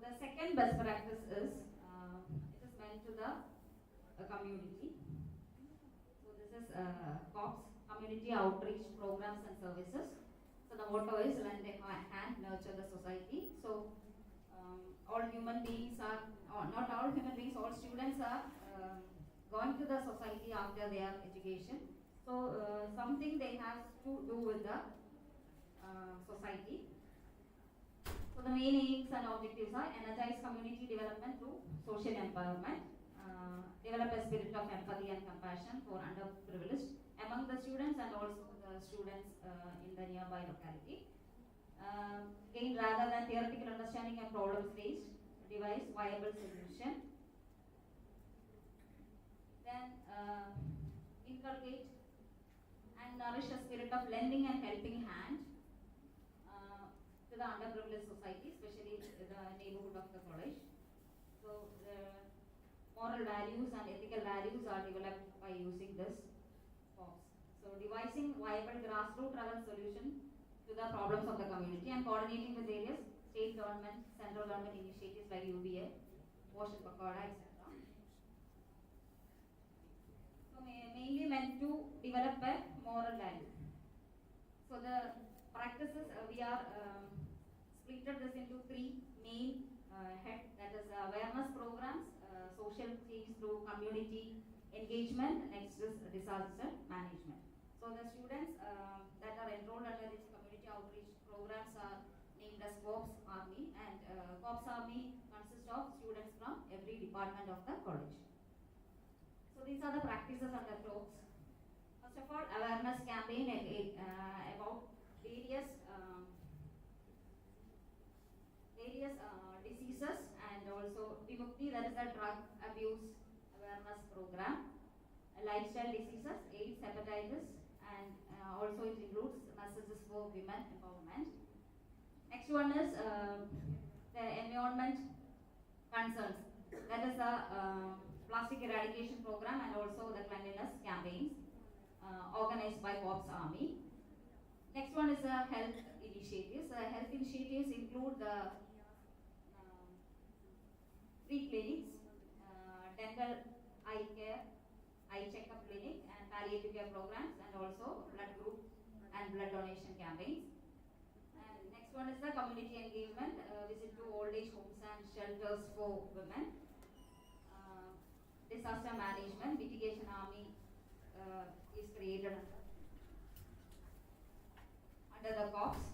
the second best practice is it is meant to the community. So this is COPS, Community Outreach Programs and Services. So the motto is lend a hand, nurture the society. So all human beings are, or not all human beings, all students are going to the society after their education. So something they have to do with the society. So the main aims and objectives are energize community development through social empowerment, develop a spirit of empathy and compassion for underprivileged among the students and also the students in the nearby locality. Gain rather than theoretical understanding of problems faced, devise viable solution. Then inculcate and nourish a spirit of lending and helping hand to the underprivileged society, especially the neighborhood of the college. So the moral values and ethical values are developed by using this forms. So devising viable grassroots level solution to the problems of the community and coordinating with various state government, central government initiatives like UBA, Ocean Pakoda, etc. So mainly meant to develop a moral value. So the practices we are splitted this into three main head, that is awareness programs, social change through community engagement, next is disaster management. So the students that are enrolled under these community outreach programs are named as COPS Army, and COPS Army consists of students from every department of the college. So these are the practices under COPS. First of all, awareness campaign about various diseases, and also Vimukti, that is a drug abuse awareness program, lifestyle diseases, AIDS, hepatitis, and also it includes messages for women empowerment. Next one is the environment concerns, that is a plastic eradication program and also the cleanliness campaigns organized by COPS Army. Next one is health initiatives. Health initiatives include the free clinics, dental eye care, eye checkup clinic, and palliative care programs, and also blood group and blood donation campaigns. And next one is the community engagement, visit to old age homes and shelters for women. Disaster management, mitigation army is created under the COPS.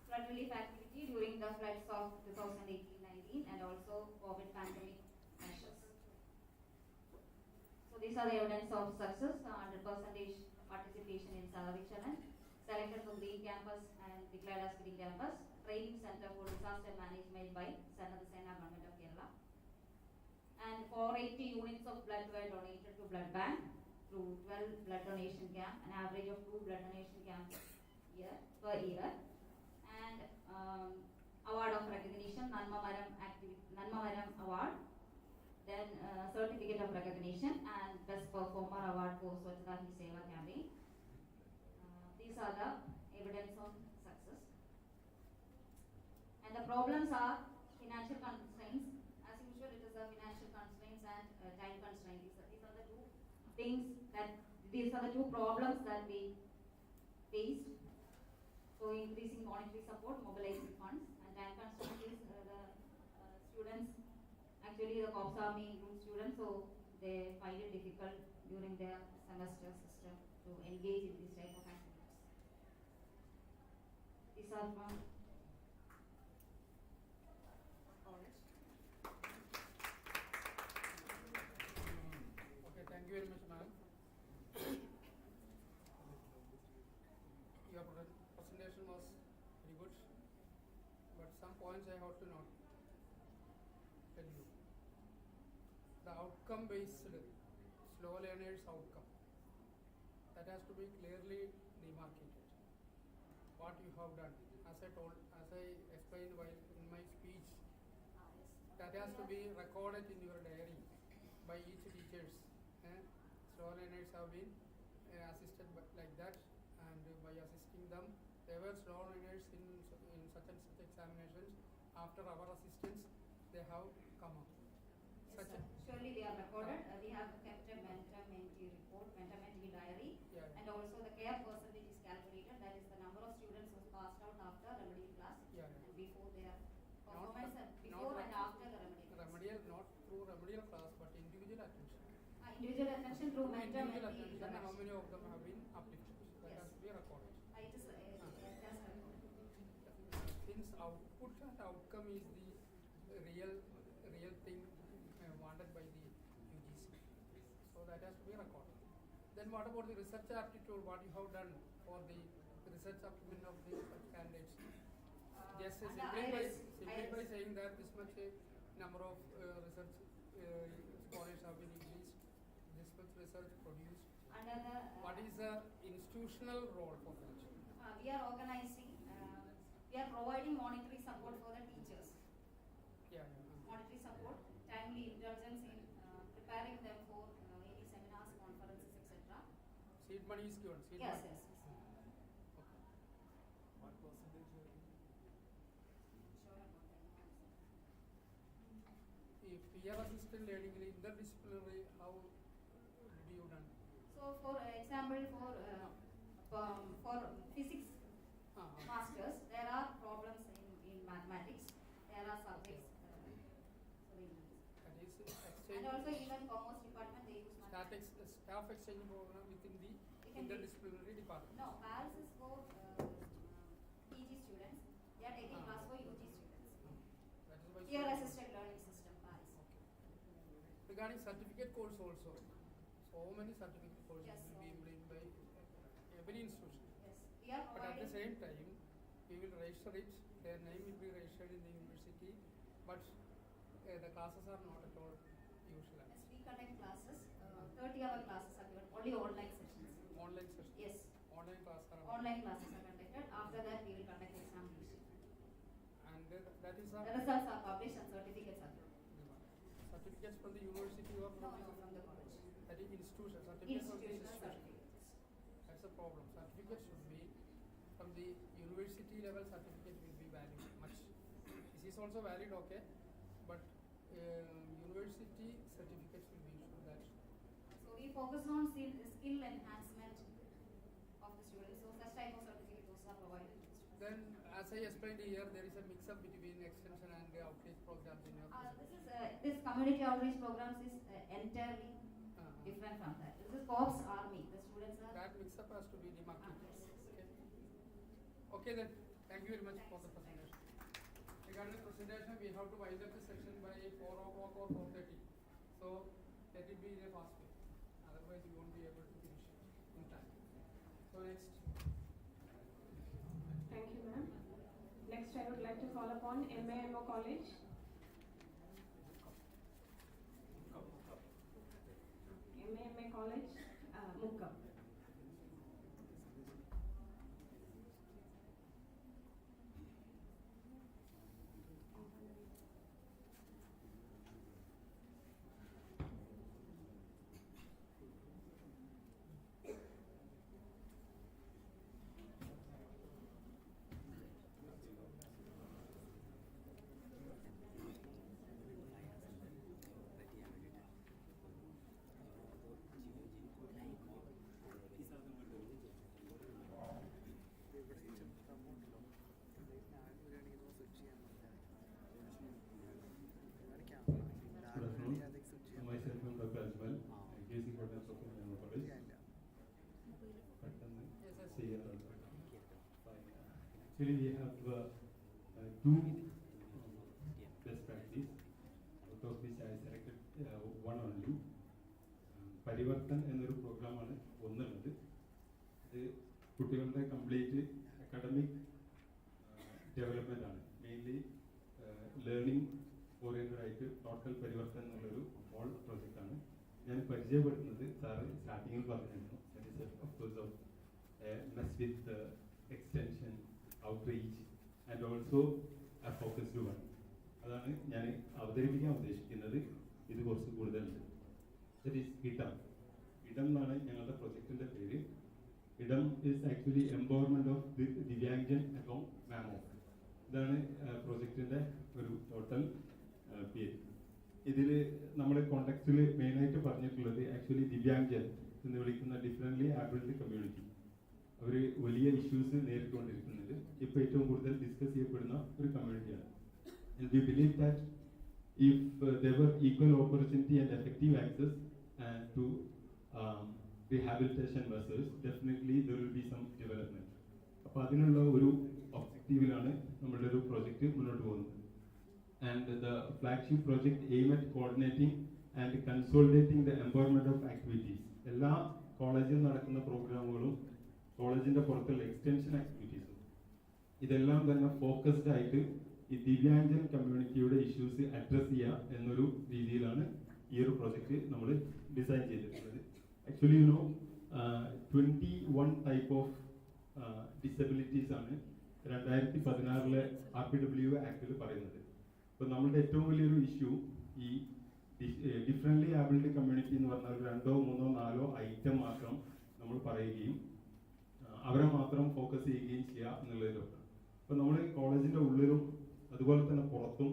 Flood relief activity during the floods of 2018-19 and also COVID pandemic measures. So these are the evidence of success, 100% participation in salary challenge, selected for green campus and declared as green campus, training center for disaster management by Sanatha Sena Government of Kerala. And 480 units of blood were donated to blood bank through 12 blood donation camp, an average of 2 blood donation camps per year. And award of recognition, Nanmamaram Award, then certificate of recognition, and best performer award for Swachhata Hi Seva campaign. These are the evidence of success. And the problems are financial constraints. As usual, it is the financial constraints and time constraints. These are the two things these are the two problems that we faced. So increasing monetary support, mobilizing funds, and time constraint is the students, actually the COPS Army includes students, so they find it difficult during their semester system to engage in this type of activities. These are from college. Okay, thank you very much, ma'am. Your presentation was very good, but some points I have to note. Tell you. The outcome-based slow learners outcome, that has to be clearly demarcated. What you have done, as I explained while in my speech, that has to be recorded in your diary by each teachers. Slow learners have been assisted like that, and by assisting them, they were slow learners in such and such examinations. after our assistance, they have come up. Yes, sir. Surely we are recorded. We have kept a mentor-mentee report, mentor-mentee diary, Yeah. and also the care percentage is calculated. That is the number of students who passed out after remedial class Yeah. and before their Not performance, before and after the remedial class. Remedial, not through remedial class, but individual attention. Individual attention through Individual mentor-mentee attention, how interaction. many of them have been uplifted? That Yes. has to be recorded. It is just recorded. Since output and outcome is the real thing wanted by the UGC, so that has to be recorded. Then what about the research aptitude? What you have done for the research aptitude of the candidates? Just simply by saying that this much number of research scholars have been increased, this much research produced. What is the institutional role for that? We are organizing. We are providing monetary support for the teachers. Yeah. Monetary support, timely indulgence in preparing them for any seminars, conferences, etc. Seed money is given. Yes. Okay. What percentage? Sure about that. If peer assisted learning interdisciplinary, how did you done? So, for example, for physics masters, there are problems in mathematics. There are subjects. That is exchange. And also even commerce department they use mathematics. Staff exchange program within the interdisciplinary department. No, PALS is for PG students. They are taking class for UG students. That is why. Peer assisted learning system PALS. Okay. Regarding certificate course also, so many certificate courses Yes, will be implemented by every institution. Yes, we are But at the providing. same time, we will register it. Their name will be registered in the university, but the classes are not at all usual. Yes, we conduct classes. 30-hour classes are given. Only online sessions. Online sessions. Yes. Online classes are Online classes are conducted. After that, we will conduct examination. And that is The results are published and certificates are given. certificates from the university or No, from from the college. that is institution. Certificates from the Institutional institution. certificates. That's the problem. Certificates should be from the university level. Certificate will be valid much. This is also valid, okay, but university certificates will be issued. That. So we focus on skill enhancement of the students. So such type of certificate courses are provided to the students. Then, as I explained here, there is a mix-up between extension and the outreach programs in your. This community outreach programs is entirely different from that. This is COPS Army. The students are. That mix-up has to be demarcated. Yes. Okay. Okay then. Thank you very much for the presentation. Regarding the presentation, we have to wind up the session by 4 o'clock or 4:30. So let it be in a fast way. Otherwise, you won't be able to finish it in time. So next. Thank you, ma'am. Next, I would like to call upon MAMO College. MAMA College, Mukkam. Actually, we have two best practice, out of which I selected one only. Parivartan എന്നൊരു പ്രോഗ്രാമാണ് ഒന്നുള്ളത്. ഇത് കുട്ടികളുടെ complete academic development ആണ്. Mainly learning oriented ആയിട്ട് total Parivartan എന്നുള്ളൊരു whole പ്രോജക്റ്റാണ്. ഞാൻ പരിചയപ്പെടുത്തുന്നത് സാറ് സ്റ്റാർട്ടിങ്ങിൽ പറഞ്ഞിരുന്നു. Of course of MES with extension, outreach and also a focused one. അതാണ് ഞാൻ അവതരിപ്പിക്കാൻ ഉദ്ദേശിക്കുന്നത്. ഇത് കുറച്ച് കൂടുതലുണ്ട്. ദറ്റ് ഈസ് ഇടം. ഇടം എന്നാണ് ഞങ്ങളുടെ പ്രൊജക്റ്റിൻ്റെ പേര്. Idam is actually empowerment of Divyangan അക്കൗണ്ട് മാമോ. ഇതാണ് പ്രോജക്റ്റിൻ്റെ ഒരു ടോട്ടൽ പേര്. ഇതിൽ നമ്മുടെ കോണ്ടക്സ്റ്റിൽ മെയിനായിട്ട് പറഞ്ഞിട്ടുള്ളത് ആക്ച്വലി ദിവ്യാംഗൻ എന്ന് വിളിക്കുന്ന ഡിഫറെൻ്റ്ലി ആബിൾഡ് കമ്മ്യൂണിറ്റി. അവർ വലിയ ഇഷ്യൂസ് നേരിട്ടുകൊണ്ടിരിക്കുന്നുണ്ട്. ഇപ്പോൾ ഏറ്റവും കൂടുതൽ ഡിസ്കസ് ചെയ്യപ്പെടുന്ന ഒരു കമ്മ്യൂണിറ്റിയാണ്. And we believe that if there were equal opportunity and effective access to rehabilitation measures, definitely there will be some development. അപ്പോൾ അതിനുള്ള ഒരു ഒബ്ജക്റ്റീവിലാണ് നമ്മളുടെ ഒരു പ്രോജക്റ്റ് മുന്നോട്ട് പോകുന്നത്. And the flagship project aim at coordinating and consolidating the empowerment of activities. എല്ലാ കോളേജിൽ നടക്കുന്ന പ്രോഗ്രാമുകളും കോളേജിന്റെ പുറത്തുള്ള എക്സ്റ്റൻഷൻ ആക്ടിവിറ്റീസും ഇതെല്ലാം തന്നെ ഫോക്കസ്ഡ് ആയിട്ട് ഈ ദിവ്യാംഗൻ കമ്മ്യൂണിറ്റിയുടെ ഇഷ്യൂസ് അഡ്രസ് ചെയ്യുക എന്നൊരു രീതിയിലാണ് ഈ ഒരു പ്രോജക്റ്റ് നമ്മൾ ഡിസൈൻ ചെയ്തിട്ടുള്ളത്. ആക്ച്വലി 21 ടൈപ്പ് ഓഫ് ഡിസബിലിറ്റീസ് ആണ് 2016 RPW ആക്ടിൽ പറയുന്നത്. അപ്പോൾ നമ്മുടെ ഏറ്റവും വലിയൊരു ഇഷ്യൂ ഈ ഡിഫറെൻ്റ്ലി ആബിൾഡ് കമ്മ്യൂണിറ്റി എന്ന് പറഞ്ഞാൽ 2, 3, 4 ഐറ്റം മാത്രം നമ്മൾ പറയുകയും അവരെ മാത്രം ഫോക്കസ് ചെയ്യുകയും ചെയ്യുക എന്നുള്ളതിലൊക്കെ. അപ്പോൾ നമ്മൾ കോളേജിൻ്റെ ഉള്ളിലും അതുപോലെ തന്നെ പുറത്തും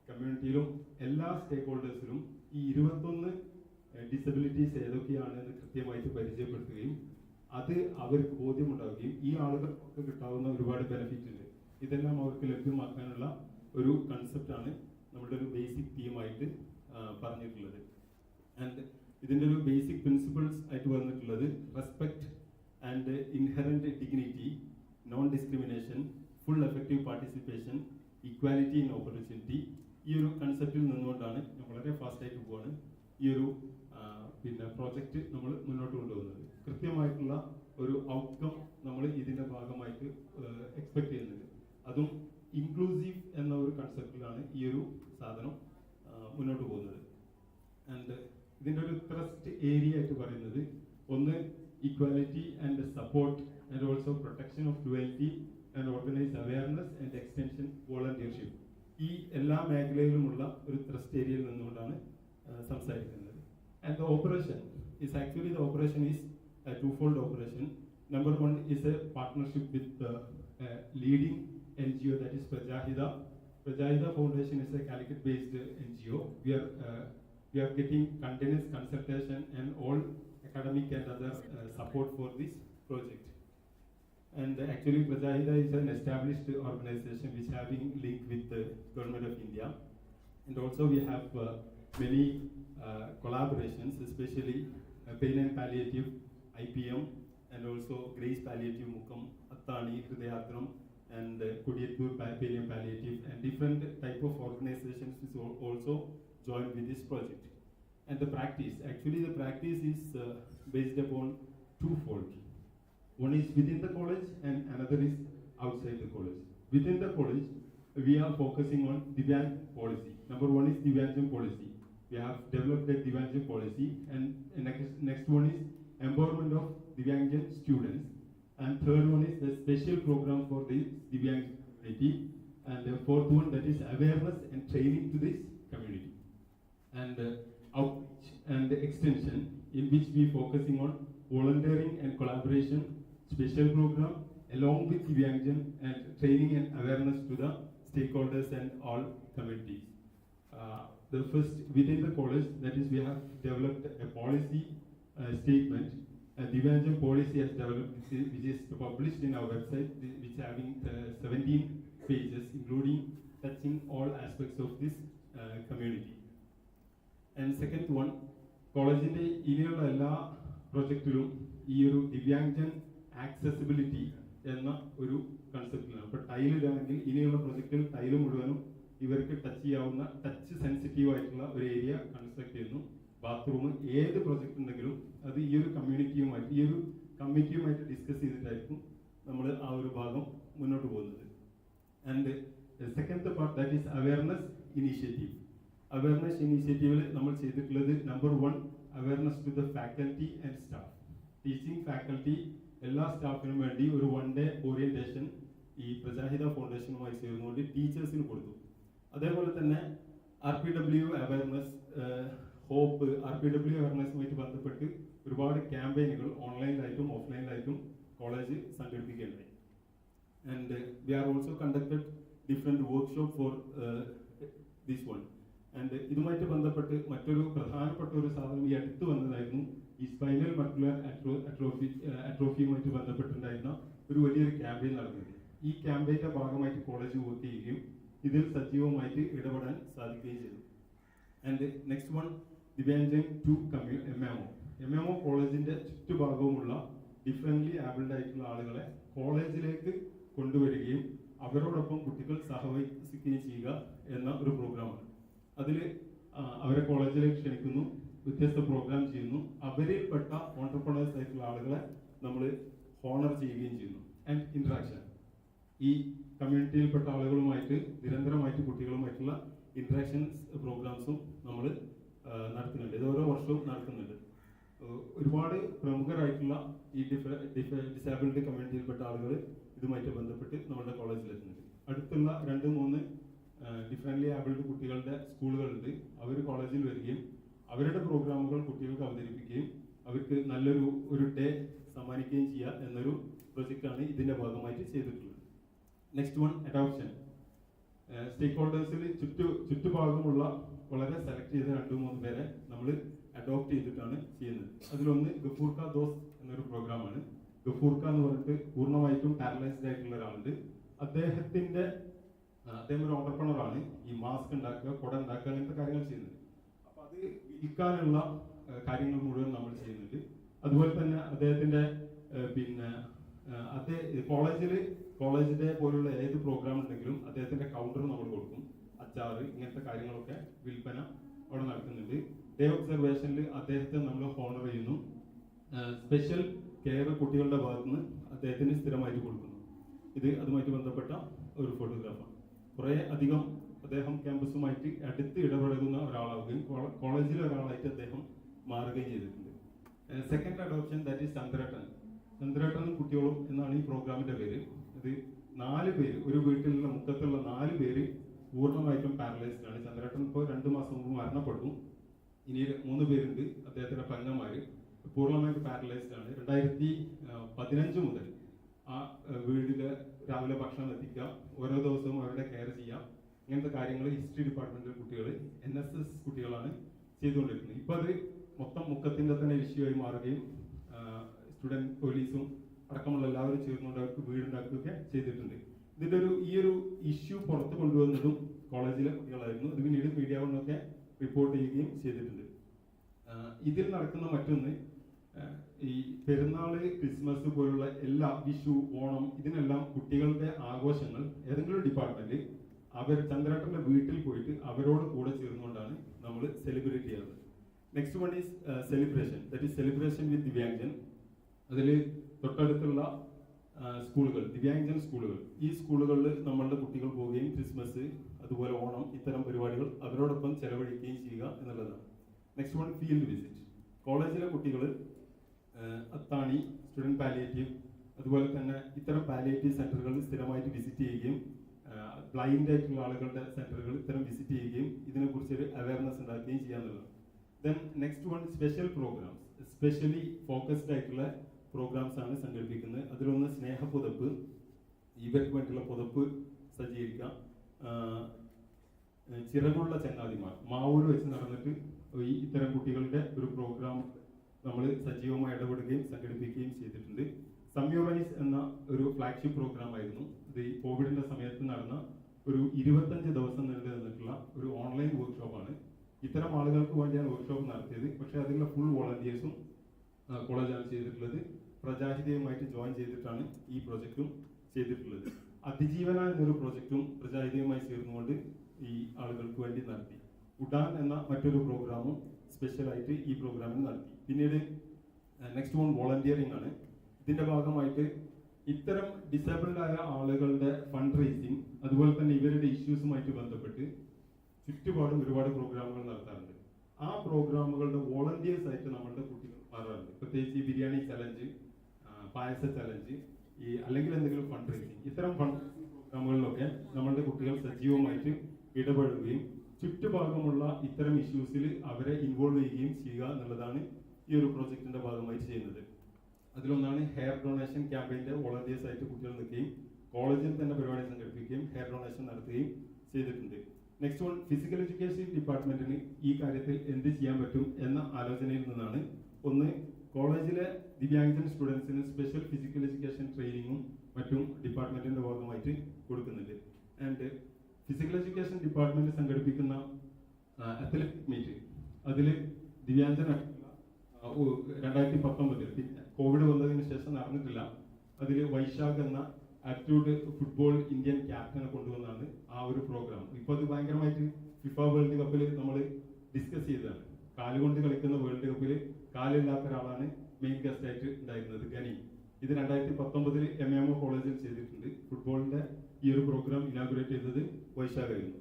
കമ്മ്യൂണിറ്റിയിലും എല്ലാ സ്റ്റേക്ക് ഹോൾഡേഴ്സിലും ഈ 21 ഡിസബിലിറ്റീസ് ഏതൊക്കെയാണെന്ന് കൃത്യമായിട്ട് പരിചയപ്പെടുത്തുകയും അത് അവർക്ക് ബോധ്യമുണ്ടാവുകയും ഈ ആളുകൾക്ക് കിട്ടാവുന്ന ഒരുപാട് ബെനിഫിറ്റ് ഉണ്ട്, ഇതെല്ലാം അവർക്ക് ലഭ്യമാക്കാനുള്ള ഒരു കൺസെപ്റ്റാണ് നമ്മുടെ ഒരു ബേസിക് തീമായിട്ട് പറഞ്ഞിട്ടുള്ളത്. ആൻഡ് ഇതിൻ്റെ ഒരു ബേസിക് പ്രിൻസിപ്പിൾസ് ആയിട്ട് വന്നിട്ടുള്ളത് respect and inherent dignity, non discrimination, full effective participation, equality in opportunity. ഈ ഒരു കൺസെപ്റ്റിൽ നിന്നുകൊണ്ടാണ് ഞാൻ വളരെ ഫാസ്റ്റായിട്ട് പോവാണ് ഈ ഒരു പ്രോജക്റ്റ് നമ്മൾ മുന്നോട്ട് കൊണ്ടുപോകുന്നത്. കൃത്യമായിട്ടുള്ള ഒരു ഔട്ട്കം നമ്മൾ ഇതിൻ്റെ ഭാഗമായിട്ട് എക്സ്പെക്ട് ചെയ്യുന്നത്, അതും ഇൻക്ലൂസീവ് എന്ന ഒരു കൺസെപ്റ്റിലാണ് ഈ ഒരു സാധനം മുന്നോട്ട് പോകുന്നത്. ആൻഡ് ഇതിൻ്റെ ഒരു ത്രസ്റ്റ് ഏരിയ ആയിട്ട് പറയുന്നത് ഒന്ന് equality and support and also protection of duality and organise awareness and extension volunteership. ഈ എല്ലാ മേഖലയിലുമുള്ള ഒരു ത്രസ്റ്റ് ഏരിയയിൽ നിന്നുകൊണ്ടാണ് സംസാരിക്കുന്നത്. And the operation is actually the operation is a twofold operation. Number one is a partnership with the leading NGO, that is Prajahida. Prajahida Foundation is a Calicut-based NGO. We are getting continuous consultation and all academic and other support for this project. And actually Prajahida is an established organization which having link with the government of India. And also we have many collaborations, especially pain and palliative, IPM, and also Grace Palliative Mukam, Attani, Hridayatram, and Kudiyatpur Pain and Palliative, and different type of organizations is also joined with this project. And the practice, actually the practice is based upon twofold. One is within the college and another is outside the college. Within the college, we are focusing on Divyang policy. Number one is Divyangam policy. We have developed a Divyangam policy, and next one is empowerment of Divyangam students, and third one is the special program for the Divyang community, and the fourth one, that is awareness and training to this community, and outreach and extension, in which we focusing on volunteering and collaboration, special program along with Divyangam, and training and awareness to the stakeholders and all communities. The first, within the college, that is we have developed a policy statement. Divyangam policy has developed, which is published in our website, which having 17 pages, including touching all aspects of this community. And second one, college in the ഇനിയുള്ള എല്ലാ പ്രൊജക്റ്റിലും ഈ ഒരു ദിവ്യാംഗൻ accessibility എന്ന ഒരു കൺസെപ്റ്റിലാണ്. അപ്പോൾ ടൈലിലാണെങ്കിൽ ഇനിയുള്ള പ്രൊജക്റ്റിൽ tile മുഴുവനും ഇവർക്ക് ടച്ച് ചെയ്യാവുന്ന, ടച്ച് സെൻസിറ്റീവ് ആയിട്ടുള്ള ഒരു ഏരിയ കൺസ്ട്രക്ട് ചെയ്യുന്നു. ബാത്റൂം, ഏത് പ്രൊജക്റ്റ് ഉണ്ടെങ്കിലും അത് ഈ ഒരു കമ്മ്യൂണിറ്റിയുമായിട്ട്, ഈ ഒരു കമ്മിറ്റിയുമായിട്ട് ഡിസ്കസ് ചെയ്തിട്ടായിരിക്കും നമ്മൾ ആ ഒരു ഭാഗം മുന്നോട്ട് പോകുന്നത്. And second part, that is awareness initiative. Awareness ഇനീഷ്യേറ്റീവിൽ നമ്മൾ ചെയ്തിട്ടുള്ളത് number 1, awareness to the faculty and staff. Teaching faculty എല്ലാ സ്റ്റാഫിനും വേണ്ടി ഒരു 1 day ഓറിയന്റേഷൻ ഈ പ്രജാഹിത ഫൗണ്ടേഷനുമായി ചേർന്നുകൊണ്ട് ടീച്ചേഴ്സിന് കൊടുത്തു. അതേപോലെ തന്നെ RPW അവയർനെസ്, ഹോപ്പ്, RPW അവയർനെസ്സുമായിട്ട് ബന്ധപ്പെട്ട് ഒരുപാട് ക്യാമ്പയിനുകൾ ഓൺലൈനിലായിട്ടും ഓഫ്ലൈനിലായിട്ടും കോളേജ് സംഘടിപ്പിക്കുകയുണ്ടായി. And we are also conducted different workshop for this one. And ഇതുമായിട്ട് ബന്ധപ്പെട്ട് മറ്റൊരു പ്രധാനപ്പെട്ട ഒരു സാധനം ഈ അടുത്ത് വന്നതായിരുന്നു ഈ സ്പൈനൽ മസ്കുലർ അട്രോഫിയുമായിട്ട് ബന്ധപ്പെട്ടുണ്ടായിരുന്ന ഒരു വലിയൊരു ക്യാമ്പയിൻ നടന്നത്. ഈ ക്യാമ്പയിന്റെ ഭാഗമായിട്ട് കോളേജ് വർക്ക് ചെയ്യുകയും ഇതിൽ സജീവമായിട്ട് ഇടപെടാൻ സാധിക്കുകയും ചെയ്തു. And next one, Divyanjan to MMO കോളേജിന്റെ ചുറ്റുഭാഗവുമുള്ള ഡിഫറെന്റ്ലി ആബിൾഡ് ആയിട്ടുള്ള ആളുകളെ കോളേജിലേക്ക് കൊണ്ടുവരികയും അവരോടൊപ്പം കുട്ടികൾ സഹവസിക്കുകയും ചെയ്യുക എന്ന ഒരു പ്രോഗ്രാമാണ്. അതിൽ അവരെ കോളേജിലേക്ക് ക്ഷണിക്കുന്നു, വ്യത്യസ്ത പ്രോഗ്രാം ചെയ്യുന്നു, അവരിൽപ്പെട്ട ഓൺടർപ്രണേഴ്സ് ആയിട്ടുള്ള ആളുകളെ നമ്മൾ ഹോണർ ചെയ്യുകയും ചെയ്യുന്നു. ആൻഡ് ഇന്ററാക്ഷൻ, ഈ കമ്മ്യൂണിറ്റിയിൽപ്പെട്ട ആളുകളുമായിട്ട് നിരന്തരമായിട്ട് കുട്ടികളുമായിട്ടുള്ള ഇന്ററാക്ഷൻസ് പ്രോഗ്രാംസും നമ്മൾ നടത്തുന്നുണ്ട്. ഇത് ഓരോ വർഷവും നടത്തുന്നുണ്ട്. ഒരുപാട് പ്രമുഖരായിട്ടുള്ള ഈ ഡിസേബിൾഡ് കമ്മ്യൂണിറ്റിയിൽപ്പെട്ട ആളുകൾ ഇതുമായിട്ട് ബന്ധപ്പെട്ട് നമ്മുടെ കോളേജിലെത്തുന്നുണ്ട്. അടുത്തുള്ള 2-3 ഡിഫറെന്റ്ലി ആബിൾഡ് കുട്ടികളുടെ സ്കൂളുകളുണ്ട്. അവർ കോളേജിൽ വരികയും അവരുടെ പ്രോഗ്രാമുകൾ കുട്ടികൾക്ക് അവതരിപ്പിക്കുകയും അവർക്ക് നല്ലൊരു ഡേ സമ്മാനിക്കുകയും ചെയ്യുക എന്നൊരു പ്രൊജക്റ്റാണ് ഇതിന്റെ ഭാഗമായിട്ട് ചെയ്തിട്ടുള്ളത്. Next one, adoption. സ്റ്റേക്ക് ഹോൾഡേഴ്സിൽ ചുറ്റുഭാഗമുള്ള വളരെ സെലക്ട് ചെയ്ത 2-3 പേരെ നമ്മൾ അഡോപ്റ്റ് ചെയ്തിട്ടാണ് ചെയ്യുന്നത്. അതിലൊന്ന് ഗഫൂർക്ക ദോസ് എന്നൊരു പ്രോഗ്രാമാണ്. ഗഫൂർക്ക എന്ന് പറഞ്ഞിട്ട് പൂർണ്ണമായിട്ടും പാരലൈസ്ഡ് ആയിട്ടുള്ള ഒരാളുണ്ട്. അദ്ദേഹം ഒരു ഓണ്ടർപ്രണറാണ്. ഈ മാസ്ക് ഉണ്ടാക്കുക, കുട ഉണ്ടാക്കുക, അങ്ങനത്തെ കാര്യങ്ങൾ ചെയ്യുന്നത്. അപ്പൊ അത് വിൽക്കാനുള്ള കാര്യങ്ങൾ മുഴുവൻ നമ്മൾ ചെയ്യുന്നുണ്ട്. അതുപോലെ തന്നെ അദ്ദേഹത്തിന്റെ കോളേജിലെ പോലുള്ള ഏത് പ്രോഗ്രാം ഉണ്ടെങ്കിലും അദ്ദേഹത്തിന്റെ കൗണ്ടർ നമ്മൾ കൊടുക്കും. അച്ചാറ്, ഇങ്ങനത്തെ കാര്യങ്ങളൊക്കെ വിൽപ്പന അവിടെ നടക്കുന്നുണ്ട്. ഡേ ഒബ്സർവേഷനിൽ അദ്ദേഹത്തെ നമ്മൾ ഹോണർ ചെയ്യുന്നു. സ്പെഷ്യൽ കെയർ കുട്ടികളുടെ ഭാഗത്തുനിന്ന് അദ്ദേഹത്തിന് സ്ഥിരമായിട്ട് കൊടുക്കുന്നു. ഇത് അതുമായിട്ട് ബന്ധപ്പെട്ട ഒരു ഫോട്ടോഗ്രാഫാണ്. കുറേ അധികം അദ്ദേഹം ക്യാമ്പസുമായിട്ട് അടുത്ത് ഇടപഴകുന്ന ഒരാളാവുകയും കോളേജിലെ ഒരാളായിട്ട് അദ്ദേഹം മാറുകയും ചെയ്തിട്ടുണ്ട്. സെക്കൻഡ് അഡോപ്ഷൻ, ദാറ്റ് ഈസ് ചന്ദ്രേട്ടനും കുട്ടികളും എന്നാണ് ഈ പ്രോഗ്രാമിന്റെ പേര്. ഇത് 4 പേര്, ഒരു വീട്ടിലുള്ള മുക്കത്തുള്ള 4 പേര് പൂർണ്ണമായിട്ടും പാരലൈസ്ഡ് ആണ്. ചന്ദ്രേട്ടൻ ഇപ്പോൾ 2 മാസം മുമ്പ് മരണപ്പെട്ടു. ഇനി 3 പേരുണ്ട്, അദ്ദേഹത്തിന്റെ പെങ്ങന്മാര് പൂർണ്ണമായിട്ട് പാരലൈസ്ഡ് ആണ്. 2015 മുതൽ ആ വീടില് രാവിലെ ഭക്ഷണം എത്തിക്കുക, ഓരോ ദിവസവും അവരുടെ കെയർ ചെയ്യാം, ഇങ്ങനത്തെ കാര്യങ്ങൾ ഹിസ്റ്ററി ഡിപ്പാർട്ട്മെന്റിലെ കുട്ടികൾ, NSS കുട്ടികളാണ് ചെയ്തുകൊണ്ടിരിക്കുന്നത്. ഇപ്പൊ അത് മൊത്തം മുക്കത്തിന്റെ തന്നെ ഇഷ്യൂ ആയി മാറുകയും സ്റ്റുഡന്റ് പോലീസും അടക്കമുള്ള എല്ലാവരും ചേർന്നുകൊണ്ട് അവർക്ക് വീടുണ്ടാക്കുകയൊക്കെ ചെയ്തിട്ടുണ്ട്. ഇതിന്റെ ഈ ഒരു ഇഷ്യൂ പുറത്തു കൊണ്ടുവന്നതും കോളേജിലെ കുട്ടികളായിരുന്നു. ഇത് പിന്നീട് മീഡിയ കൊണ്ടൊക്കെ റിപ്പോർട്ട് ചെയ്യുകയും ചെയ്തിട്ടുണ്ട്. ഇതിൽ നടക്കുന്ന മറ്റൊന്ന്, ഈ പെരുന്നാള്, ക്രിസ്മസ് പോലുള്ള എല്ലാ, വിഷു, ഓണം, ഇതിനെല്ലാം കുട്ടികളുടെ ആഘോഷങ്ങൾ ഏതെങ്കിലും ഡിപ്പാർട്ട്മെന്റ് ചന്ദ്രേട്ടന്റെ വീട്ടിൽ പോയിട്ട് അവരോട് കൂടെ ചേർന്നുകൊണ്ടാണ് നമ്മൾ സെലിബ്രേറ്റ് ചെയ്യുന്നത്. Next one is celebration, that is celebration with Divyangan. അതിൽ തൊട്ടടുത്തുള്ള സ്കൂളുകൾ, ദിവ്യാംഗൻ സ്കൂളുകൾ, ഈ സ്കൂളുകളിൽ നമ്മളുടെ കുട്ടികൾ പോവുകയും ക്രിസ്മസ് അതുപോലെ ഓണം ഇത്തരം പരിപാടികൾ അവരോടൊപ്പം ചെലവഴിക്കുകയും ചെയ്യുക എന്നുള്ളതാണ്. Next one, field visit. കോളേജിലെ കുട്ടികൾ അത്താണി, സ്റ്റുഡന്റ് പാലിയേറ്റീവ്, അതുപോലെ തന്നെ ഇത്തരം പാലിയേറ്റീവ് സെന്ററുകൾ സ്ഥിരമായിട്ട് വിസിറ്റ് ചെയ്യുകയും ബ്ലൈൻഡ് ആയിട്ടുള്ള ആളുകളുടെ സെന്ററുകൾ ഇത്തരം വിസിറ്റ് ചെയ്യുകയും ഇതിനെക്കുറിച്ചൊരു അവയർനെസ് ഉണ്ടാക്കുകയും ചെയ്യാന്നുള്ളതാണ്. Then next one, special programmes. Specially focused ആയിട്ടുള്ള പ്രോഗ്രാംസ് ആണ് സംഘടിപ്പിക്കുന്നത്. അതിലൊന്ന് സ്നേഹപ്പുതപ്പ്, ഇവർക്ക് വേണ്ടിയുള്ള പുതപ്പ് സജ്ജീകരിക്കാം. ചിറകുള്ള ചങ്ങാതിമാർ, മാവൂര് വെച്ച് നടന്നിട്ട് ഇത്തരം കുട്ടികളുടെ ഒരു പ്രോഗ്രാം നമ്മൾ സജീവമായി ഇടപെടുകയും സംഘടിപ്പിക്കുകയും ചെയ്തിട്ടുണ്ട്. സംയോറൈസ് എന്ന ഒരു ഫ്ലാഗ്ഷിപ്പ് പ്രോഗ്രാം ആയിരുന്നു. ഇത് ഈ കോവിഡിന്റെ സമയത്ത് നടന്ന ഒരു 25 ദിവസം നീണ്ടു നിന്നിട്ടുള്ള ഒരു ഓൺലൈൻ വർക്ക്ഷോപ്പാണ്. ഇത്തരം ആളുകൾക്ക് വേണ്ടിയാണ് വർക്ക്ഷോപ്പ് നടത്തിയത്. പക്ഷെ അതിലുള്ള ഫുൾ വോളണ്ടിയേഴ്സും കോളേജാണ് ചെയ്തിട്ടുള്ളത്. പ്രജാഹിതയുമായിട്ട് ജോയിൻ ചെയ്തിട്ടാണ് ഈ പ്രോജക്റ്റും ചെയ്തിട്ടുള്ളത്. അതിജീവന എന്നൊരു പ്രോജക്റ്റും പ്രജാഹിതയുമായി ചേർന്നുകൊണ്ട് ഈ ആളുകൾക്ക് വേണ്ടി നടത്തി. ഉഡാൻ എന്ന മറ്റൊരു പ്രോഗ്രാമും സ്പെഷ്യലായിട്ട് ഈ പ്രോഗ്രാമിൽ നടത്തി. പിന്നീട് നെക്സ്റ്റ് വൺ, വോളണ്ടിയറിംഗ് ആണ്. ഇതിന്റെ ഭാഗമായിട്ട് ഇത്തരം ഡിസേബിൾഡ് ആയ ആളുകളുടെ ഫണ്ട് റേസിംഗ്, അതുപോലെ തന്നെ ഇവരുടെ ഇഷ്യൂസുമായിട്ട് ബന്ധപ്പെട്ട് ചുറ്റുപാടും ഒരുപാട് പ്രോഗ്രാമുകൾ നടത്താറുണ്ട്. ആ പ്രോഗ്രാമുകളുടെ വോളണ്ടിയേഴ്സ് ആയിട്ട് നമ്മളുടെ കുട്ടികൾ മാറാറുണ്ട്. പ്രത്യേകിച്ച് ഈ ബിരിയാണി ചലഞ്ച്, പായസ ചലഞ്ച്, അല്ലെങ്കിൽ എന്തെങ്കിലും ഫണ്ട് റേസിംഗ്, ഇത്തരം ഫണ്ട് റേസിംഗ് പ്രോഗ്രാമുകളിലൊക്കെ നമ്മളുടെ കുട്ടികൾ സജീവമായിട്ട് ഇടപെടുകയും ചുറ്റുഭാഗമുള്ള ഇത്തരം ഇഷ്യൂസിൽ അവരെ ഇൻവോൾവ് ചെയ്യുകയും ചെയ്യുക എന്നുള്ളതാണ് ഈ ഒരു പ്രോജക്റ്റിന്റെ ഭാഗമായി ചെയ്യുന്നത്. അതിലൊന്നാണ് ഹെയർ ഡൊണേഷൻ ക്യാമ്പയിന്റെ വോളണ്ടിയേഴ്സ് ആയിട്ട് കുട്ടികൾ നിൽക്കുകയും കോളേജിൽ തന്നെ പരിപാടി സംഘടിപ്പിക്കുകയും ഹെയർ ഡൊണേഷൻ നടത്തുകയും ചെയ്തിട്ടുണ്ട്. നെക്സ്റ്റ് വൺ, ഫിസിക്കൽ എഡ്യൂക്കേഷൻ ഡിപ്പാർട്ട്മെന്റിന് ഈ കാര്യത്തിൽ എന്ത് ചെയ്യാൻ പറ്റും എന്ന ആലോചനയിൽ നിന്നാണ് ഒന്ന് കോളേജിലെ ദിവ്യാംഗജൻ സ്റ്റുഡൻസിന് സ്പെഷ്യൽ ഫിസിക്കൽ എഡ്യൂക്കേഷൻ ട്രെയിനിങ്ങും മറ്റും ഡിപ്പാർട്ട്മെന്റിന്റെ ഭാഗമായിട്ട് കൊടുക്കുന്നുണ്ട്. ആൻഡ് ഫിസിക്കൽ എഡ്യൂക്കേഷൻ ഡിപ്പാർട്ട്മെന്റ് സംഘടിപ്പിക്കുന്ന അത്ലറ്റിക് മീറ്റ് അതിൽ ദിവ്യാംഗജൻ 2019 പിന്നെ കോവിഡ് വന്നതിന് ശേഷം നടന്നിട്ടില്ല. അതിൽ വൈശാഖ് എന്ന ആപ്റ്റ്യൂഡ് ഫുട്ബോൾ ഇന്ത്യൻ ക്യാപ്റ്റനെ കൊണ്ടുവന്നാണ് ആ ഒരു പ്രോഗ്രാം. ഇപ്പോൾ അത് ഭയങ്കരമായിട്ട് ഫിഫ വേൾഡ് കപ്പിൽ നമ്മൾ ഡിസ്കസ് ചെയ്തതാണ്. കാലുകൊണ്ട് കളിക്കുന്ന വേൾഡ് കപ്പിൽ കാലില്ലാത്ത ഒരാളാണ് മെയിൻ ഗസ്റ്റ് ആയിട്ട് ഉണ്ടായിരുന്നത്, ഗനി. ഇത് 2019 MMO കോളേജിൽ ചെയ്തിട്ടുണ്ട്. ഫുട്ബോളിന്റെ ഈ ഒരു പ്രോഗ്രാം ഇനാഗുറേറ്റ് ചെയ്തത് വൈശാഖായിരുന്നു.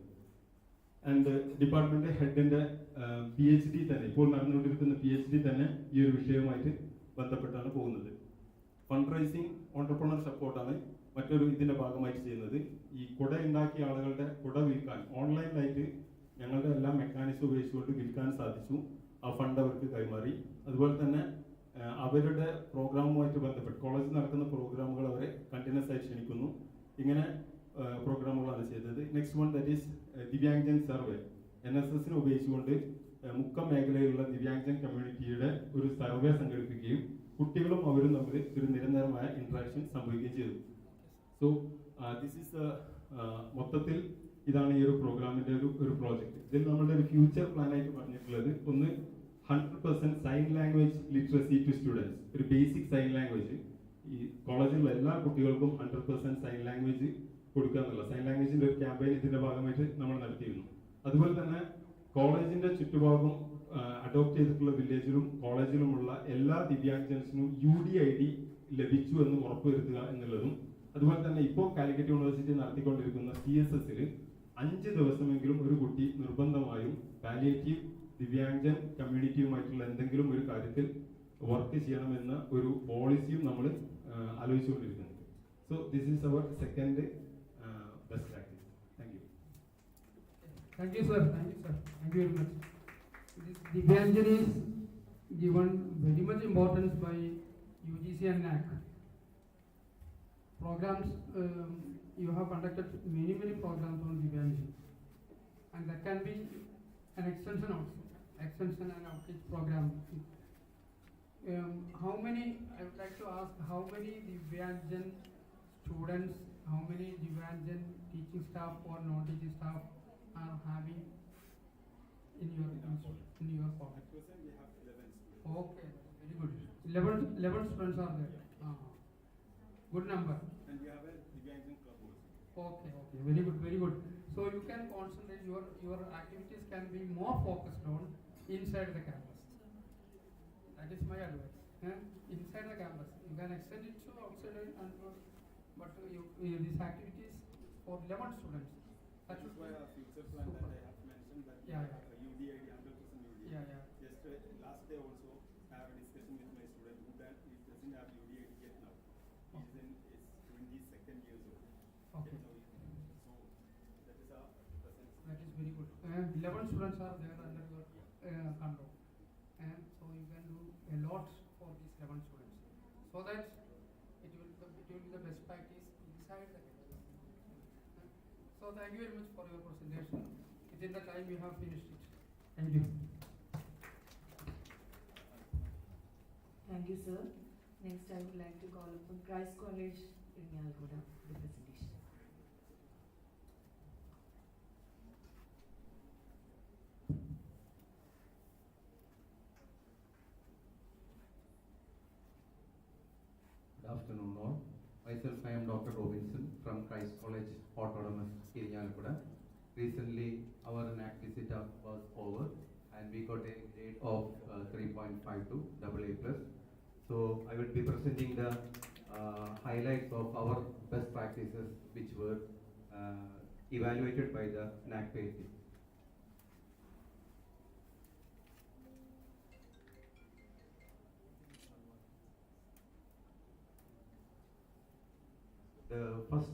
ആൻഡ് ഡിപ്പാർട്ട്മെന്റ് ഹെഡിന്റെ PhD തന്നെ, ഇപ്പോൾ നടന്നുകൊണ്ടിരിക്കുന്ന PhD തന്നെ ഈ ഒരു വിഷയവുമായിട്ട് ബന്ധപ്പെട്ടാണ് പോകുന്നത്. ഫണ്ട് റൈസിങ് ഓണ്ടർപ്രണർ സപ്പോർട്ടാണ് മറ്റൊരു ഇതിന്റെ ഭാഗമായിട്ട് ചെയ്യുന്നത്. ഈ കുട ഉണ്ടാക്കിയ ആളുകളുടെ കുട വിൽക്കാൻ ഓൺലൈനായിട്ട് ഞങ്ങളുടെ എല്ലാ മെക്കാനിസം ഉപയോഗിച്ചുകൊണ്ട് വിൽക്കാൻ സാധിച്ചു. ആ ഫണ്ട് അവർക്ക് കൈമാറി. അതുപോലെ തന്നെ അവരുടെ പ്രോഗ്രാമുമായിട്ട് ബന്ധപ്പെട്ട് കോളേജിൽ നടക്കുന്ന പ്രോഗ്രാമുകൾ അവരെ കണ്ടിന്യൂസ് ആയി ക്ഷണിക്കുന്നു. ഇങ്ങനെ പ്രോഗ്രാമുകളാണ് ചെയ്തത്. Next one, that is Divyangajan survey. NSSനെ ഉപയോഗിച്ചുകൊണ്ട് മുക്കം മേഖലയിലുള്ള ദിവ്യാംഗജൻ കമ്മ്യൂണിറ്റിയുടെ ഒരു സർവേ സംഘടിപ്പിക്കുകയും കുട്ടികളും അവരും തമ്മിൽ ഒരു നിരന്തരമായ ഇന്ററാക്ഷൻ സംഭവിക്കുകയും ചെയ്തു. സോ ദിസ് ഈസ് മൊത്തത്തിൽ ഇതാണ് ഈ ഒരു പ്രോഗ്രാമിന്റെ ഒരു പ്രോജക്റ്റ്. ഇതിൽ നമ്മളുടെ ഒരു ഫ്യൂച്ചർ പ്ലാൻ ആയിട്ട് പറഞ്ഞിട്ടുള്ളത് ഒന്ന് 100% sign language literacy to students. ഒരു ബേസിക് സൈൻ ലാംഗ്വേജ് ഈ കോളേജിലുള്ള എല്ലാ കുട്ടികൾക്കും 100% സൈൻ ലാംഗ്വേജ് കൊടുക്കുക എന്നുള്ള സൈൻ ലാംഗ്വേജിന്റെ ഒരു ക്യാമ്പയിൻ ഇതിന്റെ ഭാഗമായിട്ട് നമ്മൾ നടത്തിയിരുന്നു. അതുപോലെ തന്നെ കോളേജിന്റെ ചുറ്റുഭാഗം അഡോപ്റ്റ് ചെയ്തിട്ടുള്ള വില്ലേജിലും കോളേജിലുമുള്ള എല്ലാ ദിവ്യാംഗജൻസിനും UDID ലഭിച്ചു എന്ന് ഉറപ്പുവരുത്തുക എന്നുള്ളതും, അതുപോലെ തന്നെ ഇപ്പോൾ കാലിക്കറ്റ് യൂണിവേഴ്സിറ്റി നടത്തിക്കൊണ്ടിരിക്കുന്ന CSSൽ 5 ദിവസമെങ്കിലും ഒരു കുട്ടി നിർബന്ധമായും പാലിയേറ്റീവ് ദിവ്യാംഗജൻ കമ്മ്യൂണിറ്റിയുമായിട്ടുള്ള എന്തെങ്കിലും ഒരു കാര്യത്തിൽ വർക്ക് ചെയ്യണമെന്ന ഒരു പോളിസിയും നമ്മൾ ആലോചിച്ചുകൊണ്ടിരിക്കുന്നുണ്ട്. So this is our second best practice. Thank you. Thank you, sir. Thank you, sir. Thank you very much. This Divyanjan is given very much importance by UGC and NAC. Programs, you have conducted many programs on Divyanjan, and that can be an extension also, extension and outreach program. How many, I would like to ask, how many Divyanjan students, how many Divyanjan teaching staff or non-teaching staff are having in your college? At present we have 11 students. Okay, very good. 11 students are there. Good number. And we have a Divyangan club also. Okay, very good, very good. So you can concentrate your activities can be more focused on inside the campus. That is my advice. Inside the campus, you can extend it to outside and but these activities for 11 students. That is why our future plan that I have mentioned that UDID 100% UDID. Just last day also I have a discussion with my student who doesn't have UDID yet now. He is 22nd years old. Okay. So that is our present. That is very good. 11 students are there under your control, and so you can do a lot for these 11 students, so that it will be the best practice inside the campus. So thank you very much for your presentation. Within the time you have finished it. Thank you. Thank you, sir. Next, I would like to call upon Christ College in Yalgoda for the presentation. Good afternoon all. Myself, I am Dr. Robinson from Christ College, Autonomous, Irinjalkuda. Recently, our NAC visit was over and we got a grade of 3.52, AA+. So, I will be presenting the highlights of our best practices which were evaluated by the NAC PhD. The first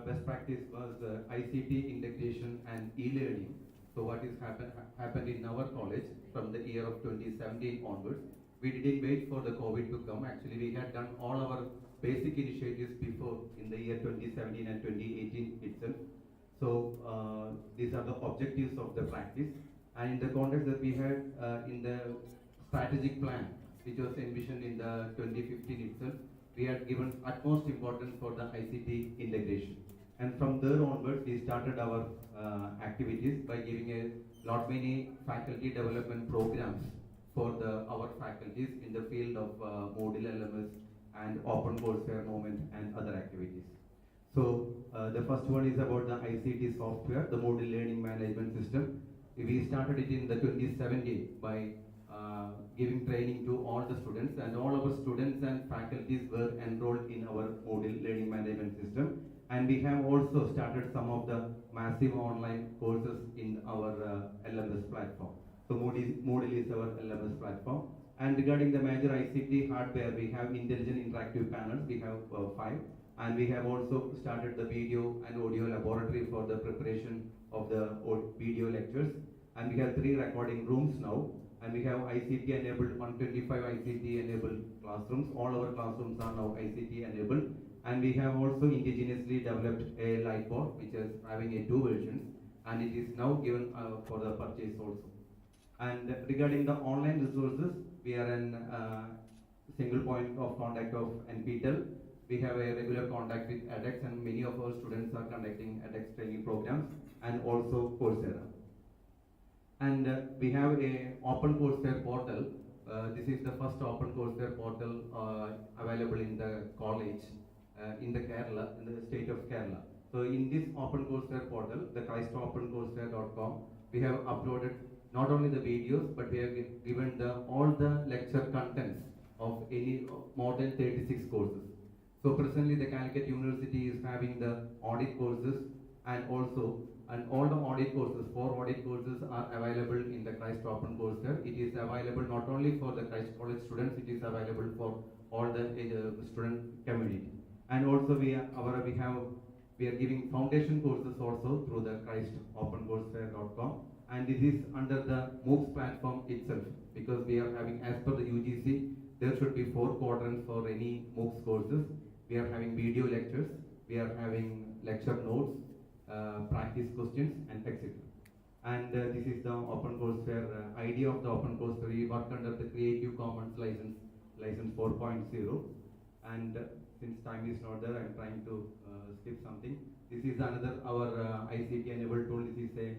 best practice was ICT integration and e-learning. So what is happened in our college from the year of 2017 onwards, we didn't wait for the COVID to come. Actually, we had done all our basic initiatives before in the year 2017 and 2018 itself. So these are the objectives of the practice. And in the context that we had in the strategic plan, which was envisioned in the 2015 itself, we had given utmost importance for the ICT integration. And from there onwards, we started our activities by giving a lot many faculty development programs for our faculties in the field of Moodle LMS and Open Courseware movement and other activities. So the first one is about the ICT software, the Moodle Learning Management System. We started it in the 2017 by giving training to all the students, and all our students and faculties were enrolled in our Moodle Learning Management System. And we have also started some of the massive online courses in our LMS platform. So Moodle is our LMS platform. And regarding the major ICT hardware, we have intelligent interactive panels, we have 5. And we have also started the video and audio laboratory for the preparation of the video lectures. And we have 3 recording rooms now. And we have ICT enabled 125 ICT enabled classrooms. All our classrooms are now ICT enabled. And we have also indigenously developed a light board which is having 2 versions, and it is now given for the purchase also. And regarding the online resources, we are in single point of contact of NPTEL. We have a regular contact with edX, and many of our students are conducting edX training programs, and also Coursera. And we have a Open Courseware portal. This is the first Open Courseware portal available in the college in the Kerala, in the state of Kerala. So in this Open Courseware portal, the christopencourseware.com, we have uploaded not only the videos, but we have given all the lecture contents of any more than 36 courses. So presently the Calicut University is having the audit courses, and all the audit courses, 4 audit courses are available in the Christ Open Courseware. It is available not only for the Christ College students, it is available for all the student community. And also we are giving foundation courses also through the christopencourseware.com, and this is under the MOOCs platform itself, because we are having, as per the UGC, there should be 4 quadrants for any MOOCs courses. We are having video lectures, we are having lecture notes, practice questions, and etc. And this is the Open Courseware idea of the Open Courseware. We work under the Creative Commons license 4.0, and since time is not there, I am trying to skip something. This is another our ICT enabled tool. This is a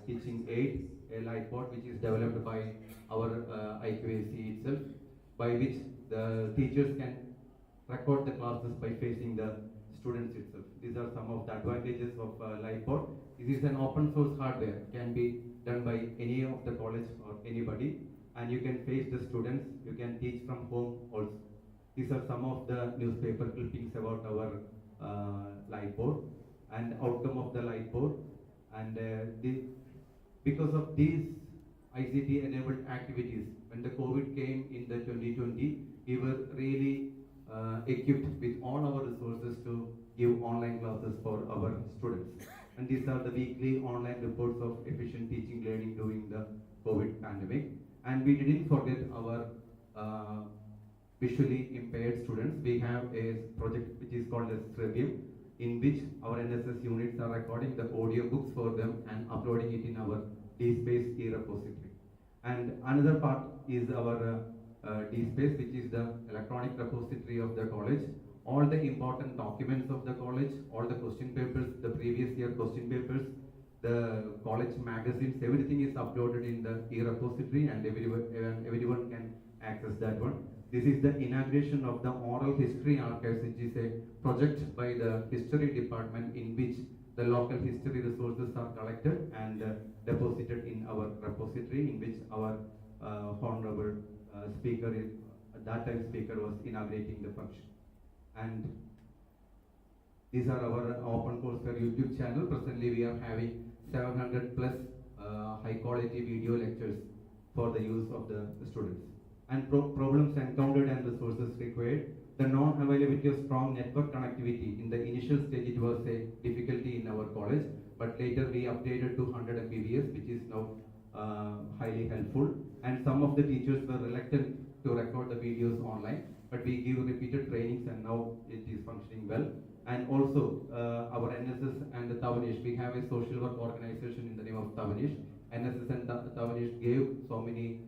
teaching aid, a light board which is developed by our IQAC itself, by which the teachers can record the classes by facing the students itself. These are some of the advantages of light board. This is an open source hardware, can be done by any of the college or anybody, and you can face the students, you can teach from home also. These are some of the newspaper clippings about our light board and outcome of the light board. And because of these ICT enabled activities, when the COVID came in the 2020, we were really equipped with all our resources to give online classes for our students. And these are the weekly online reports of efficient teaching learning during the COVID pandemic. And we didn't forget our visually impaired students. We have a project which is called as Trevium, in which our NSS units are recording the audio books for them and uploading it in our DSpace e-repository. And another part is our DSpace, which is the electronic repository of the college. All the important documents of the college, all the question papers, the previous year question papers, the college magazines, everything is uploaded in the e-repository, and everyone can access that one. This is the inauguration of the Oral History Archives, which is a project by the History Department, in which the local history resources are collected and deposited in our repository, in which our honorable speaker, at that time speaker, was inaugurating the function. And these are our Open Courseware YouTube channel. Presently we are having 700 plus high quality video lectures for the use of the students. And problems encountered and resources required. The non-availability of strong network connectivity. In the initial stage it was a difficulty in our college, but later we updated to 100 Mbps, which is now highly helpful. And some of the teachers were reluctant to record the videos online. but we give repeated trainings and now it is functioning well. And also our NSS and the Tavanish, we have a social work organization in the name of Tavanish. NSS and Tavanish gave so many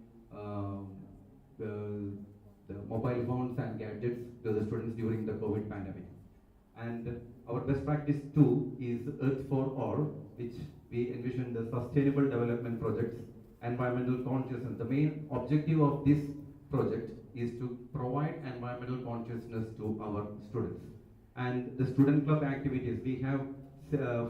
the mobile phones and gadgets to the students during the COVID pandemic. And our best practice too is Earth for All, which we envision the sustainable development projects, environmental consciousness. The main objective of this project is to provide environmental consciousness to our students. And the student club activities, we have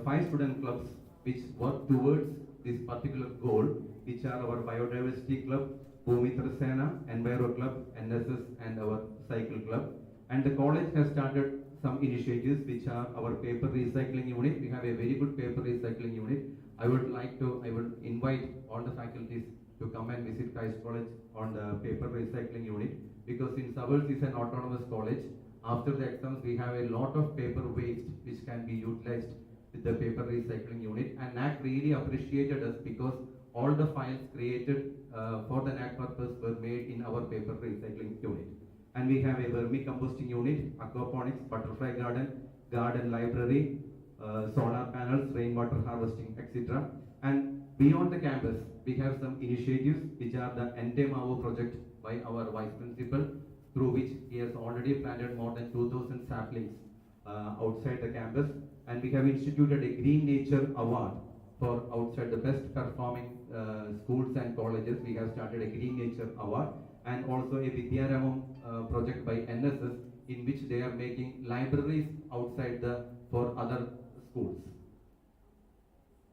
5 student clubs which work towards this particular goal, which are our biodiversity club, Bhumitra Sena, Enviro Club, NSS, and our cycle club. And the college has started some initiatives which are our paper recycling unit. We have a very good paper recycling unit. I would invite all the faculties to come and visit Christ College on the paper recycling unit, because since ours is an autonomous college, after the exams we have a lot of paper waste which can be utilized with the paper recycling unit, and NAC really appreciated us because all the files created for the NAC purpose were made in our paper recycling unit. And we have a vermicomposting unit, aquaponics, butterfly garden, garden library, solar panels, rainwater harvesting, etc. And beyond the campus, we have some initiatives which are the Ente Mavo project by our vice principal, through which he has already planted more than 2,000 saplings outside the campus. And we have instituted a Green Nature Award for outside the best performing schools and colleges. We have started a Green Nature Award, and also a Vidyaramam project by NSS, in which they are making libraries outside for other schools.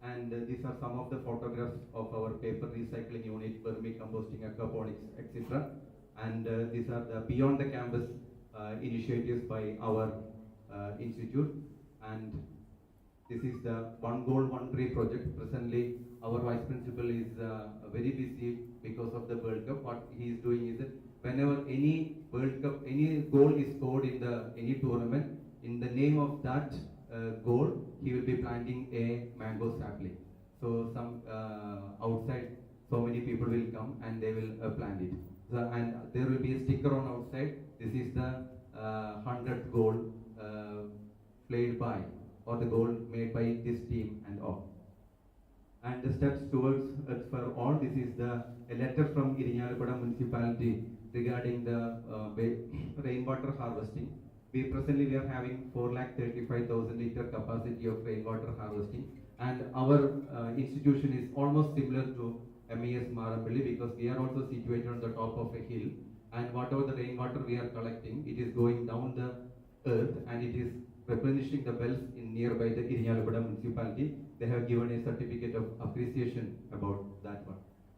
And these are some of the photographs of our paper recycling unit, vermicomposting, aquaponics, etc. And these are the beyond the campus initiatives by our institute. And this is the One Goal, One Tree project. Presently, our vice principal is very busy because of the World Cup. What he is doing is that whenever any World Cup, any goal is scored in any tournament, in the name of that goal, he will be planting a mango sapling. So some outside, so many people will come and they will plant it. So, and there will be a sticker on outside. This is the 100th goal played by, or the goal made by this team and all. And the steps towards Earth for All. This is a letter from Irinjalakuda municipality regarding the rainwater harvesting. Presently we are having 435,000 liter capacity of rainwater harvesting, and our institution is almost similar to MES Marambili, because we are also situated on the top of a hill, and whatever the rainwater we are collecting, it is going down the earth and it is replenishing the wells in nearby the Irinjalakuda municipality. They have given a certificate of appreciation about that one.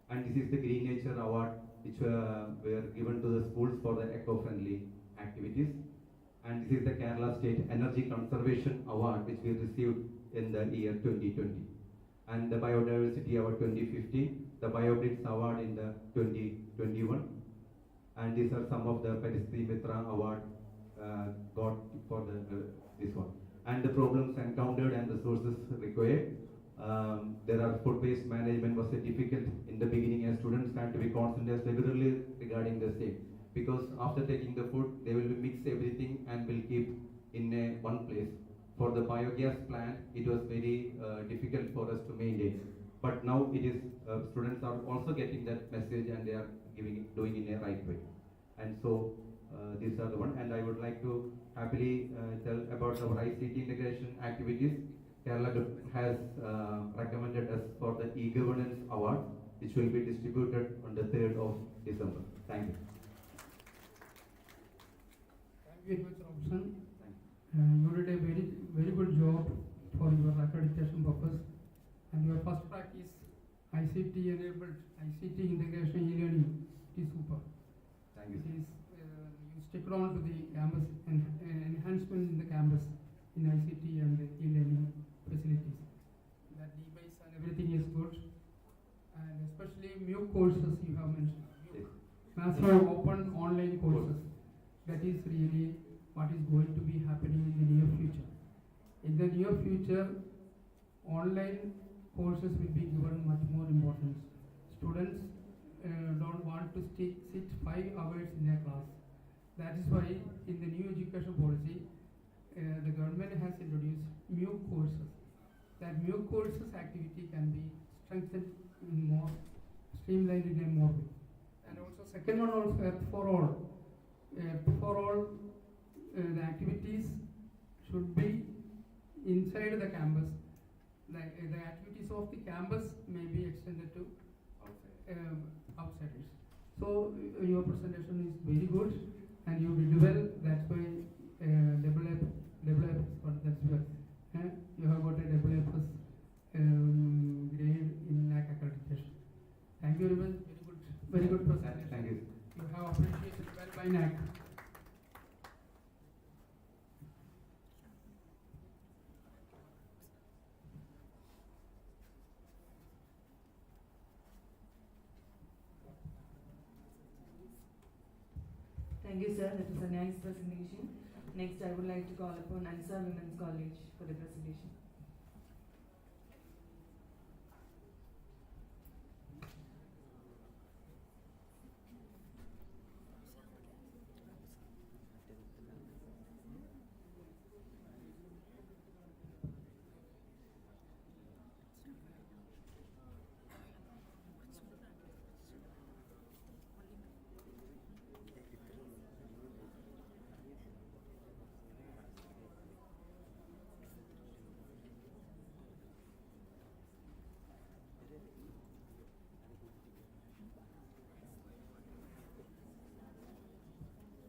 And this is the Green Nature Award, which were given to the schools for the eco-friendly activities. And this is the Kerala State Energy Conservation Award, which we received in the year 2020. And the Biodiversity Award 2015, the BioBlitz Award in the 2021. And these are some of the Paristri Mitra Award got for this one. And the problems encountered and resources required. There are food waste management was difficult in the beginning, as students had to be concentrated regularly regarding the same, because after taking the food they will mix everything and will keep in one place. For the biogas plant it was very difficult for us to maintain, but now it is students are also getting that message and they are doing in a right way. And so these are the one, and I would like to happily tell about our ICT integration activities. Kerala has recommended us for the e-governance award, which will be distributed on the 3rd of December. Thank you. Thank you very much, Robson. You did a very good job for your accreditation purpose, and your first track is ICT enabled ICT integration e-learning. It is super. Thank you. It is you stick on to the campus and enhancement in the campus in ICT and the e-learning facilities. That device and everything is good, and especially MOOC courses you have mentioned. Yes. Massive open online courses. That is really what is going to be happening in the near future. In the near future, online courses will be given much more importance. Students don't want to sit 5 hours in a class. That is why in the new education policy, the government has introduced MOOC courses. That MOOC courses activity can be strengthened in more, streamlined in a more way. And also second one also for all. For all, the activities should be inside the campus. The activities of the campus may be extended to outsiders. So your presentation is very good, and you did well. That's why double A plus. That's why you have got a double A plus grade in NAC accreditation. Thank you very much. Very good presentation. Thank you. You have appreciated well by NAC. Thank you, sir. That was a nice presentation. Next, I would like to call upon Ansar Women's College for the presentation.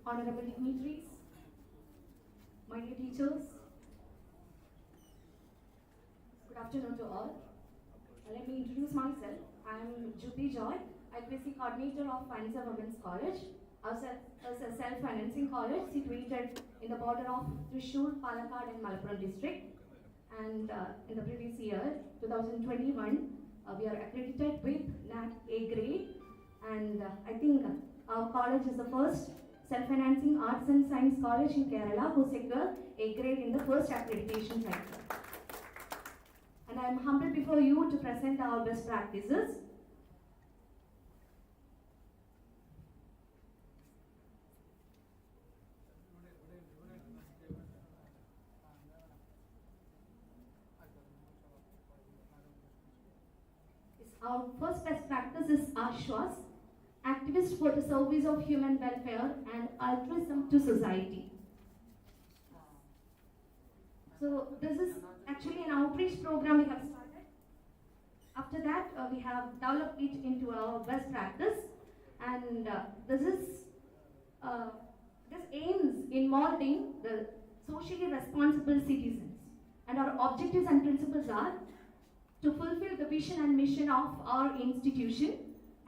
Honorable dignitaries, my dear teachers, good afternoon to all. Let me introduce myself. I am Jyoti Joy, IPC Coordinator of Ansar Women's College, a self-financing college situated in the border of Thrissur, Palakkad and Malappuram district. And in the previous year, 2021, we are accredited with NAC A grade, and I think our college is the first self-financing arts and science college in Kerala who secured A grade in the first accreditation cycle. And I am humbled before you to present our best practices. Our first best practice is ASHWAS, Activist for the Service of Human Welfare and Altruism to Society. So this is actually an outreach program we have started. After that, we have developed it into our best practice, and this aims in molding the socially responsible citizens. And our objectives and principles are to fulfill the vision and mission of our institution.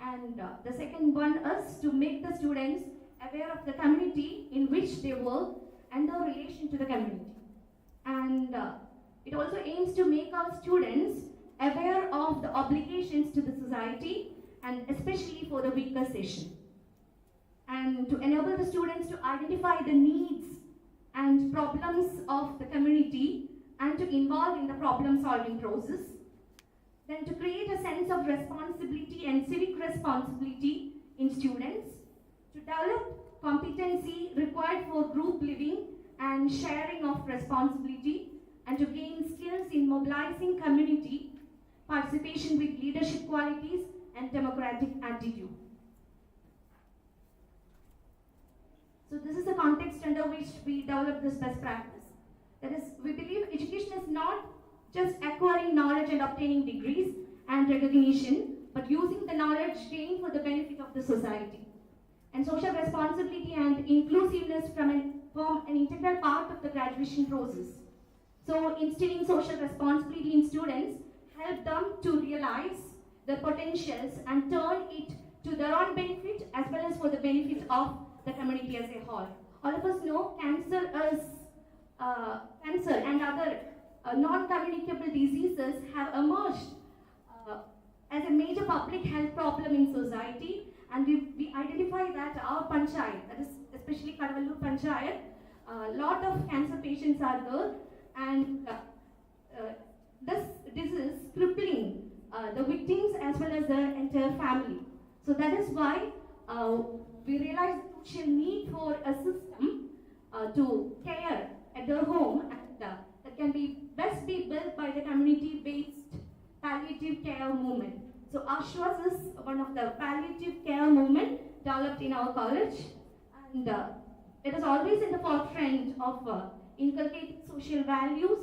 And the second one is to make the students aware of the community in which they work and their relation to the community. And it also aims to make our students aware of the obligations to the society, and especially for the weaker section. And to enable the students to identify the needs and problems of the community and to involve in the problem solving process. Then to create a sense of responsibility and civic responsibility in students, to develop competency required for group living and sharing of responsibility, and to gain skills in mobilizing community, participation with leadership qualities and democratic attitude. So this is the context under which we develop this best practice. That is, we believe education is not just acquiring knowledge and obtaining degrees and recognition, but using the knowledge gained for the benefit of the society. And social responsibility and inclusiveness form an integral part of the graduation process. So instilling social responsibility in students help them to realize their potentials and turn it to their own benefit as well as for the benefit of the community as a whole. All of us know cancer and other non-communicable diseases have emerged as a major public health problem in society, and we identify that our panchayat, that is especially Kadavallur Panchayat, a lot of cancer patients are there, and this disease crippling the victims as well as their entire family. So that is why we realized essential need for a system to care at their home, and that can be best be built by the community-based palliative care movement. So Ashwas is one of the palliative care movement developed in our college, and it is always in the forefront of inculcating social values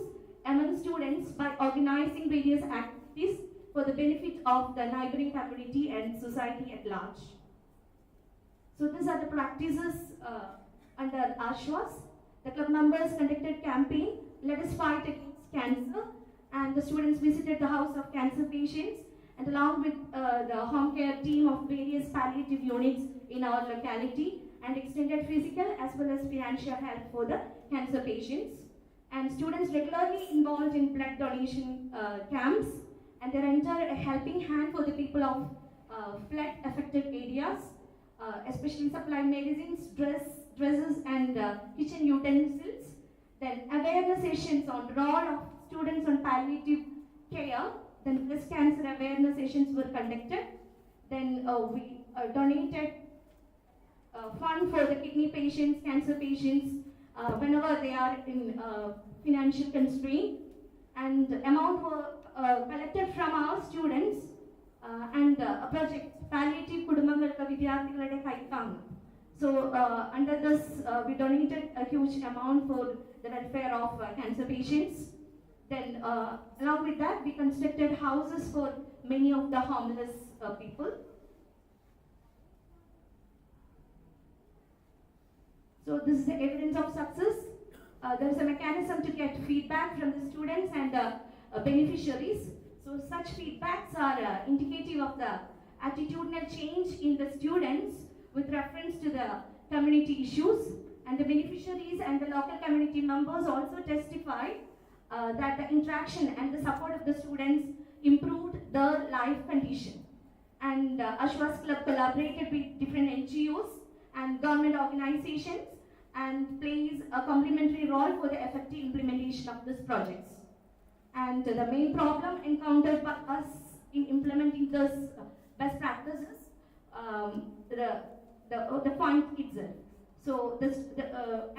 among students by organizing various activities for the benefit of the neighboring community and society at large. So these are the practices under Ashwas. The club members conducted campaign, Let Us Fight Against Cancer, and the students visited the house of cancer patients, and along with the home care team of various palliative units in our locality, and extended physical as well as financial help for the cancer patients. And students regularly involved in blood donation camps, and they render a helping hand for the people of flood affected areas, especially supply medicines, dresses and kitchen utensils. Then awareness sessions on the role of students on palliative care. Then breast cancer awareness sessions were conducted. Then we donated fund for the kidney patients, cancer patients, whenever they are in financial constraint. And amount were collected from our students and a project palliative കുടുംബങ്ങൾക്ക് വിദ്യാർത്ഥികളുടെ കൈത്താങ്ങ്. So under this we donated a huge amount for the welfare of cancer patients. Then along with that we constructed houses for many of the homeless people. So this is the evidence of success. There is a mechanism to get feedback from the students and beneficiaries. So such feedbacks are indicative of the attitudinal change in the students with reference to the community issues, and the beneficiaries and the local community members also testify that the interaction and the support of the students improved their life condition. And Ashwas Club collaborated with different NGOs and government organizations and plays a complementary role for the effective implementation of these projects. And the main problem encountered by us in implementing this best practices, the point itself. So this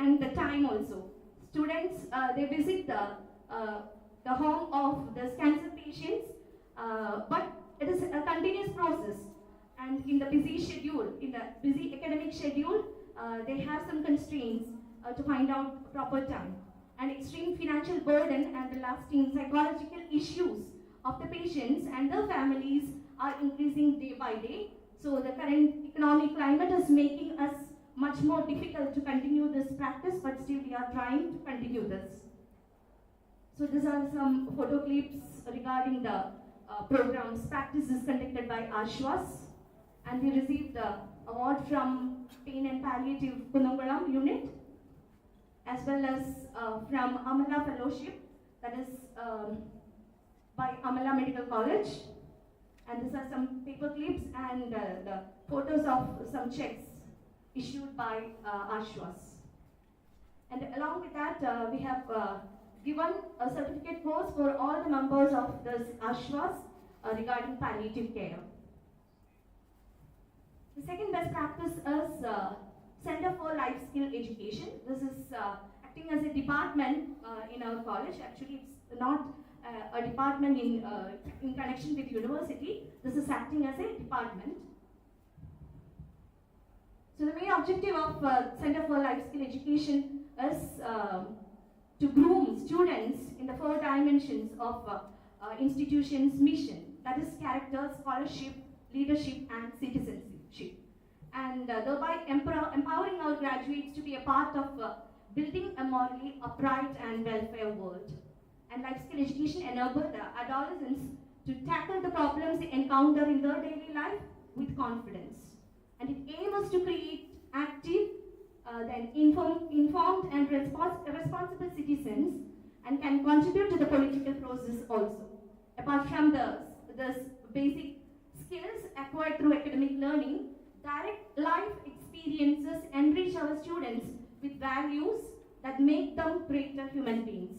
and the time also. Students they visit the home of the cancer patients, but it is a continuous process. And in the busy schedule, in the busy academic schedule, they have some constraints to find out proper time. And extreme financial burden and the lasting psychological issues of the patients and their families are increasing day by day. So the current economic climate is making us much more difficult to continue this practice, but still we are trying to continue this. So these are some photo clips regarding the programs, practices conducted by Ashwas, and we received the award from Pain and Palliative Kunungalam unit, as well as from Amala Fellowship, that is by Amala Medical College. And these are some paper clips and the photos of some checks issued by Ashwas. And along with that, we have given a certificate course for all the members of this Ashwas regarding palliative care. The second best practice is Center for Life Skill Education. This is acting as a department in our college. Actually, it's not a department in connection with university. This is acting as a department. So the main objective of Center for Life Skill Education is to groom students in the 4 dimensions of institution's mission, that is character, scholarship, leadership and citizenship, and thereby empowering our graduates to be a part of building a morally upright and welfare world. And life skill education enables the adolescents to tackle the problems they encounter in their daily life with confidence. And it aims to create active, then informed and responsible citizens, and can contribute to the political process also. Apart from the basic skills acquired through academic learning, direct life experiences enrich our students with values that make them greater human beings.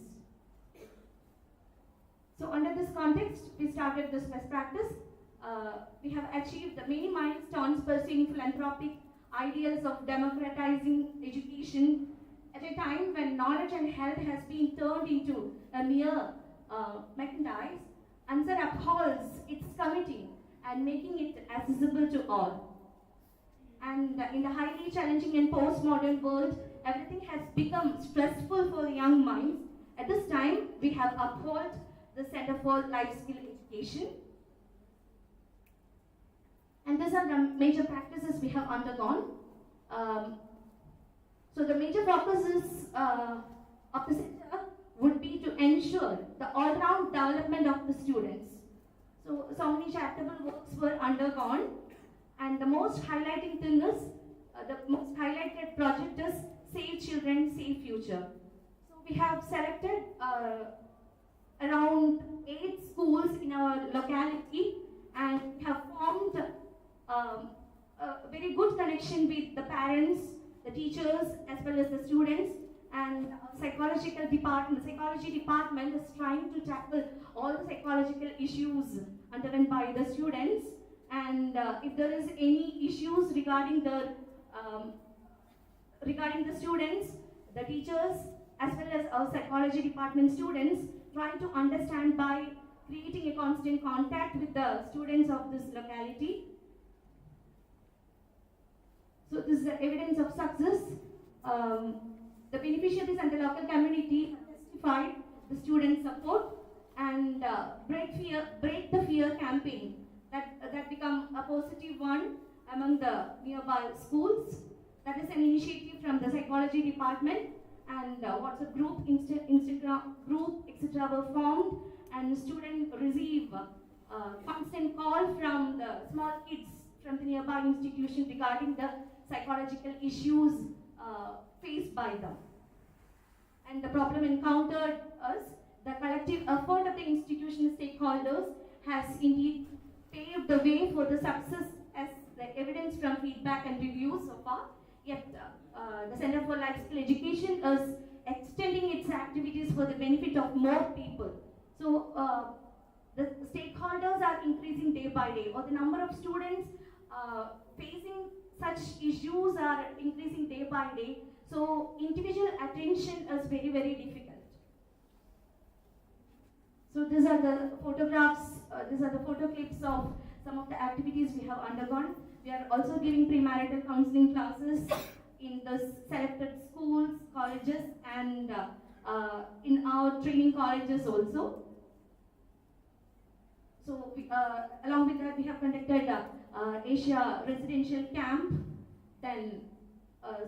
So under this context, we started this best practice. We have achieved many milestones pursuing philanthropic ideals of democratizing education at a time when knowledge and health has been turned into a mere merchandise, Ansar upholds its committee and making it accessible to all. And in the highly challenging and postmodern world, everything has become stressful for young minds. At this time, we have upheld the Center for Life Skill Education. And these are the major practices we have undergone. So the major focuses of the center would be to ensure the all-round development of the students. So many charitable works were undergone, and the most highlighting thing is, the most highlighted project is Save Children, Save Future. So we have selected around 8 schools in our locality, and we have formed a very good connection with the parents, the teachers, as well as the students, and psychology department is trying to tackle all the psychological issues undergone by the students, and if there is any issues regarding the students, the teachers, as well as our psychology department students, trying to understand by creating a constant contact with the students of this locality. So this is the evidence of success. The beneficiaries and the local community testified the student support, and break the fear campaign that become a positive one among the nearby schools. That is an initiative from the psychology department, and WhatsApp group, Instagram group, etc. were formed, and students receive constant call from the small kids from the nearby institution regarding the psychological issues faced by them. And the problem encountered us, the collective effort of the institutional stakeholders has indeed paved the way for the success, as the evidence from feedback and reviews so far. Yet the Center for Life Skill Education is extending its activities for the benefit of more people. So the stakeholders are increasing day by day, or the number of students facing such issues are increasing day by day. So individual attention is very, very difficult. So these are the photographs, these are the photo clips of some of the activities we have undergone. We are also giving premarital counseling classes in the selected schools, colleges, and in our training colleges also. So we, along with that, we have conducted Asia residential camp. Then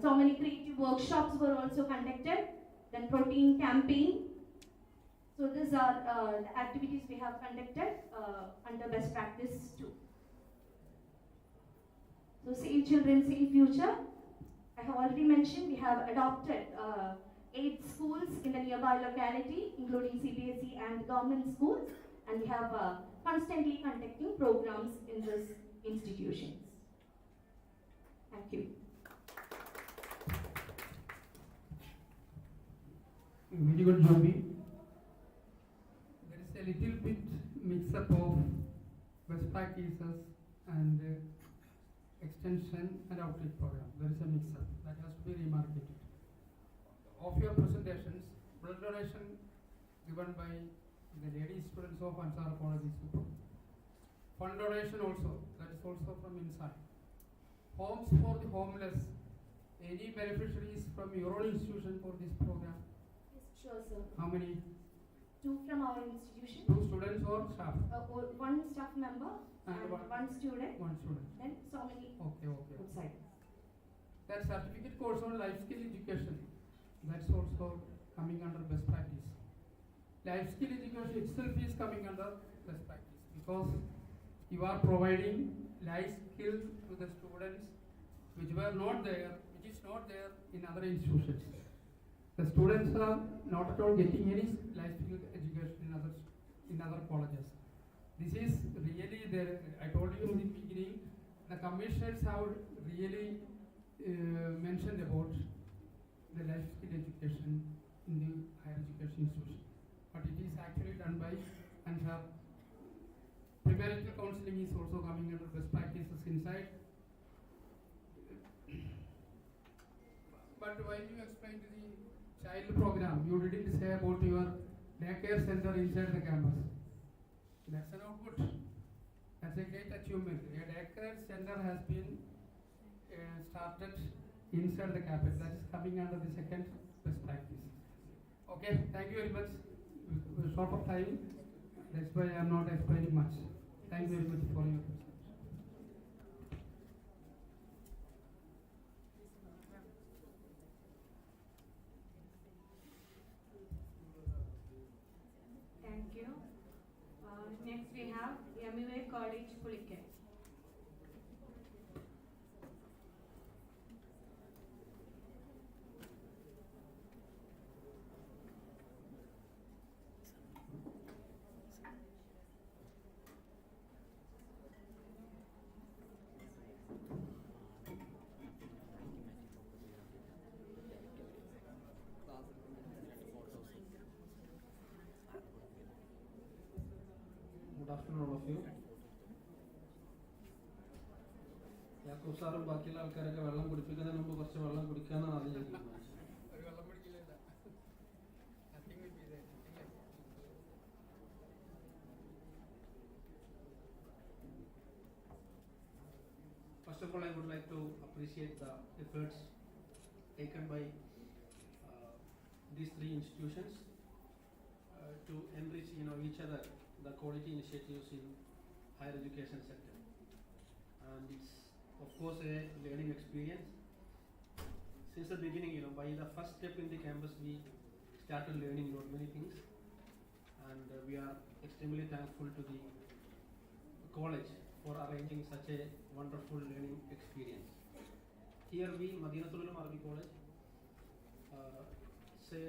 so many creative workshops were also conducted. Then protein campaign. So these are the activities we have conducted under best practice too. So Save Children, Save Future. I have already mentioned we have adopted 8 schools in the nearby locality, including CBSE and government schools, and we have constantly conducting programs in these institutions. Thank you. Very good, Joby. There is a little bit mix-up of best practices and extension and outreach program. There is a mix-up that has to be remarketed. Of your presentations, blood donation given by the lady students of Ansar College is super. Fund donation also, that is also from inside. Homes for the homeless. Any beneficiaries from your own institution for this program? Yes, sure, sir. How many? 2 from our institution. 2 students or staff? Or 1 staff member and one student. 1 student. Then so many Okay. outside. That certificate course on life skill education, that's also coming under best practice. Life skill education itself is coming under best practice because you are providing life skills to the students which is not there in other institutions. The students are not at all getting any life skill education in other colleges. This is really there. I told you in the beginning, the commissioners have really mentioned about the life skill education in the higher education institution, but it is actually done by Ansar. Premarital counseling is also coming under best practices inside. but while you explained the child program, you didn't say about your daycare center inside the campus. That's an output. That's a great achievement. A daycare center has been started inside the campus. That is coming under the second best practice. Okay, thank you very much. We're short of time. That's why I'm not explaining much. Thank you very much for your question. Thank you. Next we have MEA College, Pulike. Good afternoon, all of you. Yakub സാറും ബാക്കിയുള്ള ആൾക്കാരൊക്കെ വെള്ളം കുടിപ്പിക്കുന്നതിന് മുമ്പ് കുറച്ച് വെള്ളം കുടിക്കാമെന്നാണ് ആദ്യം ഞാൻ തീരുമാനിച്ചത്. First of all, I would like to appreciate the efforts taken by these three institutions to enrich, each other the quality initiatives in higher education sector, and it's of course a learning experience. Since the beginning, by the first step in the campus, we started learning lot many things, and we are extremely thankful to the college for arranging such a wonderful learning experience. Here we, Madinatul Ulum Arabic College, say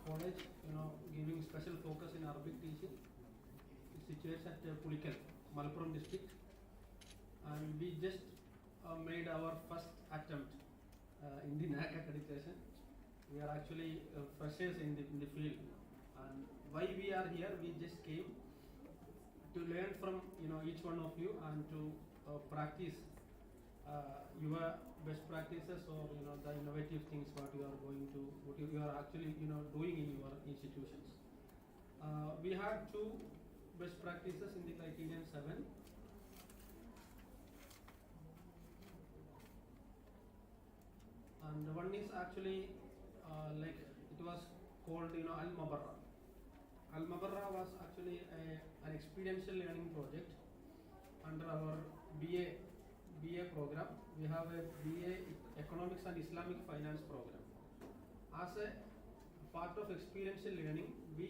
college, giving special focus in Arabic teaching. It's situated at Pulikal, Malappuram district, and we just made our first attempt in the NAC accreditation. We are actually freshers in the field, and why we are here, we just came to learn from each one of you and to practice your best practices, or the innovative things what you are actually doing in your institutions. We had two best practices in the criterion 7. And one is actually like it was called Al-Mabarra. Al-Mabarra was actually an experiential learning project under our BA program. We have a BA Economics and Islamic Finance program. As a part of experiential learning, we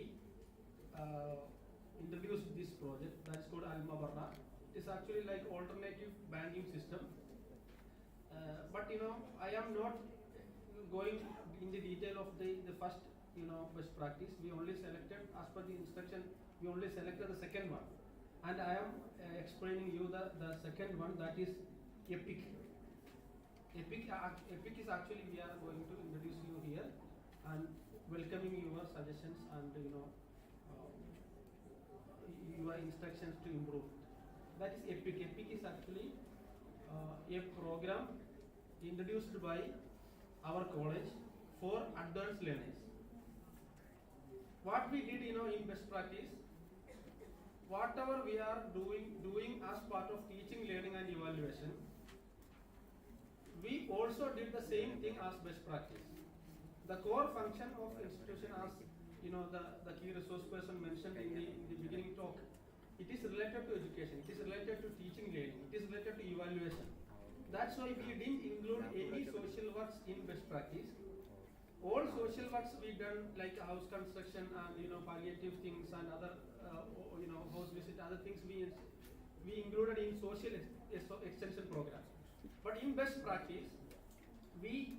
introduced this project that's called Al-Mabarra. It is actually like alternative banking system. But I am not going in the detail of the first best practice. We only selected, as per the instruction, we only selected the second one, and I am explaining you the second one, that is EPIC. EPIC is actually, we are going to introduce you here and welcoming your suggestions and your instructions to improve. That is EPIC. EPIC is actually a program introduced by our college for advanced learners. What we did in best practice, whatever we are doing as part of teaching, learning and evaluation, we also did the same thing as best practice. The core function of institution, as the key resource person mentioned in the beginning talk, it is related to education, it is related to teaching, learning, it is related to evaluation. That's why we didn't include any social works in best practice. All social works we done, like house construction and palliative things and other house visit, other things we included in social extension programs. But in best practice, we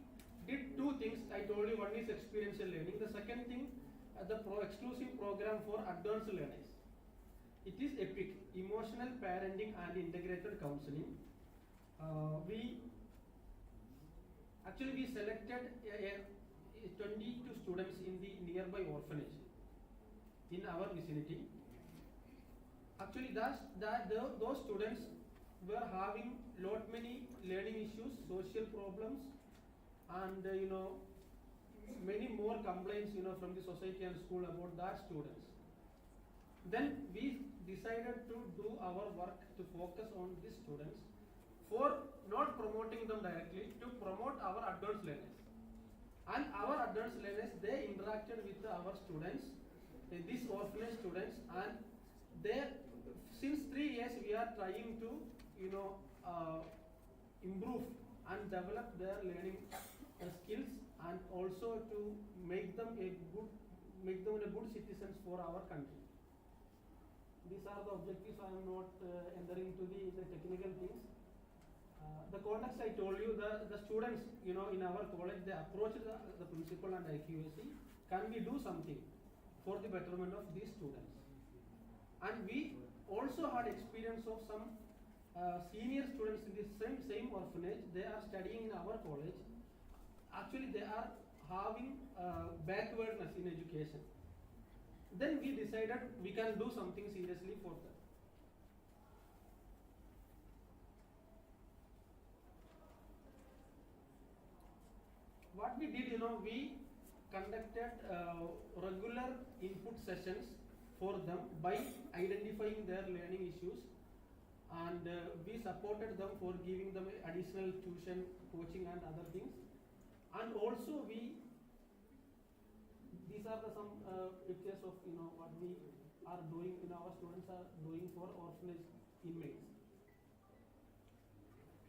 did two things. I told you, one is experiential learning. The second thing, the exclusive program for advanced learners. It is EPIC, Emotional Parenting and Integrated Counseling. We selected 22 students in the nearby orphanage in our vicinity. Actually, those students were having lot many learning issues, social problems, and many more complaints from the society and school about that students. Then we decided to do our work to focus on these students for not promoting them directly, to promote our adult learners. And our adult learners, they interacted with our students, these orphanage students, and they, since 3 years we are trying to improve and develop their learning skills, and also to make them a good citizens for our country. These are the objectives. I am not entering to the technical things. The context I told you, the students in our college, they approached the principal and IQAC, can we do something for the betterment of these students? And we also had experience of some senior students in the same orphanage. They are studying in our college. Actually, they are having backwardness in education. Then we decided we can do something seriously for them. What we did, we conducted regular input sessions for them by identifying their learning issues, and we supported them for giving them additional tuition, coaching and other things. And also these are some pictures of what we are doing, our students are doing for orphanage inmates.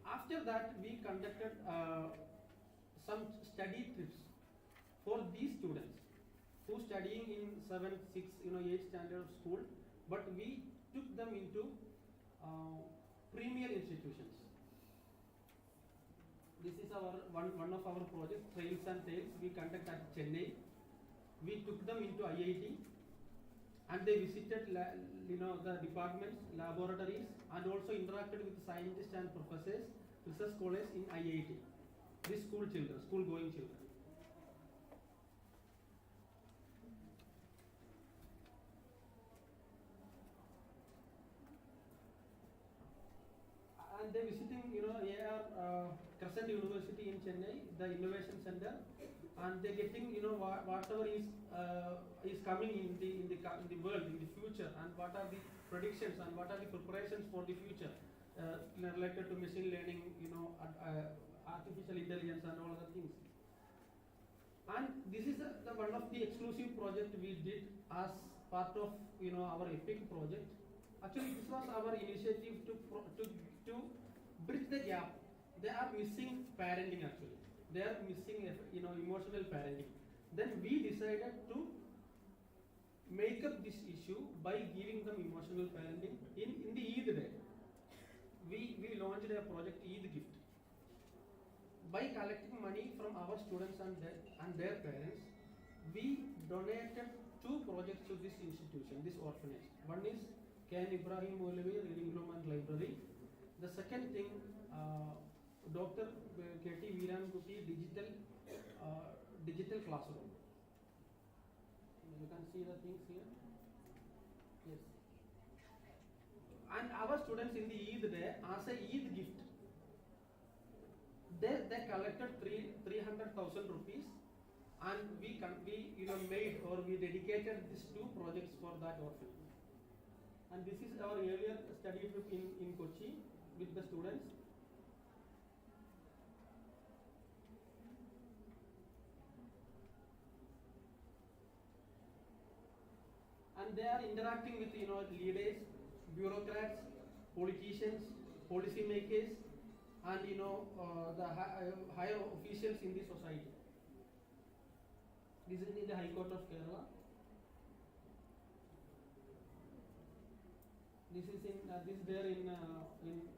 After that, we conducted some study trips for these students who studying in 7th, 6th, 8th standard of school, but we took them into premier institutions. This is our one of our projects, Trails and Tales. We conduct at Chennai. We took them into IIT, and they visited the departments, laboratories, and also interacted with scientists and professors, research scholars in IIT. These school-going children. And they visiting, AR Crescent University in Chennai, the Innovation Center, and they getting, whatever is coming in the world in the future, and what are the predictions and what are the preparations for the future related to machine learning, artificial intelligence and all other things. And this is the one of the exclusive project we did as part of our EPIC project. Actually, this was our initiative to bridge the gap. They are missing parenting actually. They are missing emotional parenting. Then we decided to make up this issue by giving them emotional parenting in the Eid day. We launched a project Eid Gift. By collecting money from our students and their parents, we donated 2 projects to this institution, this orphanage. One is Can Ibrahim Moulavi Reading Room and Library. The second thing, Dr. K.T. Veerankuti digital classroom. You can see the things here. Yes. And our students in the Eid day, as a Eid gift, they collected 300,000 rupees, and we made or we dedicated these 2 projects for that orphanage. And this is our earlier study trip in Kochi with the students. And they are interacting with leaders, bureaucrats, politicians, policy makers, and the higher officials in the society. This is in the High Court of Kerala. This is there in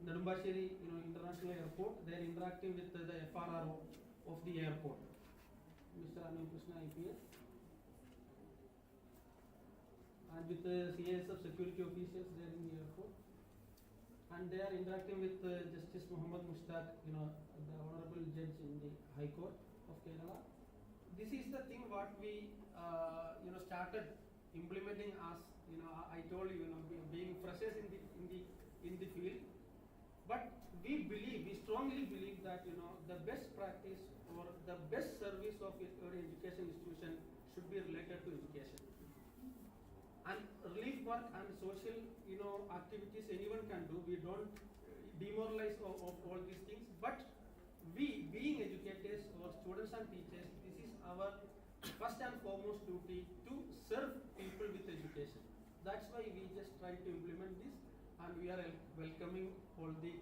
Nedumbasheri, International Airport. They are interacting with the FRRO of the airport, Mr. Anil Krishna IPS, and with the CASF security officials there in the airport. And they are interacting with Justice Muhammad Mushtaq, the Honorable Judge in the High Court of Kerala. This is the thing what we started implementing as I told you, being freshers in the field. But we strongly believe that the best practice or the best service of your education institution should be related to education. And relief work and social activities anyone can do. We don't demoralize of all these things. But we, being educators or students and teachers, this is our first and foremost duty to serve people with education. That's why we just try to implement this, and we are welcoming all the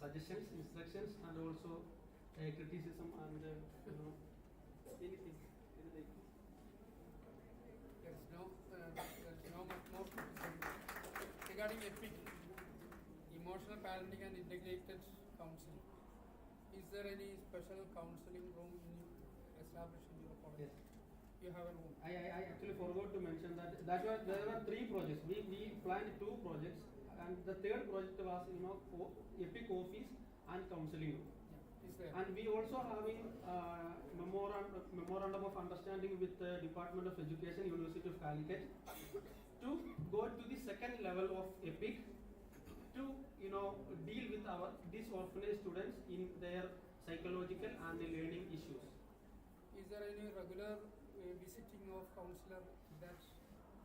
suggestions, instructions, and also criticism and anything. There's no much more to say. Regarding EPIC, emotional parenting and integrated counseling. Is there any special counseling room established in your college? Yes. You have a room. I actually forgot to mention that there were 3 projects. We planned 2 projects, and the third project was EPIC office and counseling room. Yeah. Is there? And we also having memorandum of understanding with the Department of Education, University of Calicut, to go to the second level of EPIC to deal with these orphanage students in their psychological and learning issues. Is there any regular visiting of counselor that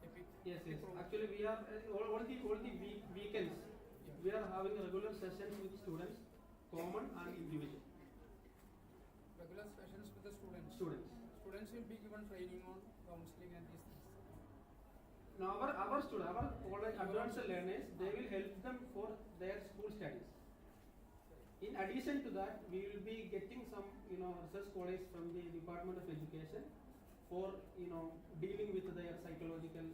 EPIC? Yes. Actually, we are all the weekends. Yeah. We are having regular sessions with students, common and individual. Regular sessions with the students. Students will be given training on counseling and these things. Now our students, our college advanced learners, they will help them for their school studies. In addition to that, we will be getting some research scholars from the Department of Education for dealing with their psychological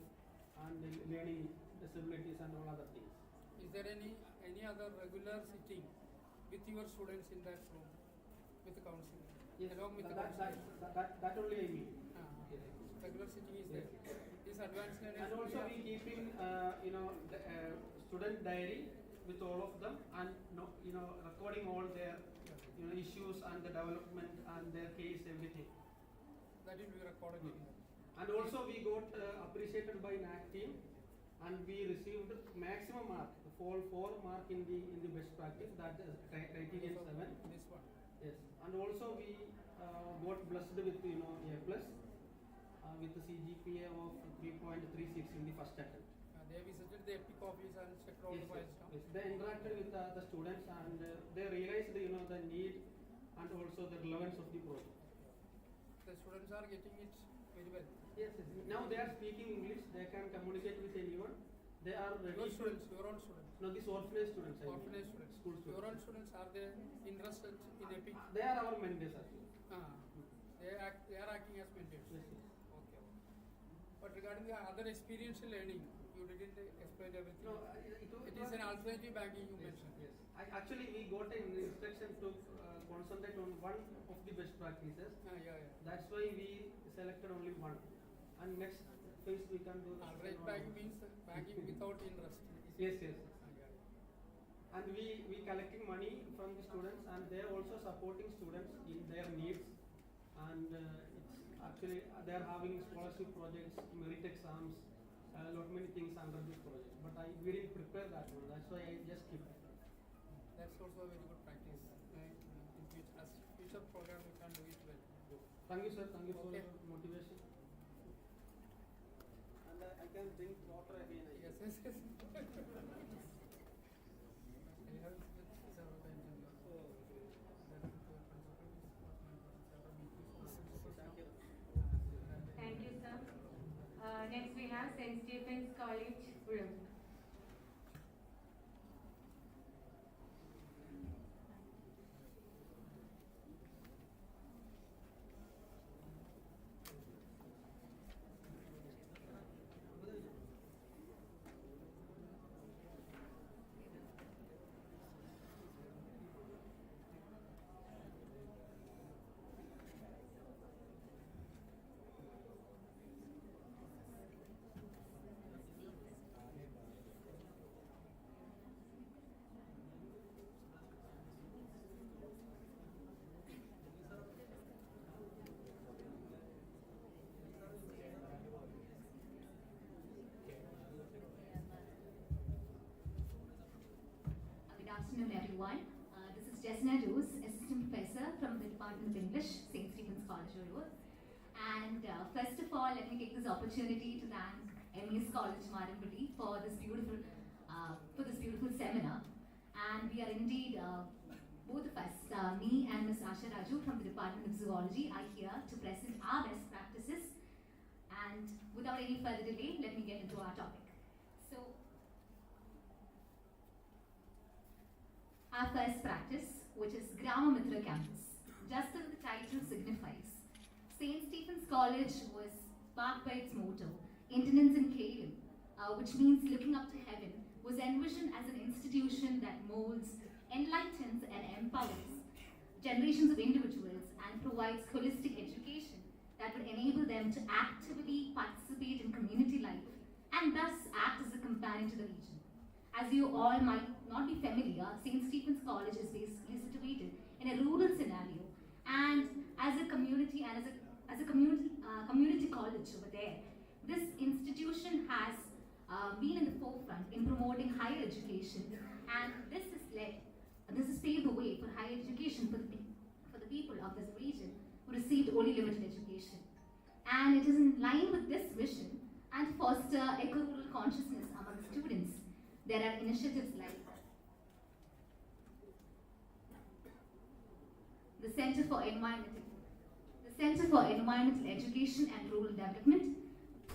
and learning disabilities and all other things. Is there any other regular sitting with your students in that room with the counseling? Yes, Along with the that only I mean. Yes. Regular sitting is Yes. there. Is advanced learning? And also we keeping student diary with all of them, and recording all their issues and the development and their case, everything. That will be recorded. And also we got appreciated by NAC team, and we received maximum mark, 4 mark in the best practice, that is criterion 7. This one. Yes. And also we got blessed with A plus with the CGPA of 3.36 in the first attempt. They visited the EPIC office and checked all the files now. Yes. They interacted with the students, and they realized the need and also the relevance of the project. The students are getting it very well. Yes. Now they are speaking English. They can communicate with anyone. They are ready. Your students, your own students. No, these orphanage students. Orphanage students. School students. Your own students, are they interested in EPIC? They are our mentors actually. They are acting as mentors. Yes. Okay. But regarding the other experiential learning, you didn't explain everything. No, it is an alternative banking you mentioned. Yes. Actually, we got an instruction to concentrate on one of the best practices. Yeah. That's why we selected only one. And next phase we can do. Alternate banking means banking without interest. Yes. Yeah. And we collecting money from the students, and they are also supporting students in their needs. And it's actually they are having scholarship projects, merit exams, lot many things under this project. But we didn't prepare that one. That's why I just keep it. That's also a very good practice. In future, as future program, we can do it well. Thank you, sir. Thank you for Okay. your motivation. And I can drink water again. Yes. I have several times in your Thank you, sir. Next we have St. Stephen's College, Uram. everyone. This is Jessina Rose, Assistant Professor from the Department of English, St. Stephen's College, Orur. And first of all, let me take this opportunity to thank MES College Maranpudi for this beautiful seminar. And we are indeed, both of us, me and Ms. Asha Raju from the Department of Zoology, are here to present our best practices. And without any further delay, let me get into our topic. So, our first practice, which is Grama Mitra Campus. Just as the title signifies, St. Stephen's College was sparked by its motto, Intendence in Caelum, which means looking up to heaven, was envisioned as an institution that molds, enlightens, and empowers generations of individuals and provides holistic education that would enable them to actively participate in community life and thus act as a companion to the region. As you all might not be familiar, St. Stephen's College is basically situated in a rural scenario, and as a community and as a community college over there, this institution has been in the forefront in promoting higher education, and this has paved the way for higher education for the people of this region who received only limited education. And it is in line with this mission and to foster eco-rural consciousness among students. There are initiatives like the Center for Environmental Education and Rural Development,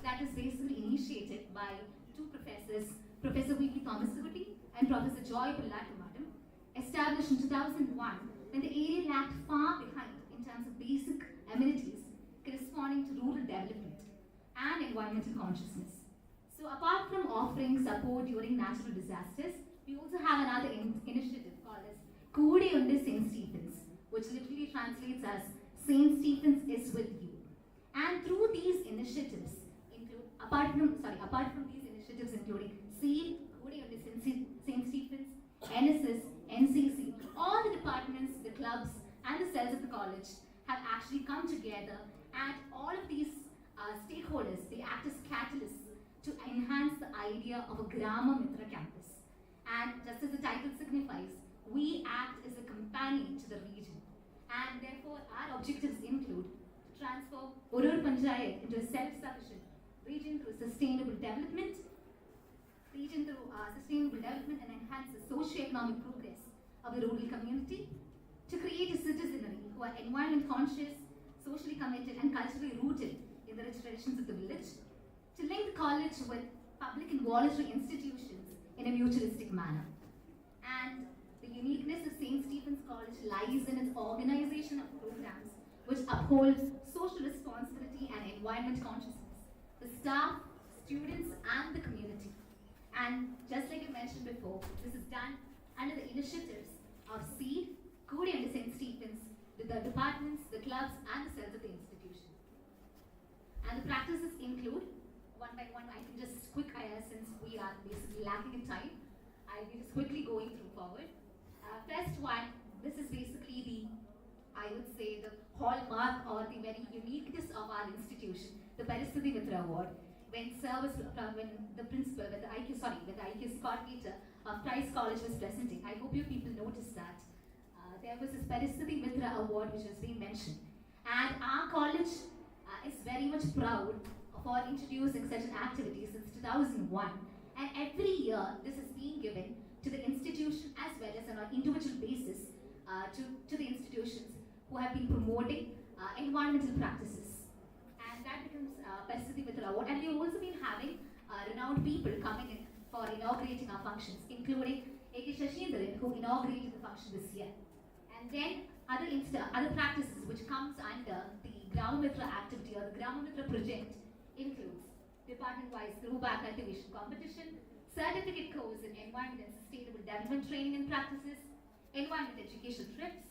that is basically initiated by two professors, Professor V.P. Thomasavati and Professor Joy Pullatumadam, established in 2001 when the area lagged far behind in terms of basic amenities corresponding to rural development and environmental consciousness. So apart from offering support during natural disasters, we also have another initiative called as Kude Unde St. Stephen's, which literally translates as St. Stephen's is with you. And through these initiatives, apart from these initiatives including SEED, Kude Unde St. Stephen's, NSS, NCC, all the departments, the clubs, and the cells of the college have actually come together, and all of these stakeholders, they act as catalysts to enhance the idea of a Grama Mitra campus. And just as the title signifies, we act as a companion to the region. And therefore, our objectives include to transform Orur Panchayat into a self-sufficient region through sustainable development and enhance the socio-economic progress of the rural community, to create a citizenry who are environment conscious, socially committed, and culturally rooted in the rich traditions of the village, to link the college with public and voluntary institutions in a mutualistic manner. And the uniqueness of St. Stephen's College lies in its organization of programs which uphold social responsibility and environment consciousness, the staff, students, and the community. And just like I mentioned before, this is done under the initiatives of SEED, Kude Unde St. Stephen's, with the departments, the clubs, and the cells of the institution. And the practices include, one by one, I can just since we are basically lacking in time, I'll be just quickly going through forward. First one, this is basically the hallmark or the very uniqueness of our institution, the Paristhiti Mitra Award. When the principal, when the IQS coordinator of Christ College was presenting, I hope you people noticed that there was this Paristhiti Mitra Award which was being mentioned. And our college is very much proud for introducing such an activity since 2001. And every year, this is being given to the institution as well as on an individual basis to the institutions who have been promoting environmental practices. And that becomes Paristhiti Mitra Award. And we've also been having renowned people coming in for inaugurating our functions, including A.K. Shashindran, who inaugurated the function this year. And then other practices which comes under the Grama Mitra activity or the Grama Mitra project includes department-wise throwback cultivation competition, certificate course in environment and sustainable development training and practices, environment education trips,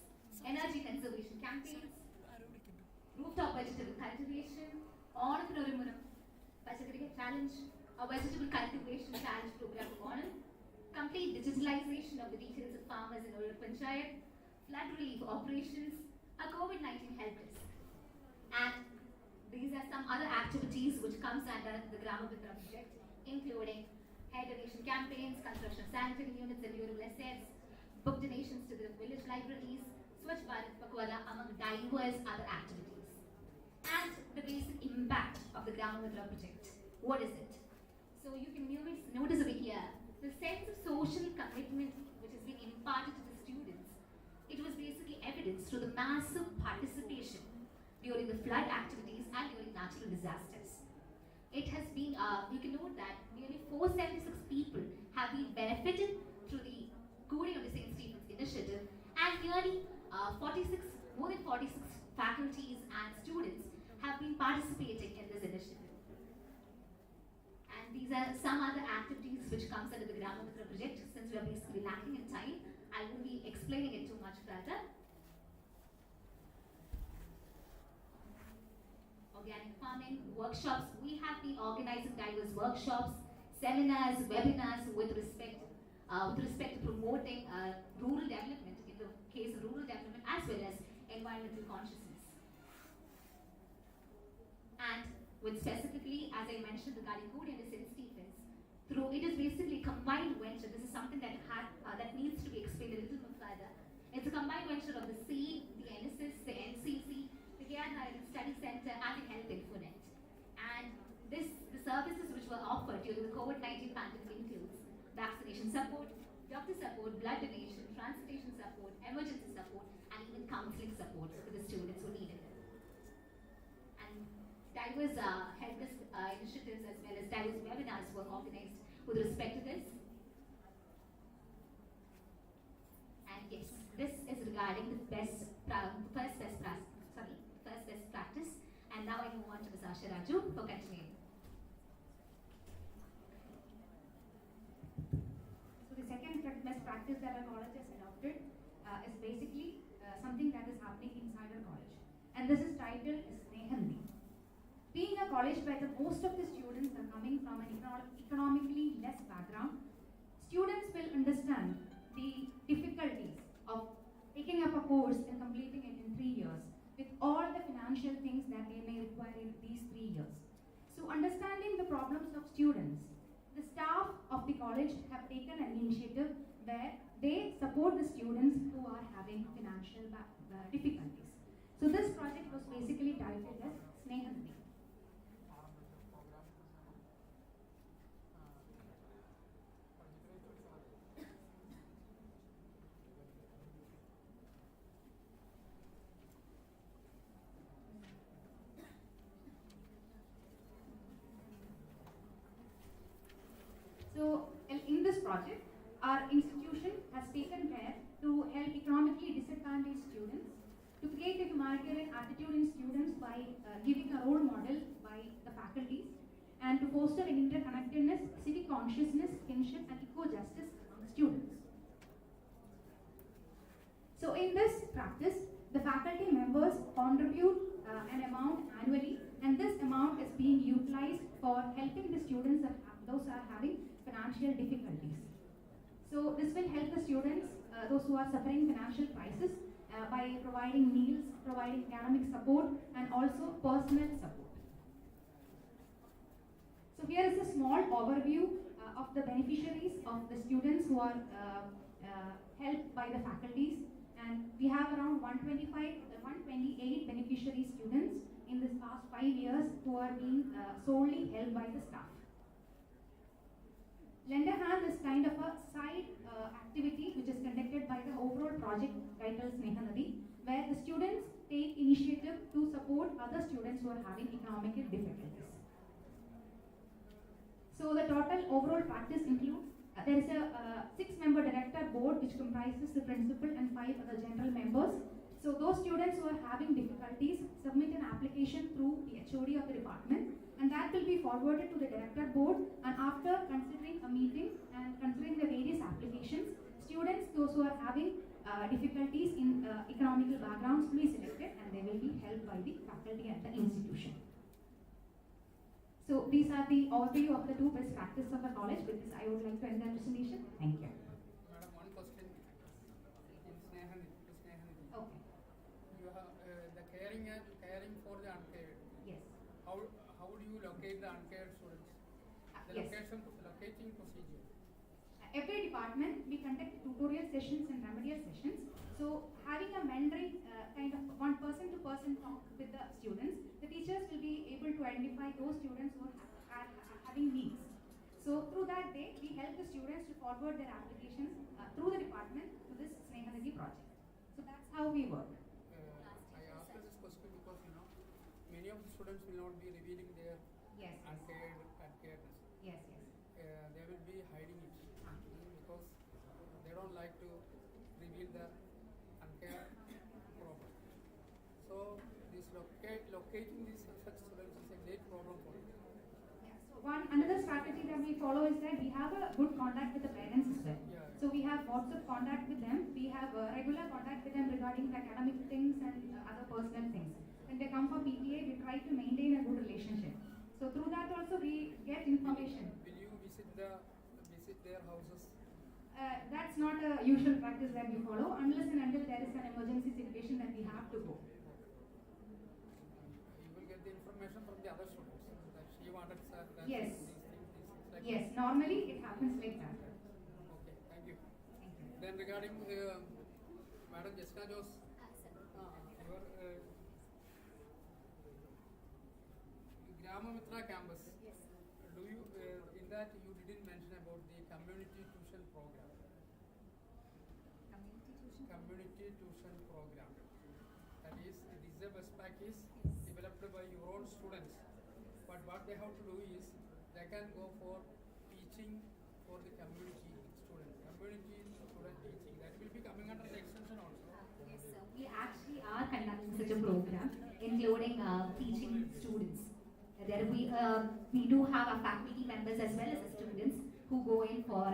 energy conservation campaigns, rooftop vegetable cultivation, Onam Vegetable Challenge, a vegetable cultivation challenge program for Onam, complete digitalization of the details of farmers in Orur Panchayat, flood relief operations, a COVID-19 help desk. And these are some other activities which comes under the Grama Mitra project, including hair donation campaigns, construction of sanitary units and durable assets, book donations to the village libraries, Swachh Bharat Pakhwala, among diverse other activities. And the basic impact of the Gram Mudra project. What is it? So you can notice over here, the sense of social commitment which has been imparted to the students. It was basically evidenced through the massive participation during the flood activities and during natural disasters. It has been, you can note that nearly 476 people have been benefited through the Coding of the St. Stephen's initiative, and nearly more than 46 faculties and students have been participating in this initiative. And these are some other activities which comes under the Gram Mudra project. Since we are basically lacking in time, I won't be explaining it too much further. Organic farming, workshops. We have been organizing diverse workshops, seminars, webinars with respect to promoting rural development, in the case of rural development, as well as environmental consciousness. And with specifically, as I mentioned, regarding Coding and St. Stephen's, it is basically a combined venture. This is something that needs to be explained a little more further. It's a combined venture of the SEED, the NSS, the NCC, the HEIs Study Center, and the Health Infonet. And the services which were offered during the COVID-19 pandemic includes vaccination support, doctor support, blood donation, transportation support, emergency support, and even counseling support for the students who needed it. And diverse help desk initiatives as well as diverse webinars were organized with respect to this. And yes, this is regarding the first best practice. And now I move on to Ms. Asha Raju for continuing. So the second best practice that our college has adopted is basically something that is happening inside our college. And this is titled Snehandi. Being a college where most of the students are coming from an economically less background, students will understand the difficulties of taking up a course and completing it in 3 years with all the financial things that they may require in these 3 years. So understanding the problems of students, the staff of the college have taken an initiative where they support the students who are having financial difficulties. So this project was basically titled as Snehandi. So in this project, our institution has taken care to help economically disadvantaged students, to create a humanitarian attitude in students by giving a role model by the faculties, and to foster an interconnectedness, civic consciousness, kinship, and eco-justice among students. So in this practice, the faculty members contribute an amount annually, and this amount is being utilized for helping the students those who are having financial difficulties. So this will help the students, those who are suffering financial crisis, by providing meals, providing academic support, and also personal support. So here is a small overview of the beneficiaries of the students who are helped by the faculties, and we have around 128 beneficiary students in this past 5 years who are being solely helped by the staff. Lend a Hand is kind of a side activity which is conducted by the overall project titled Snehandi, where the students take initiative to support other students who are having economic difficulties. So the total overall practice includes, there is a 6-member director board which comprises the principal and 5 other general members. So those students who are having difficulties submit an application through the HOD of the department, and that will be forwarded to the director board, and after considering a meeting and considering the various applications, students, those who are having difficulties in economical backgrounds will be selected, and they will be helped by the faculty at the institution. So these are the overview of the 2 best practices of the college. With this, I would like to end the presentation. Thank you. Madam, one question in Snehandi. Okay. You have the caring for the uncared. Yes. How do you locate the uncared students? The Yes. locating procedure. every department, we conduct tutorial sessions and remedial sessions. So having a mentoring kind of one person to person talk with the students, the teachers will be able to identify those students who are having needs. So through that day, we help the students to forward their applications through the department to this Snehanidhi project. So that's how we work. I asked this question because many of the students will not be revealing their Yes. uncaredness. Yes, yes. They will be hiding it because they don't like to reveal the uncared problem. So this locating these such students is a great problem for you. So another strategy that we follow is that we have a good contact with the parents as well. Yeah. So we have WhatsApp contact with them. We have regular contact with them regarding the academic things and other personal things. When they come for PTA, we try to maintain a good relationship. So through that also we get information. Will you visit their houses? That's not a usual practice that we follow unless and until there is an emergency situation that we have to go. You will get the information from the other students that she wanted that Yes. these things like Yes, normally it happens like that. Okay, thank you. Thank you. Then regarding Madam Jessica Jose, your Gramamitra campus. Yes. Do you in that you didn't mention about the community tuition program? Community tuition program. That is, it is a best practice developed by your own students. But what they have to do is they can go for teaching for the community students. Community student teaching. That will be coming under the extension also. Yes, sir. We actually are conducting such a program, including teaching students. There we do have our faculty members as well as the students who go in for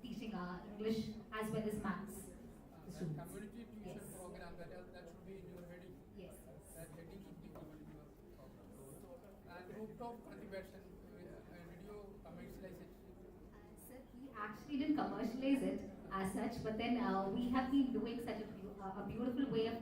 teaching English as well as maths. That Students. community tuition Yes. program that should be in your heading. Yes. That heading should be given in your program. And rooftop cultivation, did you commercialize it? Sir, we actually didn't commercialize it as such, but then we have been doing such a beautiful way of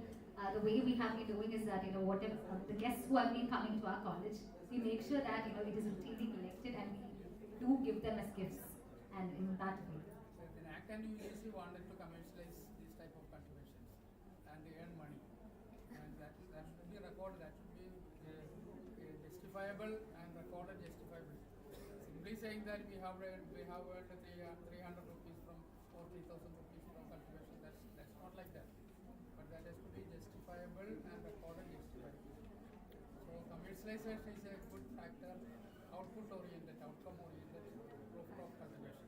the way we have been doing is that whatever the guests who have been coming to our college, we make sure that it is routinely collected and we do give them as gifts, and in that way. So the NAC and UGC wanted to commercialize these type of cultivations and they earn money. And that should be recorded, that should be justifiable and recorded justifiable. Simply saying that we have earned 300 rupees from 40,000 rupees from cultivation, that's not like that. But that has to be justifiable and recorded justifiable. So commercialization is a good factor, output oriented, outcome oriented, rooftop cultivation.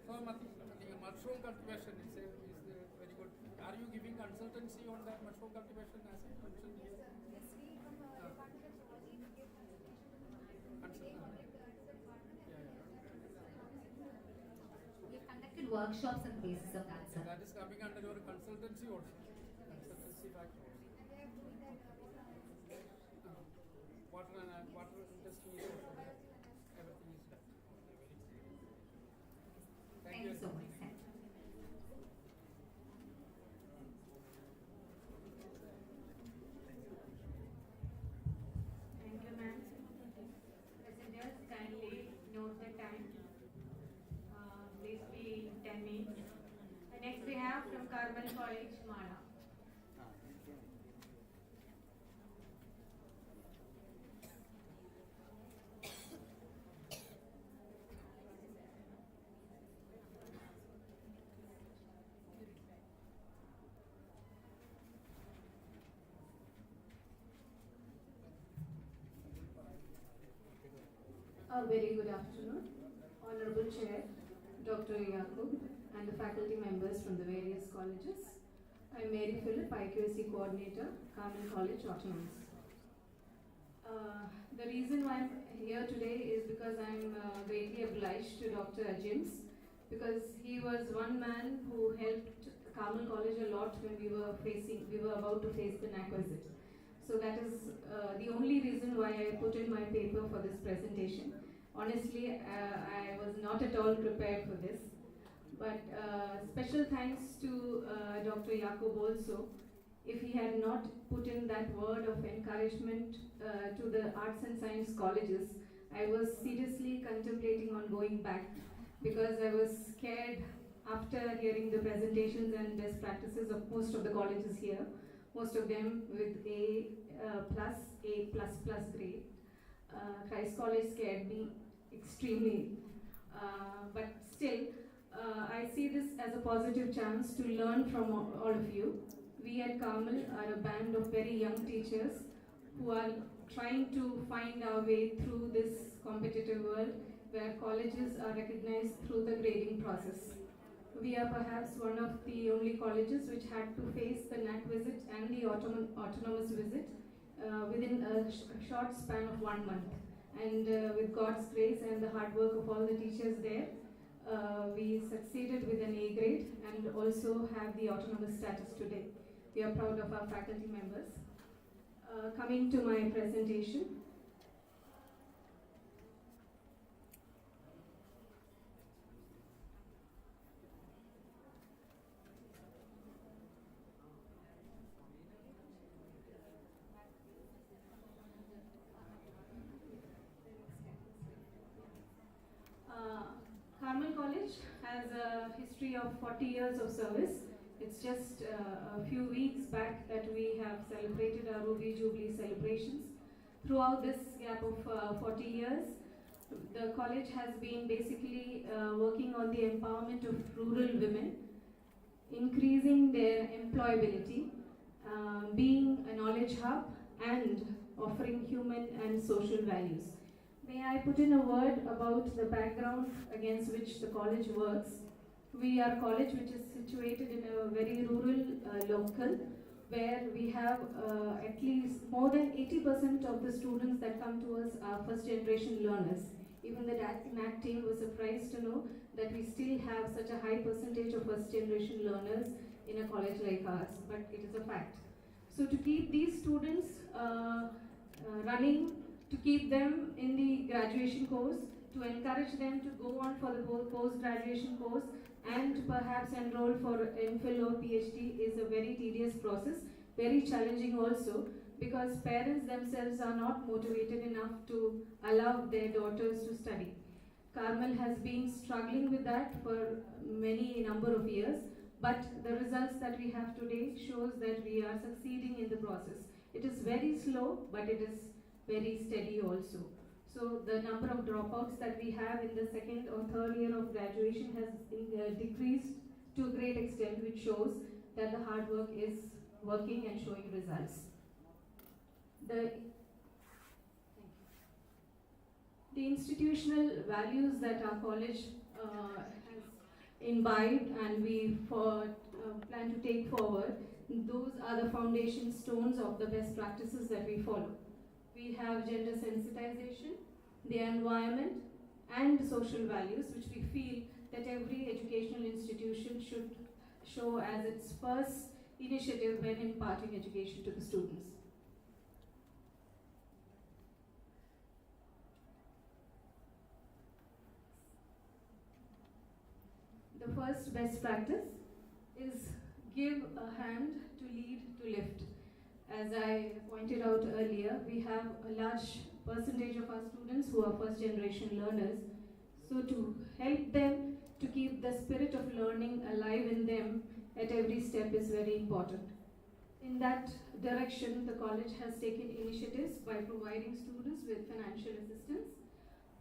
So the mushroom cultivation is very good. Are you giving consultancy on that mushroom cultivation as I mentioned? Yes, we from Department of Zoology we give We've conducted workshops on the basis of that, sir. That is coming under your consultancy also. Consultancy factor also. Water industry is also there. Everything is done. Thank you so much. Thank you. Thank you, ma'am. Presenters, kindly note the time. Please be 10 minutes. Next we have from Carmel College, Mala. A very good afternoon, Honorable Chair, Dr. Yakub, and the faculty members from the various colleges. I'm Mary Phillip, IQAC Coordinator, Carmel College, Autonomous. The reason why I'm here today is because I'm greatly obliged to Dr. Ajims, because he was one man who helped Carmel College a lot when we were about to face the NAC visit. So that is the only reason why I put in my paper for this presentation. Honestly, I was not at all prepared for this. But special thanks to Dr. Yakub also. If he had not put in that word of encouragement to the arts and science colleges, I was seriously contemplating on going back because I was scared after hearing the presentations and best practices of most of the colleges here, most of them with A plus grade. Christ College scared me extremely, but still, I see this as a positive chance to learn from all of you. We at Carmel are a band of very young teachers who are trying to find our way through this competitive world where colleges are recognized through the grading process. We are perhaps one of the only colleges which had to face the NAC visit and the autonomous visit within a short span of 1 month. And with God's grace and the hard work of all the teachers there, we succeeded with an A grade and also have the autonomous status today. We are proud of our faculty members. Coming to my presentation. Carmel College has a history of 40 years of service. It's just a few weeks back that we have celebrated our Ruby Jubilee celebrations. Throughout this gap of 40 years, the college has been basically working on the empowerment of rural women, increasing their employability, being a knowledge hub, and offering human and social values. May I put in a word about the background against which the college works? We are a college which is situated in a very rural local where we have at least more than 80% of the students that come to us are first generation learners. Even the NAC team was surprised to know that we still have such a high percentage of first generation learners in a college like ours, but it is a fact. So to keep these students running, to keep them in the graduation course, to encourage them to go on for the post-graduation course and to perhaps enroll for MPhil or PhD is a very tedious process, very challenging also, because parents themselves are not motivated enough to allow their daughters to study. Carmel has been struggling with that for many number of years, but the results that we have today shows that we are succeeding in the process. It is very slow, but it is very steady also. So the number of dropouts that we have in the second or third year of graduation has decreased to a great extent, which shows that the hard work is working and showing results. The institutional values that our college has imbibed and we plan to take forward, those are the foundation stones of the best practices that we follow. We have gender sensitization, the environment, and social values, which we feel that every educational institution should show as its first initiative when imparting education to the students. The first best practice is give a hand to lead to lift. As I pointed out earlier, we have a large percentage of our students who are first generation learners. So to help them to keep the spirit of learning alive in them at every step is very important. In that direction, the college has taken initiatives by providing students with financial assistance.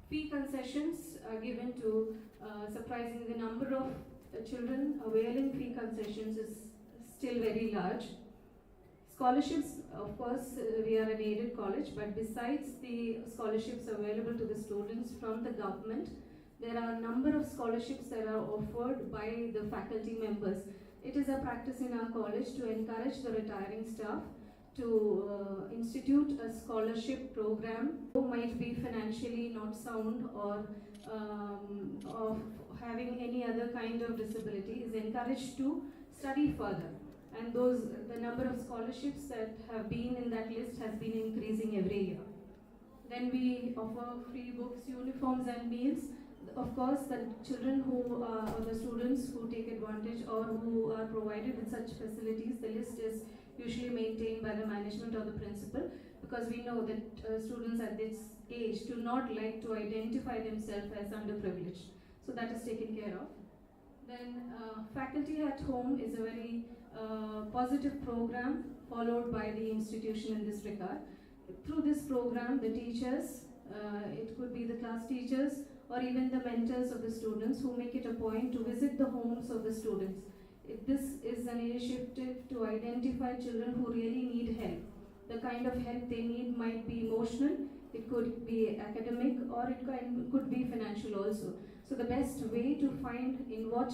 Fee concessions are given to, surprisingly, the number of children availing fee concessions is still very large. Scholarships, of course, we are an aided college, but besides the scholarships available to the students from the government, there are a number of scholarships that are offered by the faculty members. It is a practice in our college to encourage the retiring staff to institute a scholarship program who might be financially not sound or of having any other kind of disability is encouraged to study further. And the number of scholarships that have been in that list has been increasing every year. Then we offer free books, uniforms and meals. Of course, the children who are, or the students who take advantage or who are provided with such facilities, the list is usually maintained by the management or the principal, because we know that students at this age do not like to identify themselves as underprivileged. So that is taken care of. Then faculty at home is a very positive program followed by the institution in this regard. Through this program, the teachers, it could be the class teachers or even the mentors of the students who make it a point to visit the homes of the students. This is an initiative to identify children who really need help. The kind of help they need might be emotional, it could be academic, or it could be financial also. So the best way to find in what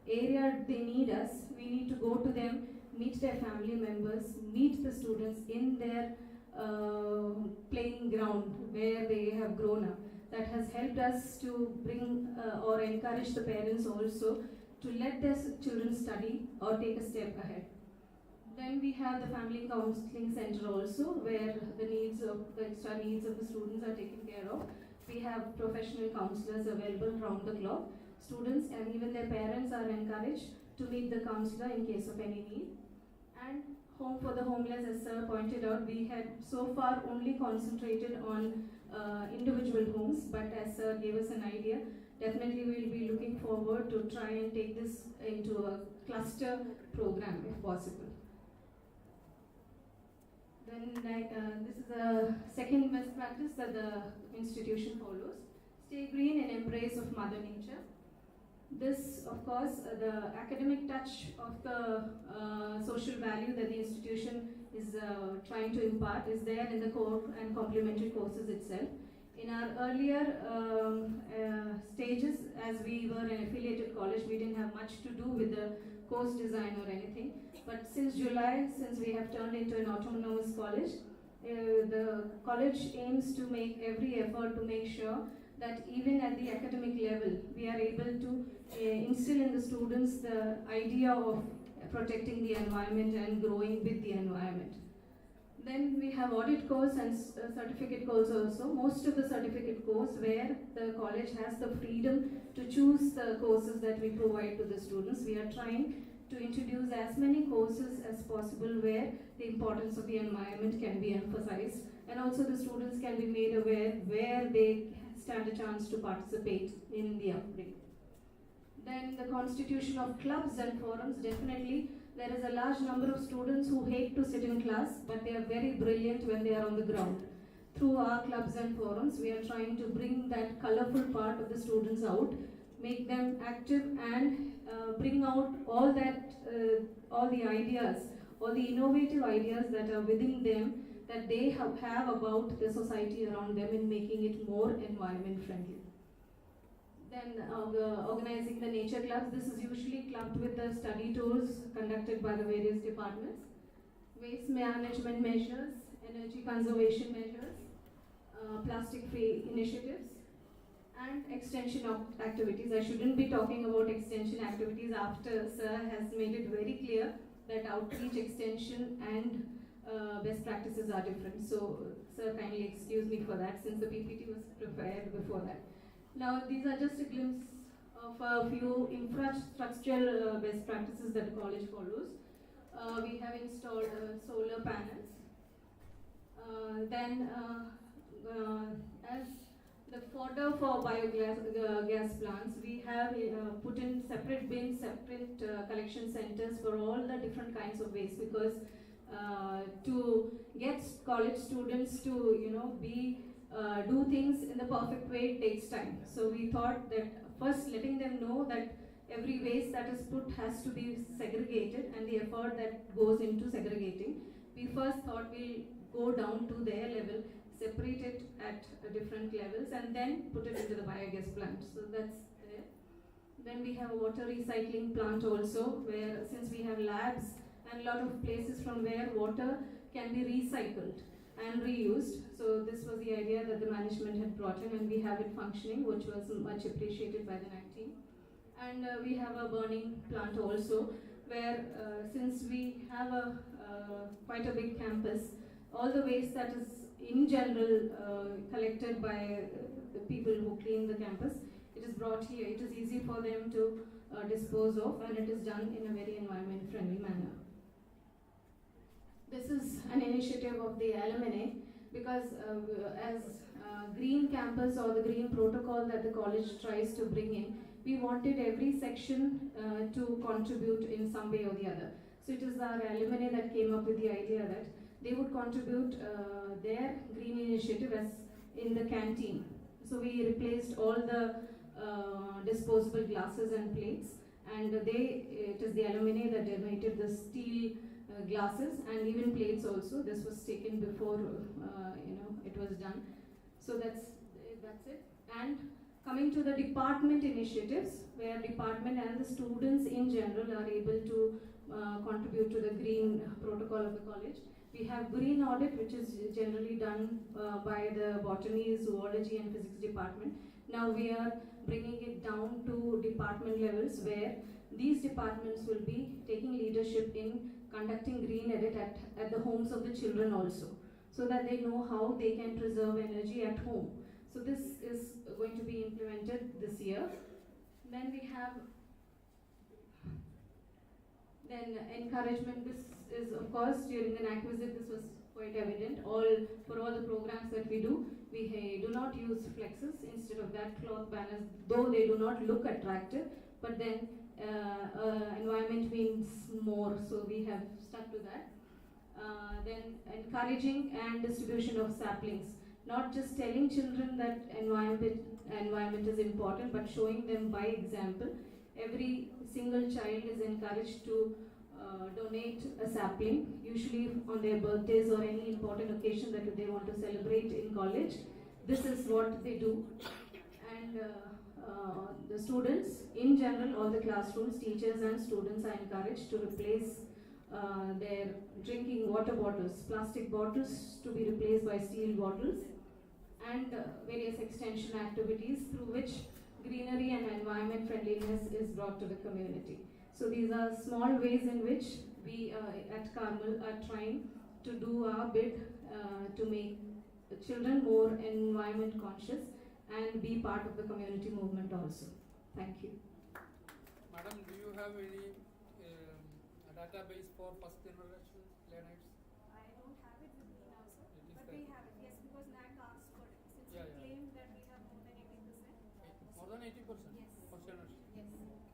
area they need us, we need to go to them, meet their family members, meet the students in their playing ground where they have grown up. That has helped us to bring or encourage the parents also to let their children study or take a step ahead. Then we have the family counseling center also, where the extra needs of the students are taken care of. We have professional counselors available round the clock. Students and even their parents are encouraged to meet the counselor in case of any need. And Home for the Homeless, as sir pointed out, we had so far only concentrated on individual homes, but as sir gave us an idea, definitely we will be looking forward to try and take this into a cluster program if possible. Then this is the second best practice that the institution follows. Stay green and embrace of Mother Nature. This, of course, the academic touch of the social value that the institution is trying to impart is there in the core and complementary courses itself. In our earlier stages, as we were an affiliated college, we didn't have much to do with the course design or anything. But since July, since we have turned into an autonomous college, the college aims to make every effort to make sure that even at the academic level, we are able to instill in the students the idea of protecting the environment and growing with the environment. Then we have audit course and certificate course also. Most of the certificate course where the college has the freedom to choose the courses that we provide to the students. We are trying to introduce as many courses as possible where the importance of the environment can be emphasized, and also the students can be made aware where they stand a chance to participate in the upbringing. Then the constitution of clubs and forums, definitely there is a large number of students who hate to sit in class, but they are very brilliant when they are on the ground. Through our clubs and forums, we are trying to bring that colorful part of the students out, make them active, and bring out all the ideas, all the innovative ideas that are within them, that they have about the society around them, in making it more environment friendly. Then organizing the nature clubs. This is usually clubbed with the study tours conducted by the various departments. Waste management measures, energy conservation measures, plastic-free initiatives, and extension of activities. I shouldn't be talking about extension activities after sir has made it very clear that outreach, extension, and best practices are different. So sir, kindly excuse me for that, since the PPT was prepared before that. Now these are just a glimpse of a few infrastructural best practices that the college follows. We have installed solar panels. As the fodder for biogas gas plants, we have put in separate bins, separate collection centers for all the different kinds of waste, because to get college students to do things in the perfect way takes time. So we thought that first letting them know that every waste that is put has to be segregated, and the effort that goes into segregating, we first thought we'll go down to their level, separate it at different levels, and then put it into the biogas plant. So that's there. Then we have a water recycling plant also, where since we have labs and a lot of places from where water can be recycled and reused. So this was the idea that the management had brought in, and we have it functioning, which was much appreciated by the NAC team. And we have a burning plant also, where since we have quite a big campus, all the waste that is in general collected by the people who clean the campus, it is brought here. It is easy for them to dispose of, and it is done in a very environment friendly manner. This is an initiative of the alumni, because as green campus or the green protocol that the college tries to bring in, we wanted every section to contribute in some way or the other. So it is our alumni that came up with the idea that they would contribute their green initiative as in the canteen. So we replaced all the disposable glasses and plates, and it is the alumni that donated the steel glasses and even plates also. This was taken before it was done. So that's it. And coming to the department initiatives, where department and the students in general are able to contribute to the green protocol of the college. We have green audit, which is generally done by the botany, zoology and physics department. Now we are bringing it down to department levels, where these departments will be taking leadership in conducting green audit at the homes of the children also, so that they know how they can preserve energy at home. So this is going to be implemented this year. Then we have encouragement. This is, of course, during the NAC visit, this was quite evident. For all the programs that we do, we do not use flexes. Instead of that, cloth banners, though they do not look attractive, but then environment means more, so we have stuck to that. Then encouraging and distribution of saplings. Not just telling children that environment is important, but showing them by example. Every single child is encouraged to donate a sapling, usually on their birthdays or any important occasion that they want to celebrate in college. This is what they do. And the students, in general, all the classrooms, teachers and students are encouraged to replace their drinking water bottles, plastic bottles to be replaced by steel bottles, and various extension activities through which greenery and environment friendliness is brought to the community. So these are small ways in which we at Carmel are trying to do our bit to make children more environment conscious and be part of the community movement also. Thank you. Madam, do you have any database for first generation learners? I don't have it with me now, sir. It is But there. we have it, yes, because NAC asked for it. Since Yeah, we yeah. claim that we have more than 80%. More than 80%? Yes. First generation? Yes.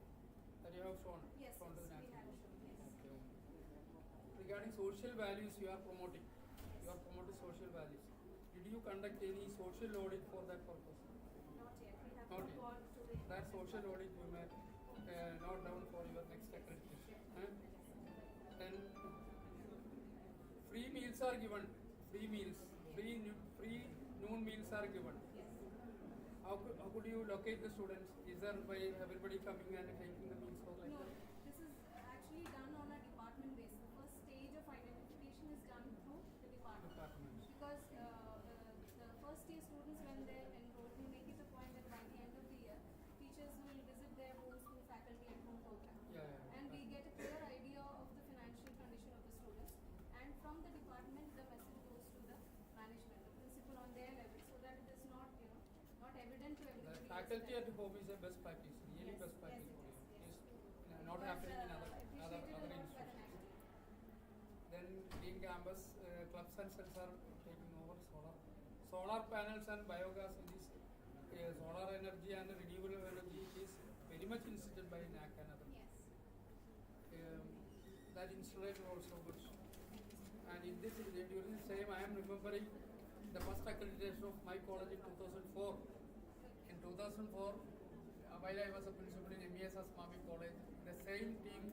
That you have shown? Yes, shown to the we NAC. have shown, yes. Okay. Regarding social values you are promoting. You are promoting social values. Did you conduct any social audit for that purpose? Not yet. We have Not not yet. gone to the That social audit you may note down for your next accreditation. Then free meals are given. Free meals. Free noon meals are given. How could you locate the students? Is there by everybody coming and taking the meals or like No, that? this is actually done on a department basis. The first stage of identification is done through the department. Because the first year students, when they're enrolled, we make it a point that by the end of the year, teachers will visit their homes through faculty at home program. And we get a clear idea of the financial condition of the students. And from the department, the message goes to the management, the principal on their level, so that it is not, not evident to everybody. The faculty at home is a best practice, really Yes, best practice yes, for you. yes, yes. It's not It was, happening in other appreciated a lot by the institutions. national. Then green campus clubs and cells are taking over solar panels and biogas. It is solar energy and renewable energy is very much insisted by NAC and others. Yes. That installation also good. And in this during the same, I am remembering the first accreditation of my college in 2004. In 2004, while I was a principal in MES Asmami College, the same team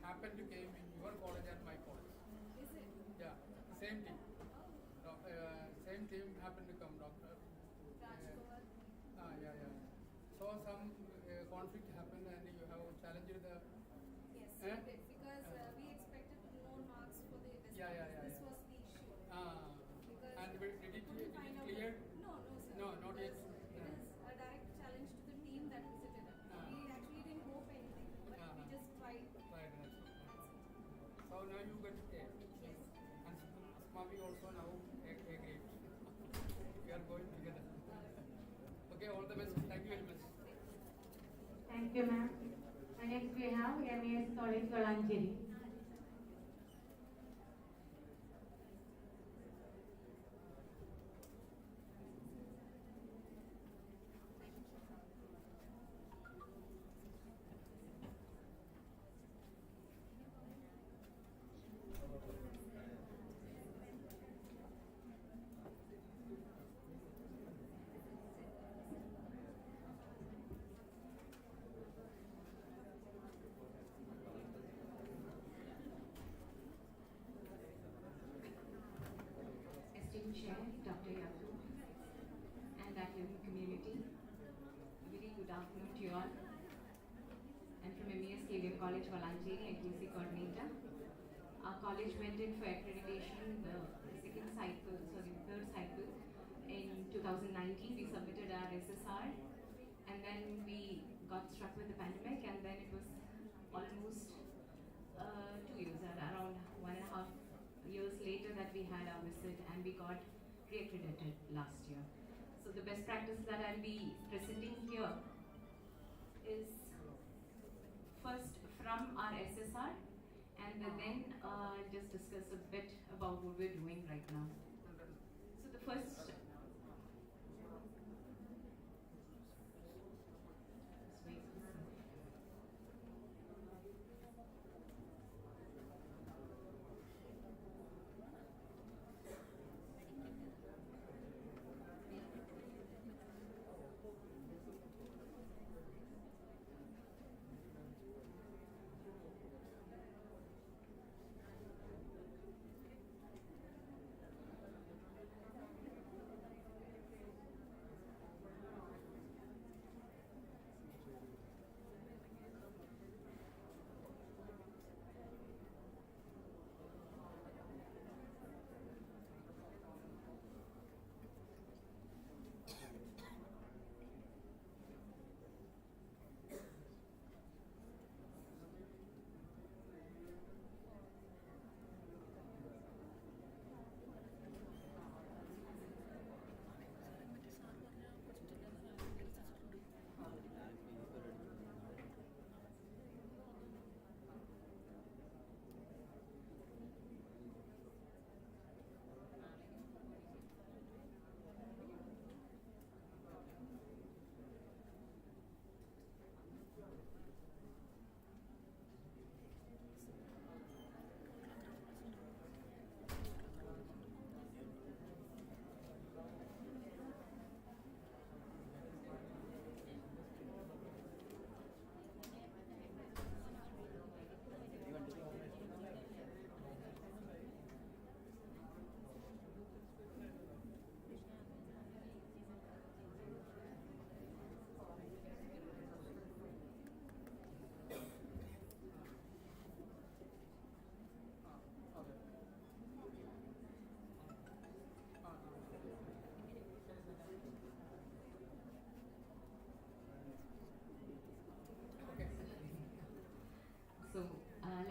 happened to came in your college and my college. Is it? Yeah, the same team. Same team happened to come, Doctor. Rajkumar. Yeah. So some conflict happened and you have challenged the. Yes, Eh? we did, because we expected more marks for the best Yeah. practice. This was the issue. Because And did it couldn't find out clear? No, sir. No, not yet. Because it is a direct challenge to the team that visited it. We actually didn't hope anything, but we just tried. Right, That's it. so now you get A. Yes. And Asmami also now A grade. We are going together. Okay, all the best. Thank you very much. Thank you, ma'am. And next we have MES College Valancheri. Chair, Dr. Yakub, and academic community. A very good afternoon to you all. I'm from MES KVM College, Valancheri, NQC coordinator. Our college went in for accreditation the third cycle. In 2019, we submitted our SSR, and then we got struck with the pandemic, and then it was almost 2 years, around 1.5 years later that we had our visit, and we got re-accredited last year. So the best practice that I'll be presenting here is first from our SSR, and then just discuss a bit about what we're doing right now. So the first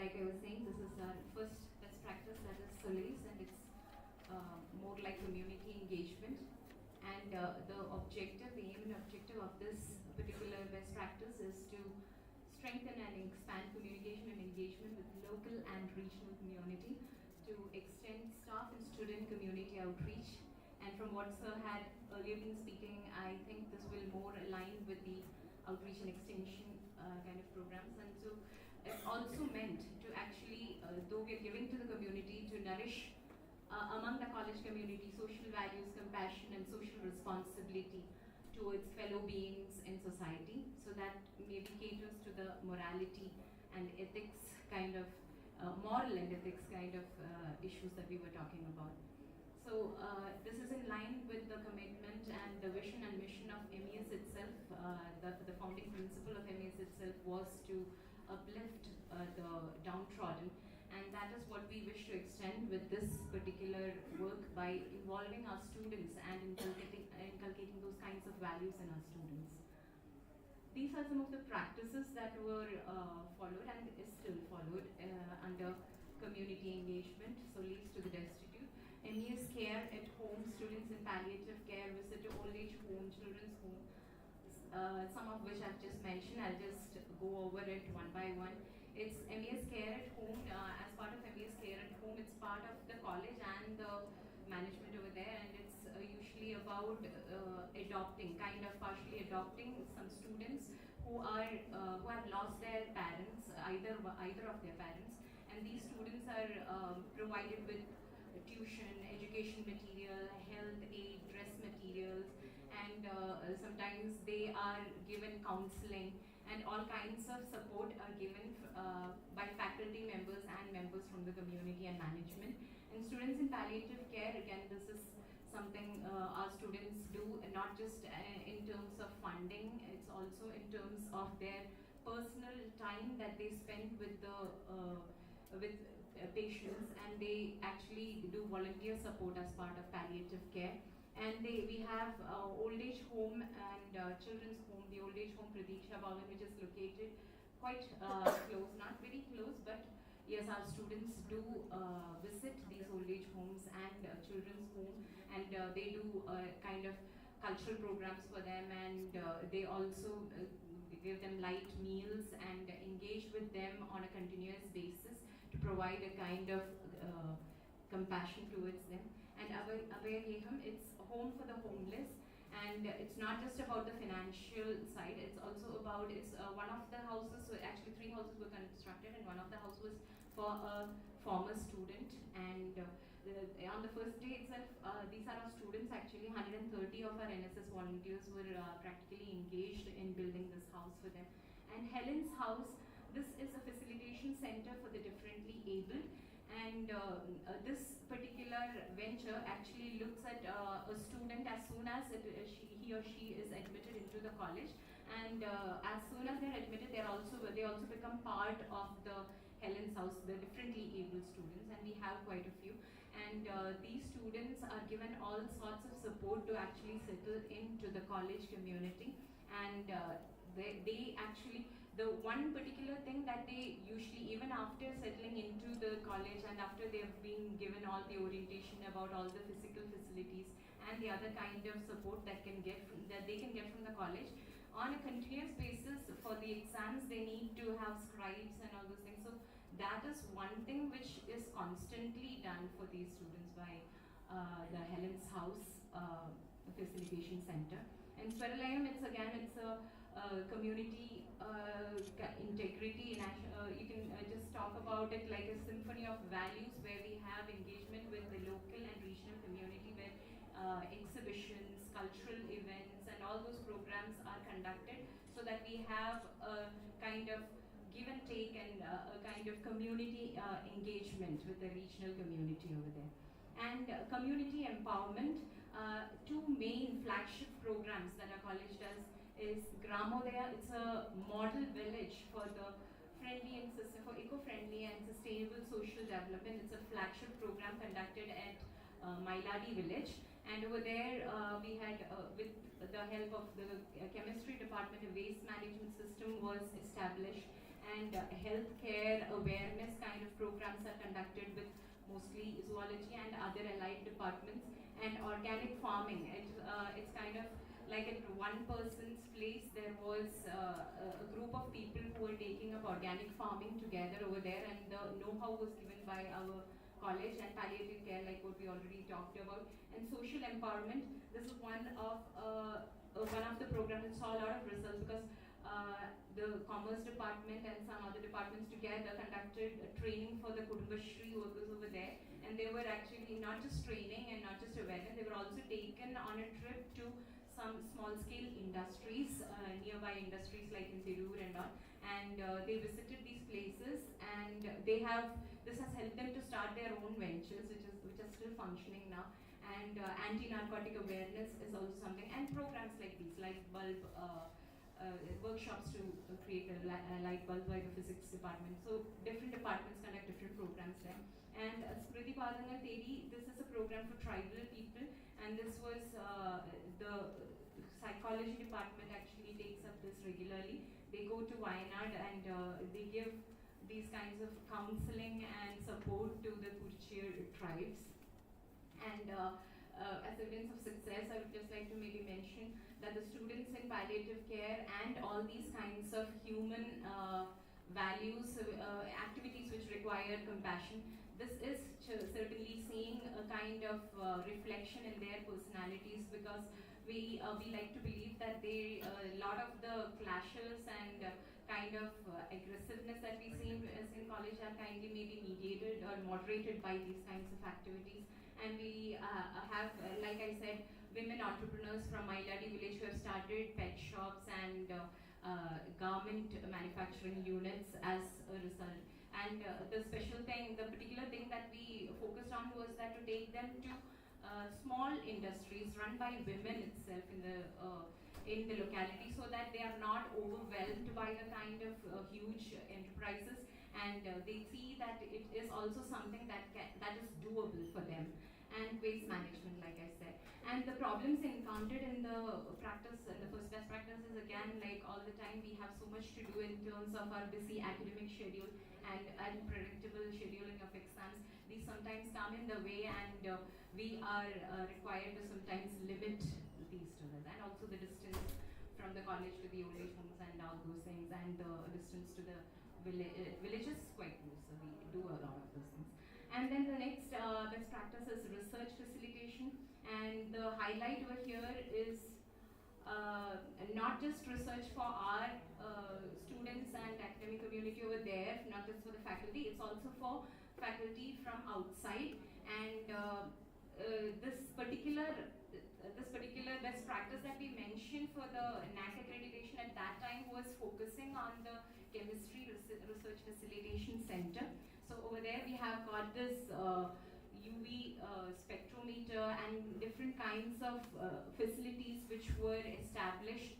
like I was saying, this is our first best practice, that is Solis, and it's more like community engagement. And the objective, the aim and objective of this particular best practice is to strengthen and expand communication and engagement with local and regional community, to extend staff and student community outreach. And from what Sir had earlier been speaking, I think this will more align with the outreach and extension kind of programs. And so it's also meant to actually, though we are giving to the community, to nourish among the college community social values, compassion, and social responsibility towards fellow beings in society. So that maybe caters to the morality and ethics kind of, moral and ethics kind of issues that we were talking about. So this is in line with the commitment and the vision and mission of MES itself. The founding principle of MES itself was to uplift the downtrodden, and that is what we wish to extend with this particular work by involving our students and inculcating those kinds of values in our students. These are some of the practices that were followed and is still followed under community engagement, so leads to the destitute. MES care at home, students in palliative care, visit to old age home, children's home, some of which I've just mentioned. I'll just go over it one by one. It's MES care at home. As part of MES care at home, it's part of the college and the management over there, and it's usually about partially adopting some students who have lost their parents, either of their parents, and these students are provided with tuition, education material, health aid, dress materials, and sometimes they are given counseling, and all kinds of support are given by faculty members and members from the community and management. And students in palliative care, again, this is something our students do, not just in terms of funding, it's also in terms of their personal time that they spend with the patients, and they actually do volunteer support as part of palliative care. And we have old age home and children's home, the old age home Pratiksha Bhavan, which is located quite close, not very close, but yes, our students do visit these old age homes and children's home, and they do kind of cultural programs for them, and they also give them light meals and engage with them on a continuous basis to provide a kind of compassion towards them. And Abhay, it's home for the homeless, and it's not just about the financial side, it's also about, it's one of the houses, so actually 3 houses were constructed, and one of the house was for a former student. And on the first day itself, these are our students actually, 130 of our NSS volunteers were practically engaged in building this house for them. And Helen's House, this is a facilitation center for the differently abled, and this particular venture actually looks at a student as soon as he or she is admitted into the college, and as soon as they're admitted, they also become part of the Helen's House, the differently abled students, and we have quite a few. And these students are given all sorts of support to actually settle into the college community, and they actually, the one particular thing that they usually, even after settling into the college and after they've been given all the orientation about all the physical facilities and the other kind of support that they can get from the college, on a continuous basis for the exams they need to have scribes and all those things. So that is one thing which is constantly done for these students by the Helen's House Facilitation Center. And Swaralayam, it's a community integrity. You can just talk about it like a symphony of values, where we have engagement with the local and regional community, where exhibitions, cultural events, and all those programs are conducted, so that we have a kind of give and take and a kind of community engagement with the regional community over there. And community empowerment, 2 main flagship programs that our college does is Gramodaya. It's a model village for the eco-friendly and sustainable social development. It's a flagship program conducted at Mailadi village, and over there we had, with the help of the chemistry department, a waste management system was established, and healthcare awareness kind of programs are conducted with mostly zoology and other allied departments. And organic farming, it's kind of like at one person's place, there was a group of people who were taking up organic farming together over there, and the know-how was given by our college. And palliative care, like what we already talked about. And social empowerment, this is one of the programs that saw a lot of results, because the commerce department and some other departments together conducted a training for the Kudumbashri workers over there, and they were actually not just training and not just awareness, they were also taken on a trip to some small-scale industries, nearby industries like in Tirur and all, and they visited these places, and this has helped them to start their own ventures, which are still functioning now. And anti-narcotic awareness is also something, and programs like these, light bulb workshops to create a light bulb by the physics department. So different departments conduct different programs there. And Smriti Padanga Teri, this is a program for tribal people, and this was the psychology department actually takes up this regularly. They go to Wayanad, and they give these kinds of counseling and support to the Kurchir tribes. And as evidence of success, I would just like to maybe mention that the students in palliative care and all these kinds of human values, activities which require compassion, this is certainly seeing a kind of reflection in their personalities, because we like to believe that a lot of the clashes and kind of aggressiveness that we see in college are kindly maybe mediated or moderated by these kinds of activities. And we have, like I said, women entrepreneurs from Mailadi village who have started pet shops and garment manufacturing units as a result. And the particular thing that we focused on was that to take them to small industries run by women itself in the locality, so that they are not overwhelmed by the kind of huge enterprises, and they see that it is also something that is doable for them. And waste management, like I said. And the problems encountered in the practice, the first best practice is again, like all the time we have so much to do in terms of our busy academic schedule and unpredictable scheduling of exams. These sometimes come in the way, and we are required to sometimes limit these to this. And also the distance from the college to the old age homes and all those things, and the distance to the villages quite close, so we do a lot of those things. And then the next best practice is research facilitation, and the highlight over here is not just research for our students and academic community over there, not just for the faculty, it's also for faculty from outside. And this particular best practice that we mentioned for the NAC accreditation at that time was focusing on the chemistry research facilitation center. So over there we have got this UV spectrometer and different kinds of facilities which were established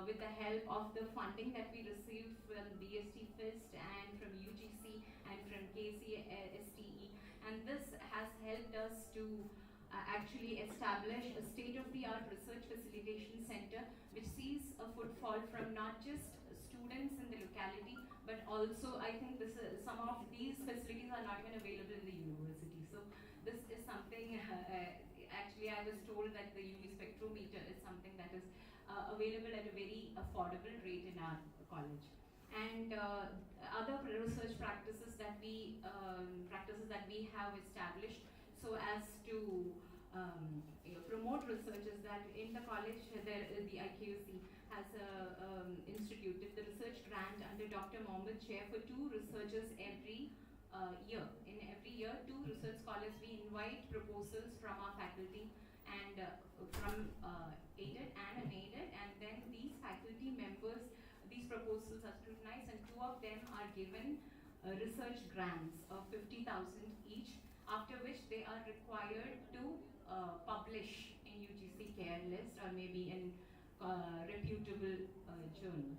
with the help of the funding that we received from BST FIST and from UGC and from KCSTE. And this has helped us to actually establish a state-of-the-art research facilitation center which sees a footfall from not just students in the locality, but also I think some of these facilities are not even available in the university. So this is something, actually I was told that the UV spectrometer is something that is available at a very affordable rate in our college. And other research practices that we have established so as to promote research is that in the college, the IQC has instituted the research grant under Dr. Mohammed Chair for 2 researchers every year. In every year, 2 research scholars, we invite proposals from our faculty and from aided and unaided, and then these faculty members, these proposals are scrutinized, and 2 of them are given research grants of 50,000 each, after which they are required to publish in UGC Care List or maybe in reputed journals.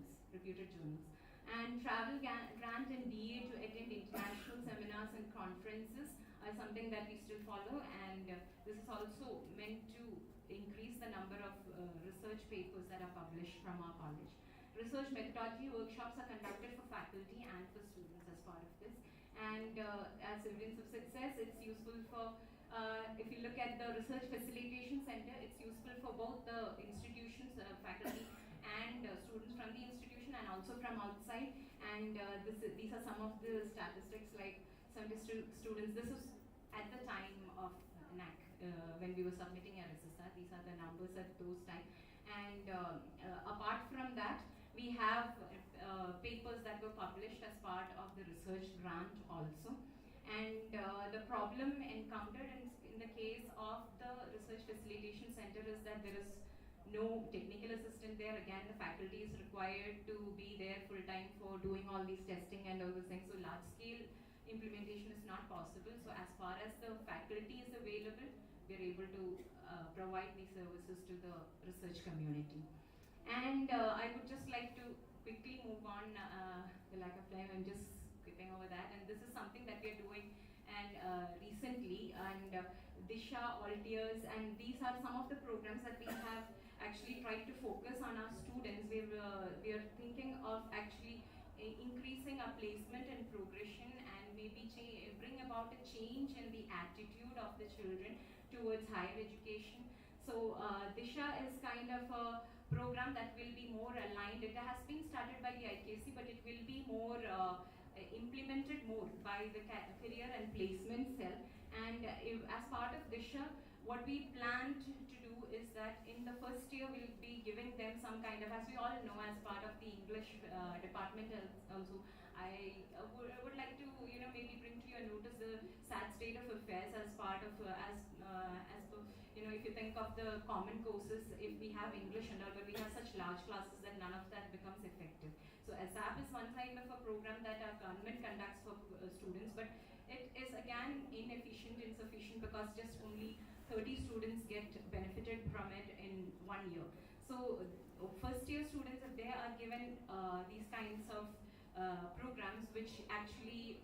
And travel grant and DA to attend international seminars and conferences are something that we still follow, and this is also meant to increase the number of research papers that are published from our college. Research methodology workshops are conducted for faculty and for students as part of this. And as evidence of success, it's useful for, if you look at the research facilitation center, it's useful for both the institutions, faculty and students from the institution and also from outside. And these are some of the statistics, like 70 students. This was at the time of NAC, when we were submitting our SSR. These are the numbers at those time. And apart from that, we have papers that were published as part of the research grant also. And the problem encountered in the case of the research facilitation center is that there is no technical assistant there. Again, the faculty is required to be there full time for doing all these testing and all those things. So large scale implementation is not possible. So as far as the faculty is available, we are able to provide these services to the research community. And I would just like to quickly move on, the lack of time, I'm just skipping over that. And this is something that we are doing and recently, and Disha, Altiers, and these are some of the programs that we have actually tried to focus on our students. We are thinking of actually increasing our placement and progression, and maybe bring about a change in the attitude of the children towards higher education. So Disha is kind of a program that will be more aligned. It has been started by the IKC, but it will be more implemented more by the career and placement cell. And as part of Disha, what we plan to do is that in the first year we'll be giving them some kind of, as we all know, as part of the English department also, I would like to maybe bring to your notice the sad state of affairs as part of if you think of the common courses, if we have English and all, but we have such large classes that none of that becomes effective. So ASAP is one kind of a program that our government conducts for students, but it is again inefficient, insufficient, because just only 30 students get benefited from it in 1 year. So first year students, if they are given these kinds of programs which actually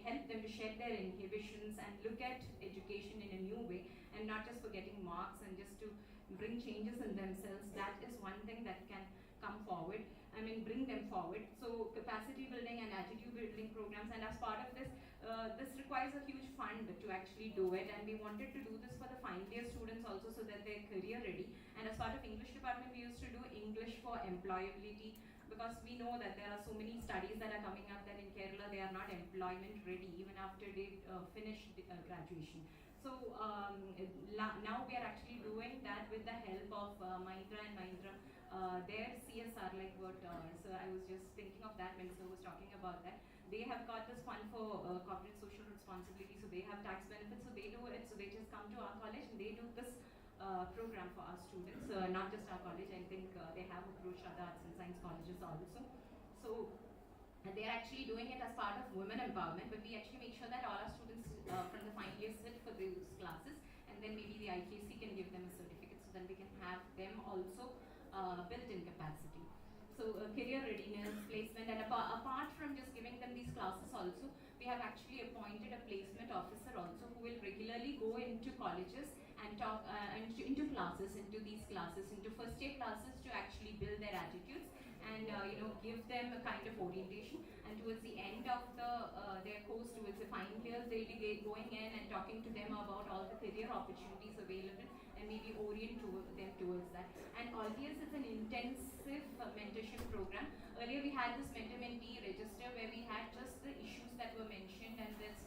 help them to shed their inhibitions and look at education in a new way, and not just for getting marks and just to bring changes in themselves, that is one thing that can come forward. Bring them forward. So capacity building and attitude building programs, and as part of this, this requires a huge fund to actually do it, and we wanted to do this for the final year students also so that they're career ready. And as part of English department, we used to do English for employability, because we know that there are so many studies that are coming up that in Kerala they are not employment ready even after they finish graduation. So now we are actually doing that with the help of Mahindra and Mahindra. Their CSR, like what, so I was just thinking of that when Sir was talking about that. They have got this fund for corporate social responsibility, so they have tax benefits, so they do it, so they just come to our college and they do this program for our students, not just our college. I think they have approached other arts and science colleges also. So they're actually doing it as part of women empowerment, but we actually make sure that all our students from the final year sit for those classes, and then maybe the IKC can give them a certificate, so then we can have them also built in capacity. So career readiness, placement, and apart from just giving them these classes also, we have actually appointed a placement officer also who will regularly go into colleges and talk into classes, into these classes, into first year classes, to actually build their attitudes and give them a kind of orientation. And towards the end of their course, towards the final years, they'll be going in and talking to them about all the career opportunities available, and maybe orient them towards that. And always it's an intensive mentorship program. Earlier we had this mentor-mentee register where we had just the issues that were mentioned, and this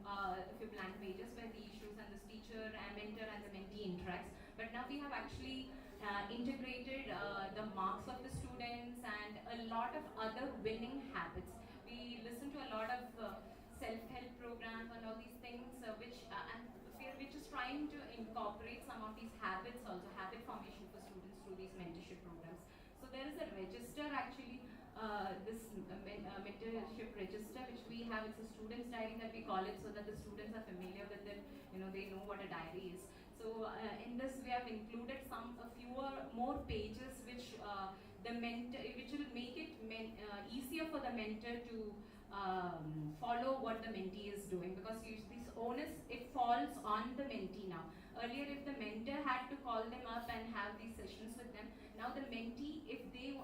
a few blank pages where the issues and this teacher and mentor and the mentee interacts. But now we have actually integrated the marks of the students and a lot of other winning habits. We listen to a lot of self-help programs and all these things which and we're just trying to incorporate some of these habits also, habit formation for students through these mentorship programs. So there is a register actually, this mentorship register which we have. It's a student's diary that we call it, so that the students are familiar with it, they know what a diary is. So in this we have included a fewer more pages which which will make it easier for the mentor to follow what the mentee is doing, because this onus, it falls on the mentee now. Earlier, if the mentor had to call them up and have these sessions with them, now the mentee, if they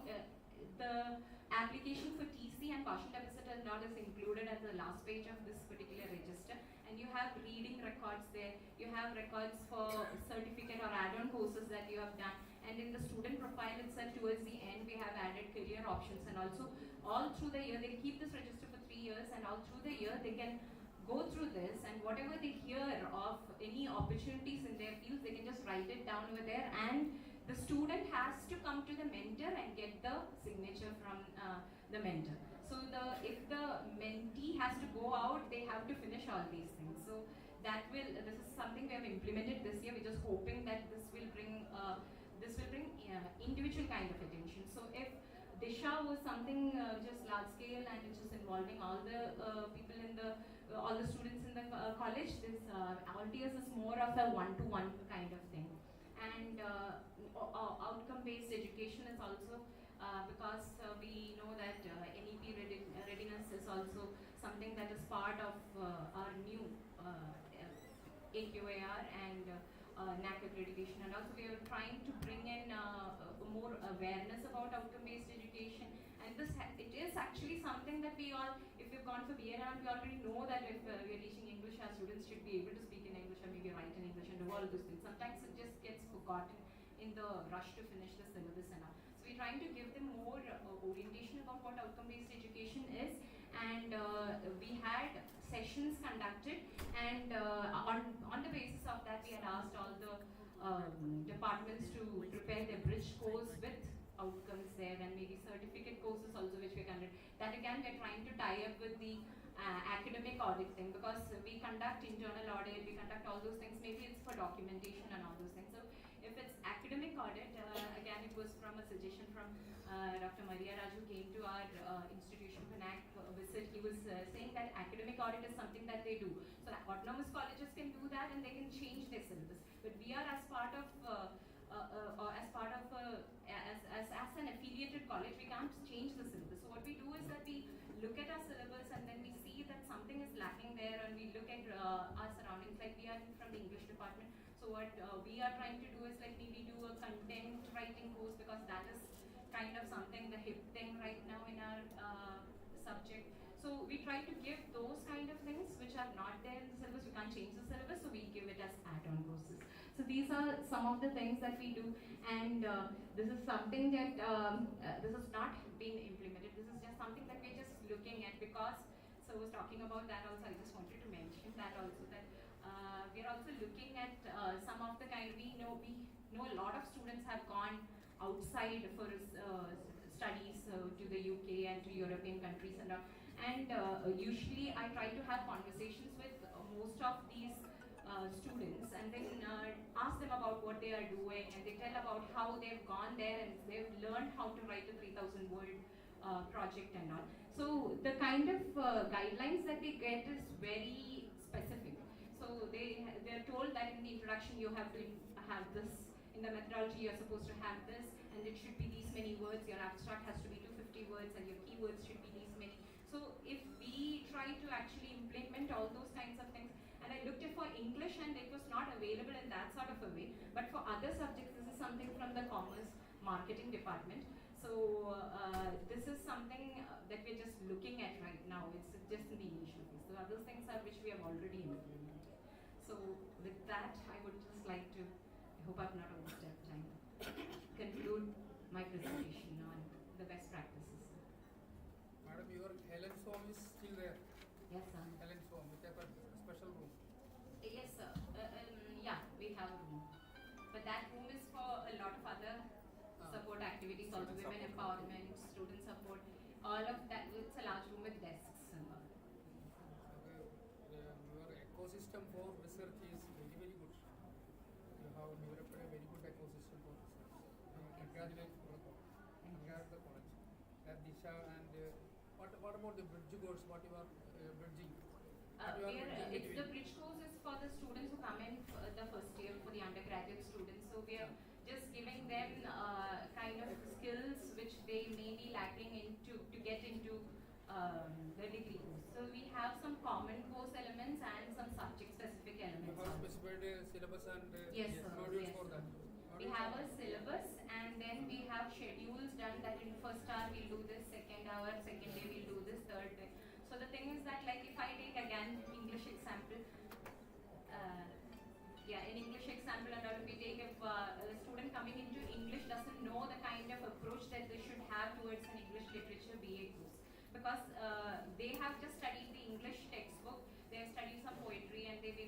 the application for TC and partial deficit and all is included at the last page of this particular register, and you have reading records there, you have records for certificate or add-on courses that you have done, and in the student profile itself towards the end we have added career options. And also all through the year, they keep this register for 3 years, and all through the year they can go through this, and whatever they hear of any opportunities in their fields, they can just write it down over there, and the student has to come to the mentor and get the signature from the mentor. So if the mentee has to go out, they have to finish all these things. So this is something we have implemented this year. We're just hoping that this will bring individual kind of attention. So if Disha was something which is large scale and which is involving all the people in all the students in the college, this Altius is more of a one-to-one kind of thing. And outcome-based education is also because we know that NEP readiness is also something that is part of our new AQAR and NAC accreditation, and also we are trying to bring in more awareness about outcome-based education. And it is actually something that we all, if we've gone for BNR, we already know that if we are teaching English, our students should be able to speak in English or maybe write in English and do all those things. Sometimes it just gets forgotten in the rush to finish the syllabus and all. So we're trying to give them more orientation about what outcome-based education is, and we had sessions conducted, and on the basis of that we had asked all the departments to prepare their bridge course with outcomes there, and maybe certificate courses also which we conduct. That again we're trying to tie up with the academic audit thing, because we conduct internal audit, we conduct all those things, maybe it's for documentation and all those things. So if it's academic audit, again it was from a suggestion from Dr. Maria Raju, came to our institution for NAC visit. He was saying that academic audit is something that they do. So autonomous colleges can do that and they can change their syllabus. But we are as part of or as part of as an affiliated college, we can't change the syllabus. So what we do is that we look at our syllabus and then we see that something is lacking there, and we look at our surroundings. Like we are from the English department, so what we are trying to do is like maybe do a content writing course, because that is kind of something, the hip thing right now in our subject. So we try to give those kind of things which are not there in the syllabus. We can't change the syllabus, so we give it as add-on courses. So these are some of the things that we do, and this is something that this has not been implemented. This is just something that we're just looking at, because so I was talking about that also. I just wanted to mention that also, that we're also looking at some of the kind. We know a lot of students have gone outside for studies to the UK and to European countries and all. And usually I try to have conversations with most of these students, and then ask them about what they are doing, and they tell about how they've gone there and they've learned how to write a 3,000 word project and all. So the kind of guidelines that they get is very specific. So they're told that in the introduction you have to have this, in the methodology you're supposed to have this, and it should be these many words, your abstract has to be 250 words, and your keywords should be these many. So if we try to actually implement all those kinds of things, and I looked at for English and it was not available in that sort of a way, but for other subjects, this is something from the commerce marketing department. So this is something that we're just looking at right now. It's just in the initial phase. So other things are which we have already implemented. So with that, I would just like to, I hope I've not overstepped time, conclude my presentation on the best practices. Madam, your Helen's home is still there? Yes, sir. Helen's home, with a special room? Yes, sir. Yeah, we have a room. But that room is for a lot of other support activities, also women empowerment, student support, all of that. It's a large room with desks. Your ecosystem for research is very, very good. You have developed a very good ecosystem for research. Congratulate the college. That Disha, and what about the bridge course? What you are bridging? It's the bridge course is for the students who come in for the first year, for the undergraduate students. So we are just giving them kind of skills which they may be lacking into to get into the degree course. So we have some common course elements and some subject specific elements. You have specified syllabus and yes, modules yes. for that. We have a syllabus, and then we have schedules done that in first hour we'll do this, second hour, second day we'll do this, third day. So the thing is that, like, if I take again English example, in English example, and if we take if a student coming into English doesn't know the kind of approach that they should have towards an English literature BA course, because they have just studied the English textbook, they have studied some poetry, and they've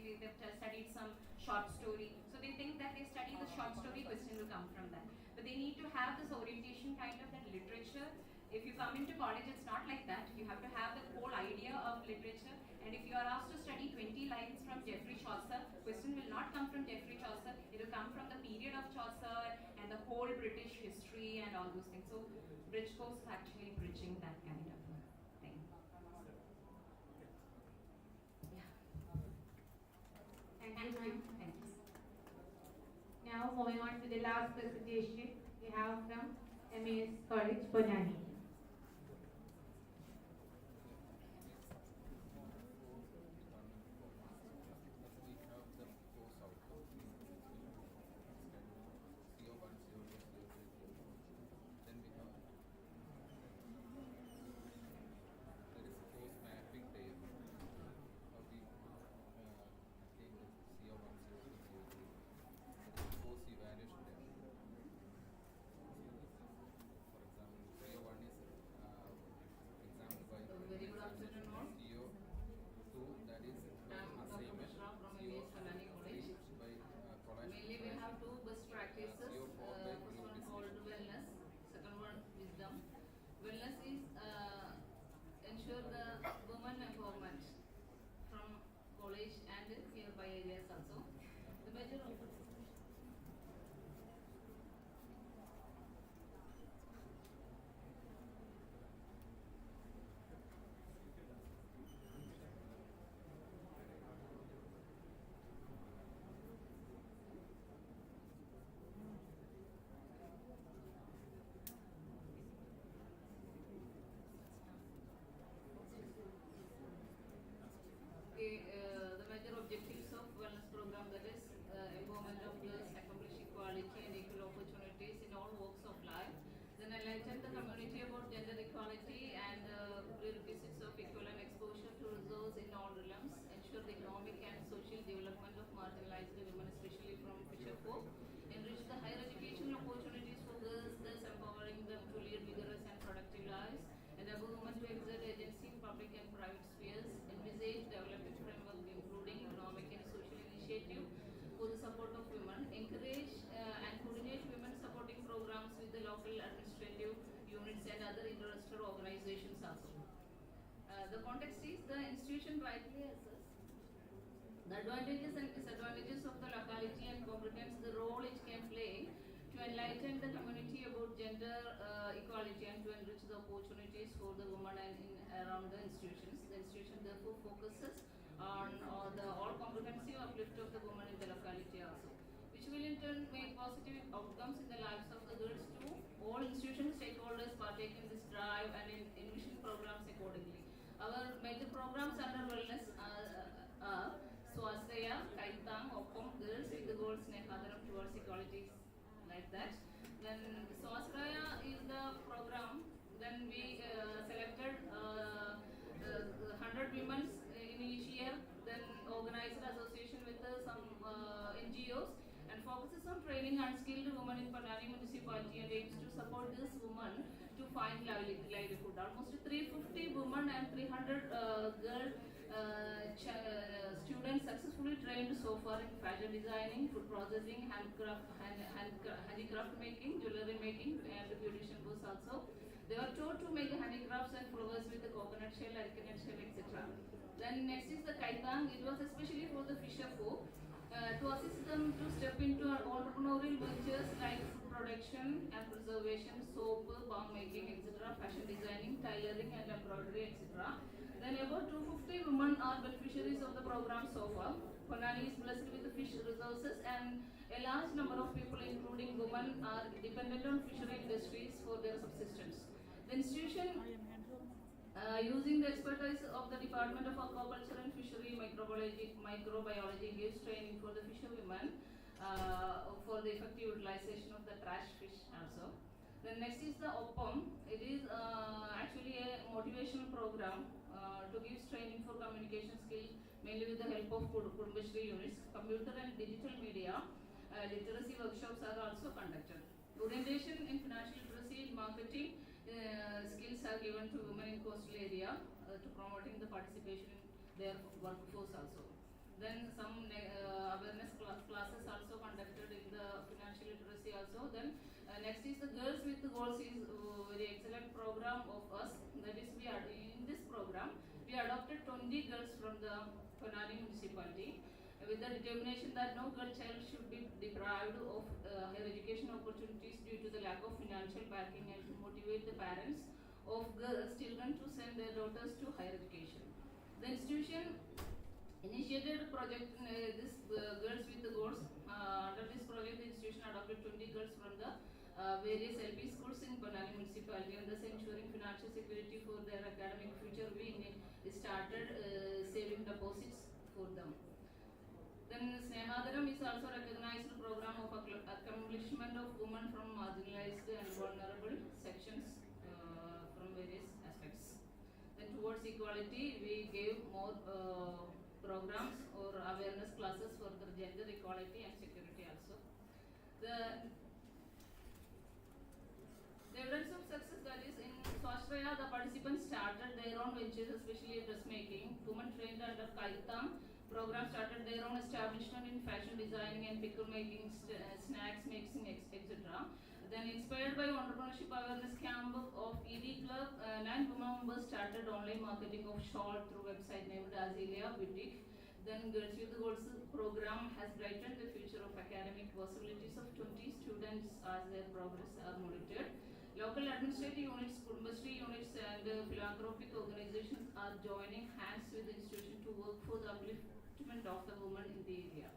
studied some short story. So they think that they study the short story, question will come from that. But they need to have this orientation kind of that literature. If you come into college, it's not like that. You have to have the whole idea of literature. And if you are asked to study 20 lines from Geoffrey Chaucer, question will not come from Geoffrey Chaucer. It will come from the period of Chaucer and the whole British history and all those things. So bridge course is actually bridging that kind of thing. Yeah. Thank you, ma'am. Thanks. Now moving on to the last presentation, we have from MAS College, Bonani. Wellness is ensure the women empowerment from college and nearby areas also. The major The context is the institution rightly assess the advantages and disadvantages of the locality and comprehends the role it can play to enlighten the community about gender equality and to enrich the opportunities for the women and in around the institutions. The institution therefore focuses on the all comprehensive uplift of the women in the locality also, which will in turn make positive outcomes in the lives of the girls too. All institution stakeholders partake in this drive and envision programs accordingly. Our major programs under wellness are Swasthaya, Kaitang, Oppam, Girls with the Goals Nehadaram towards equality, like that. Then Swasthaya is the program. Then we selected 100 women in each year. Then organized an association with some NGOs and focuses on training unskilled women in Panani municipality and aims to support this woman to find livelihood. Almost 350 women and 300 girl students successfully trained so far in fashion designing, food processing, handicraft making, jewelry making, and beautician booths also. They were taught to make handicrafts and flowers with the coconut shell, coconut shell, etc. Then next is the Kaitang. It was especially for the fisher folk to assist them to step into entrepreneurial ventures like food production and preservation, soap, balm making, etc., fashion designing, tailoring and embroidery, etc. Then about 250 women are beneficiaries of the program so far. Konani is blessed with the fish resources and a large number of people including women are dependent on fishery industries for their subsistence. The institution using the expertise of the Department of Aquaculture and Fishery Microbiology gives training for the fisherwomen for the effective utilization of the trash fish also. Then next is the Oppam. It is actually a motivational program to give training for communication skills, mainly with the help of Kudumbashri units. Computer and digital media literacy workshops are also conducted. Orientation in financial literacy, marketing skills are given to women in coastal area to promoting the participation in their workforce also. Then some awareness classes also conducted in the financial literacy also. Then next is the Girls with the Goals is very excellent program of us. That is, we are in this program we adopted 20 girls from the Konani municipality with the determination that no girl child should be deprived of higher education opportunities due to the lack of financial backing and to motivate the parents of girls children to send their daughters to higher education. The institution initiated a project, this Girls with the Goals. Under this project, the institution adopted 20 girls from the various LP schools in Panani municipality and thus ensuring financial security for their academic future. We started saving deposits for them. Then Snehadaram is also recognized program of accomplishment of women from marginalized and vulnerable sections from various aspects. Then towards equality, we gave more programs or awareness classes for the gender equality and security also. The evidence of success, that is in Swasthaya, the participants started their own ventures, especially dressmaking. Women trained under Kaitang program started their own establishment in fashion designing and pickle making, snacks making, etc. Then inspired by entrepreneurship awareness camp of ED Club, 9 women members started online marketing of shawl through website named Azealia Boutique. Then Girls with the Goals program has brightened the future of academic possibilities of 20 students as their progress are monitored. Local administrative units, Kudumbashri units and philanthropic organizations are joining hands with the institution to work for the upliftment of the women in the area.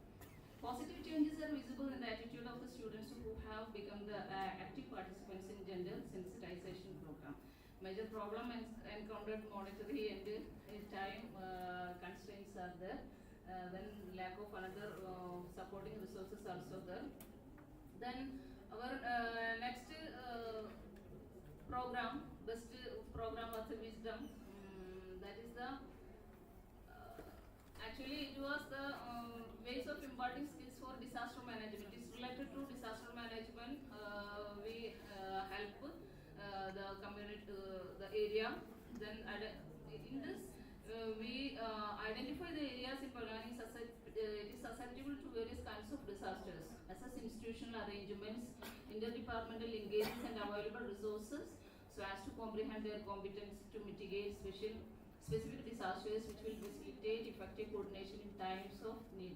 Positive changes are visible in the attitude of the students who have become the active participants in gender sensitization program. Major problem encountered monetary and time constraints are there. Then lack of another supporting resources also there. Then our next program, best program of the wisdom, that is the actually it was the ways of imparting skills for disaster management. It is related to disaster management. We help the community, the area. Then in this we identify the areas in Palani it is susceptible to various kinds of disasters, assess institutional arrangements, interdepartmental engagements and available resources so as to comprehend their competence to mitigate specific disasters which will facilitate effective coordination in times of need.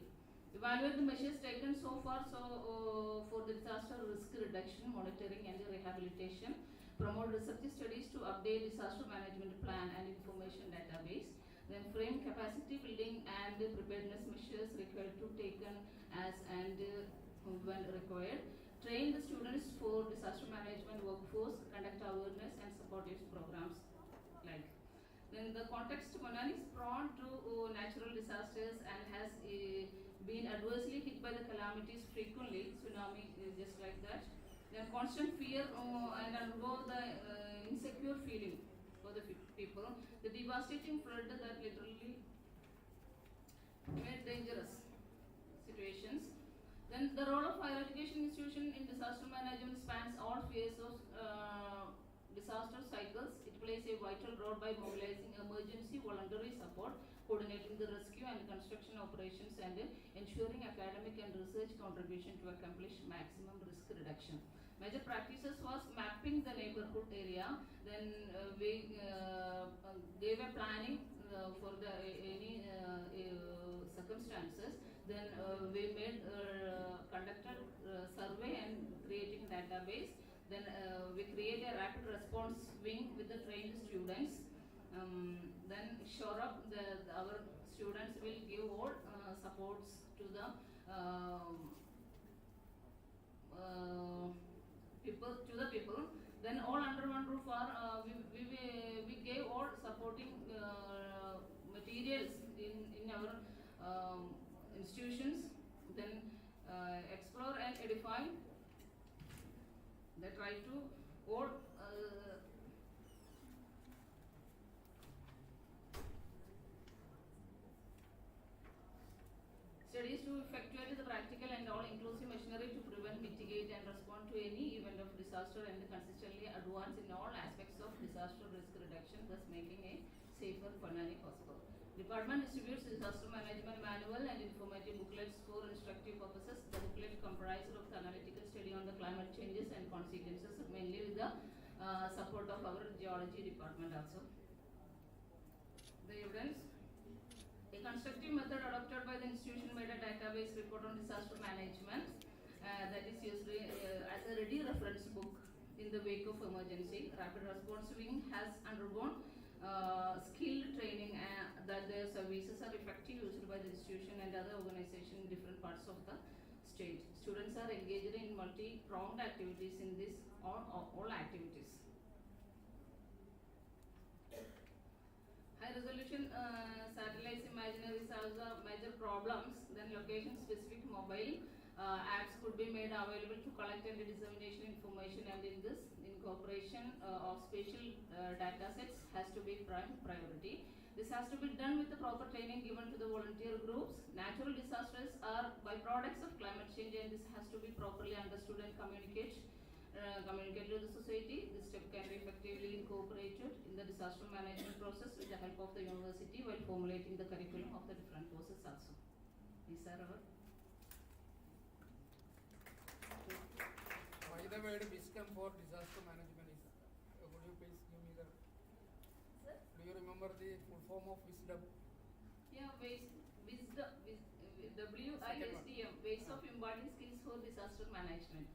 Evaluate the measures taken so far for the disaster risk reduction, monitoring and rehabilitation. Promote research studies to update disaster management plan and information database. Then frame capacity building and preparedness measures required to taken as and when required. Train the students for disaster management workforce, conduct awareness and supportive programs like. Then the context, Manali is prone to natural disasters and has been adversely hit by the calamities frequently. Tsunami is just like that. Then constant fear and undergo the insecure feeling for the people. The devastating flood that literally made dangerous situations. Then the role of higher education institution in disaster management spans all phases of disaster cycles. It plays a vital role by mobilizing emergency voluntary support, coordinating the rescue and construction operations, and ensuring academic and research contribution to accomplish maximum risk reduction. Major practices was mapping the neighborhood area. Then we gave a planning for the any circumstances. Then we made conducted survey and creating database. Then we create a rapid response wing with the trained students. Then shore up our students will give all supports to the people. Then all under one roof are we gave all supporting materials in our institutions. Then explore and edify. They try to all studies to effectuate the practical and all-inclusive machinery to prevent, mitigate and respond to any event of disaster and consistently advance in all aspects of disaster risk reduction, thus making a safer Panani possible. Department distributes disaster management manual and informative booklets for instructive purposes. The booklet comprises of the analytical study on the climate changes and consequences, mainly with the support of our geology department also. The evidence. A constructive method adopted by the institution made a database report on disaster management that is used as a ready reference book in the wake of emergency. Rapid response wing has undergone skilled training that their services are effectively used by the institution and other organizations in different parts of the state. Students are engaged in multi-pronged activities in this all activities. High resolution satellites imaginary solves the major problems. Then location specific mobile apps could be made available to collect and dissemination information, and in this incorporation of spatial data sets has to be prime priority. This has to be done with the proper training given to the volunteer groups. Natural disasters are byproducts of climate change, and this has to be properly understood and communicated to the society. This step can be effectively incorporated in the disaster management process with the help of the university while formulating the curriculum of the different courses also. These are our. Why the word wisdom for disaster management is? Would you please give me the? Sir? Do you remember the full form of wisdom? Yeah, wisdom, WISDM, ways of embodying skills for disaster management.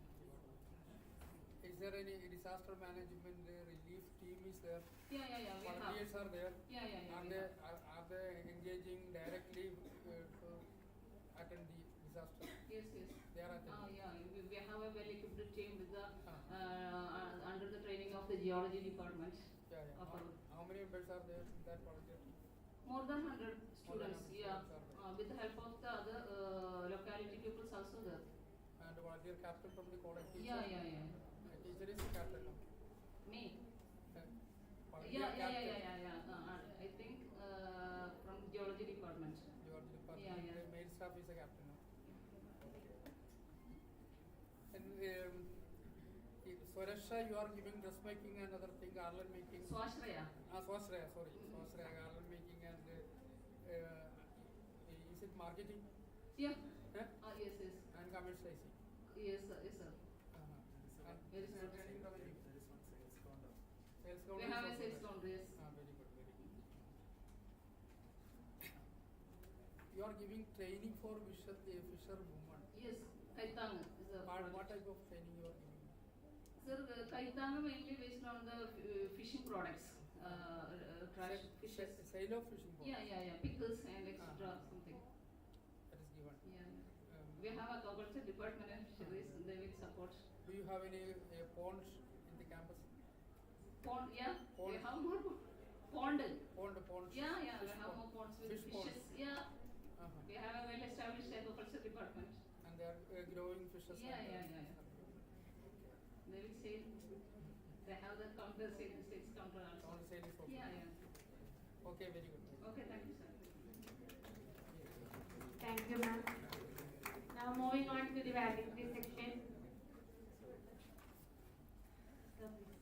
Is there any disaster management relief team is there? Yeah, we have. Volunteers are there? Yeah. Are they engaging directly to attend the disaster? Yes. They are attending? Yeah, we have a well-equipped team with the under the training of the geology department. Yeah. How many members are there in that volunteer team? More than 100 students, yeah. Students are there. With the help of the other locality peoples also there. And volunteer captain from the college teacher? Yeah. Teacher is the captain now? Me? Volunteer captain. Yeah. I think from geology department. Geology department. Yeah. The male staff is a captain now? And Swarasha, you are giving dressmaking and other thing, garland making. Swashraya. Swashraya, sorry. Swashraya, garland making and is it marketing? Yeah. Yes. And commercializing. Yes, sir. Very good. Generating revenue. Sales counter. We have a sales counter, yes. Very good. are giving training for fisher women. Yes, Kaitang is a What project. type of training you are giving? Sir, Kaitang mainly based on the fishing products, trash fishes. Sale of fishing boats. Yeah, pickles and etc. Something. That is given. Yeah. We have a agriculture department and fisheries. They will support. Do you have any ponds in the campus? Pond, yeah. Pond. We have more pond. Ponds. Yeah, we Fish have pond. more ponds with Fish ponds. fishes. Yeah. Uh-huh. We have a well-established agriculture department. And they are growing fishes. Yeah. They will sell. They have the counter sale, states counter also. Counter sale is okay. Yeah. Okay, very good. Okay, thank you, sir. Thank you, ma'am. Now moving on to the valedictory section. Sir, please.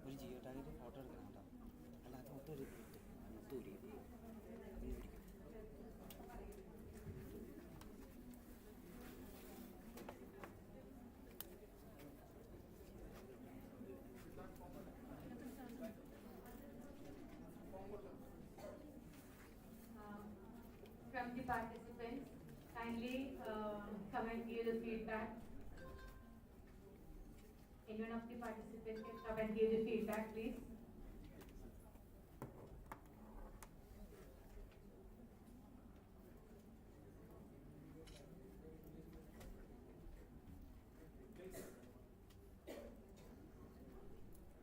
ഒരു Jio ടാഗിൻ്റെ photo എടുക്കണം കേട്ടോ. അല്ല അത് മൊത്തം ഒരു മൊത്തം ഒരു From the participants, kindly come and give the feedback. Anyone of the participants can come and give the feedback, please.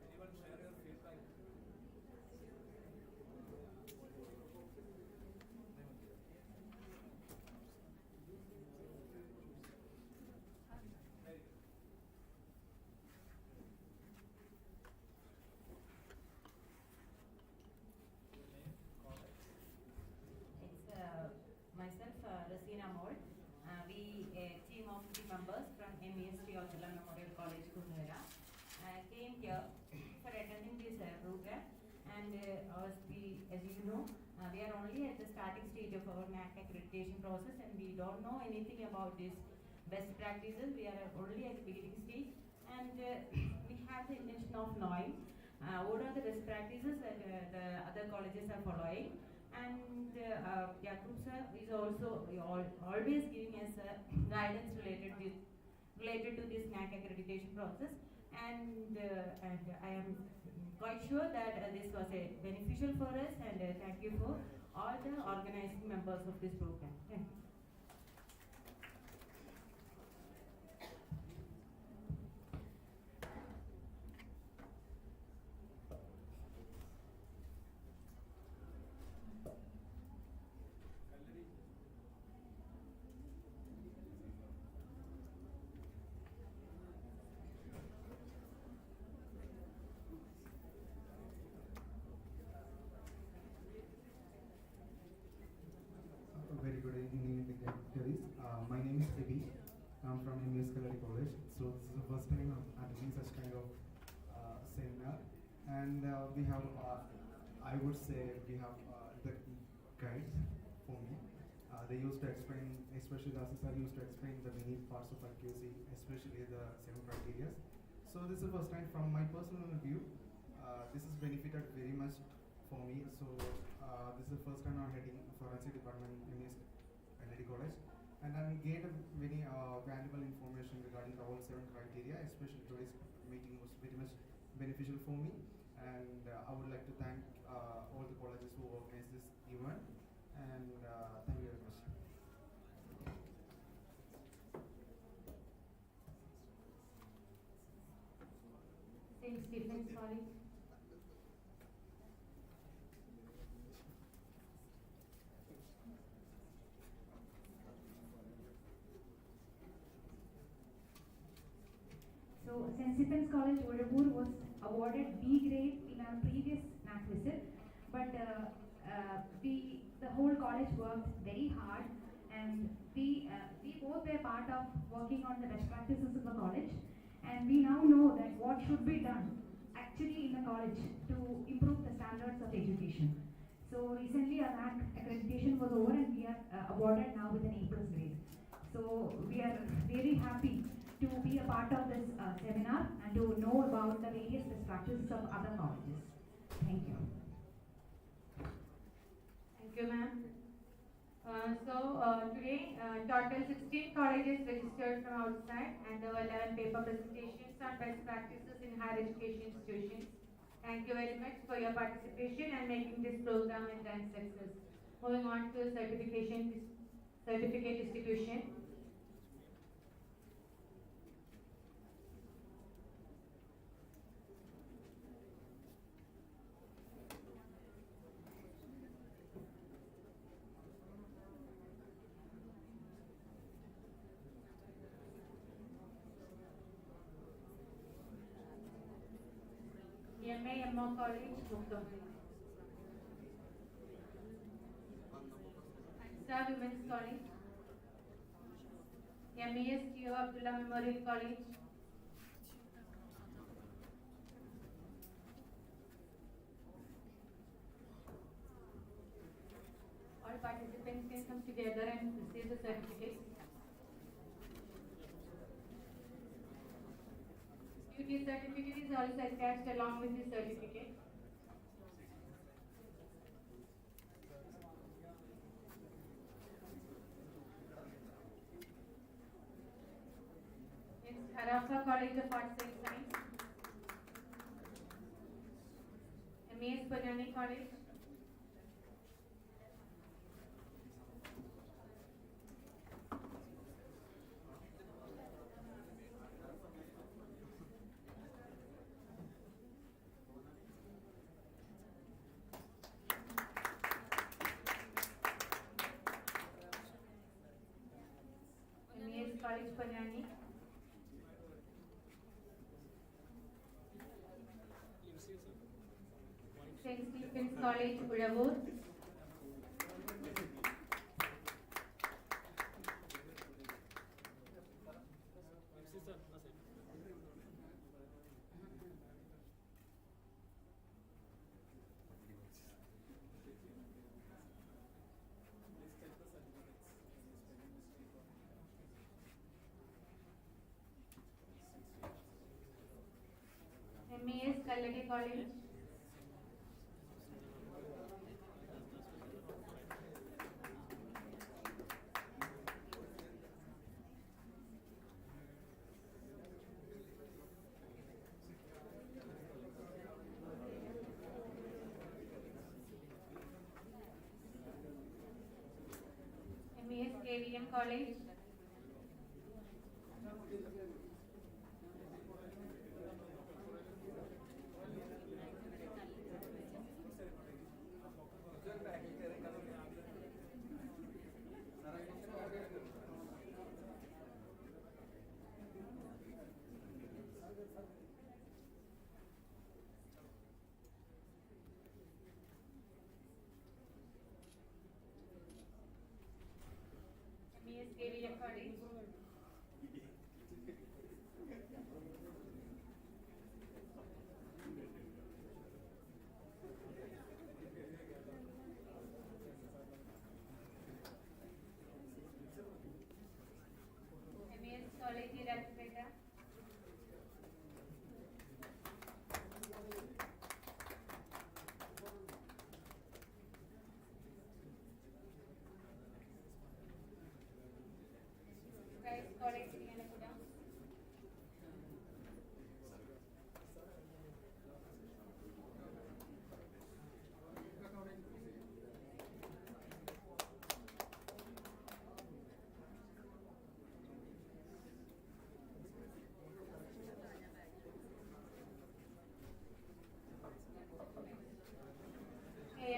Anyone share your feedback? It's myself, Rasina Mold. We, a team of 3 members from MEST Ojala Memorial College, Kundera, came here for attending this program. And as you know, we are only at the starting stage of our NAC accreditation process, and we don't know anything about this best practices. We are only at the beginning stage, and we have the intention of knowing what are the best practices that the other colleges are following. And Yakub sir is also always giving us guidance related to this NAC accreditation process, and I am quite sure that this was beneficial for us, and thank you for all the organizing members of this program. Thank you. Very good evening, dignitaries. My name is Ebi. I'm from MES College. So this is the first time I'm attending such kind of seminar, and we have, I would say, we have the guides for me. They used to explain, especially the assessor used to explain the many parts of accuracy, especially the 7 criteria. So this is the first time from my personal view. This has benefited very much for me. So this is the first time I'm heading forensic department in MES College, and I gained very valuable information regarding the all 7 criteria. Especially today's meeting was very much beneficial for me, and I would like to thank all the colleges who organized this event, and thank you very much. Saint Stephen's College. So St. Stephen's College, Udaipur was awarded B grade in our previous NAC visit, but the whole college worked very hard, and we both were part of working on the best practices of the college, and we now know that what should be done actually in the college to improve the standards of education. So recently our NAC accreditation was over and we are awarded now with an A+ grade. So we are very happy to be a part of this seminar and to know about the various best practices of other colleges. Thank you. Thank you, ma'am. Today, total 16 colleges registered from outside, and there were 11 paper presentations on best practices in higher education institutions. Thank you very much for your participation and making this program a grand success. Moving on to certificate distribution. MO College, Muktam. Ansar Women's College. MES Geo Abdullah Memorial College. All participants can come together and receive the certificate. Duty certificate is also attached along with the certificate. It's Harafa College of Arts and Science. MES Panani College. College Panani. St. Stephen's College, Udaipur. MES Kalladi College. MES KVM College. MES KVM College. MES College Irapeta. Christ College Irapeta.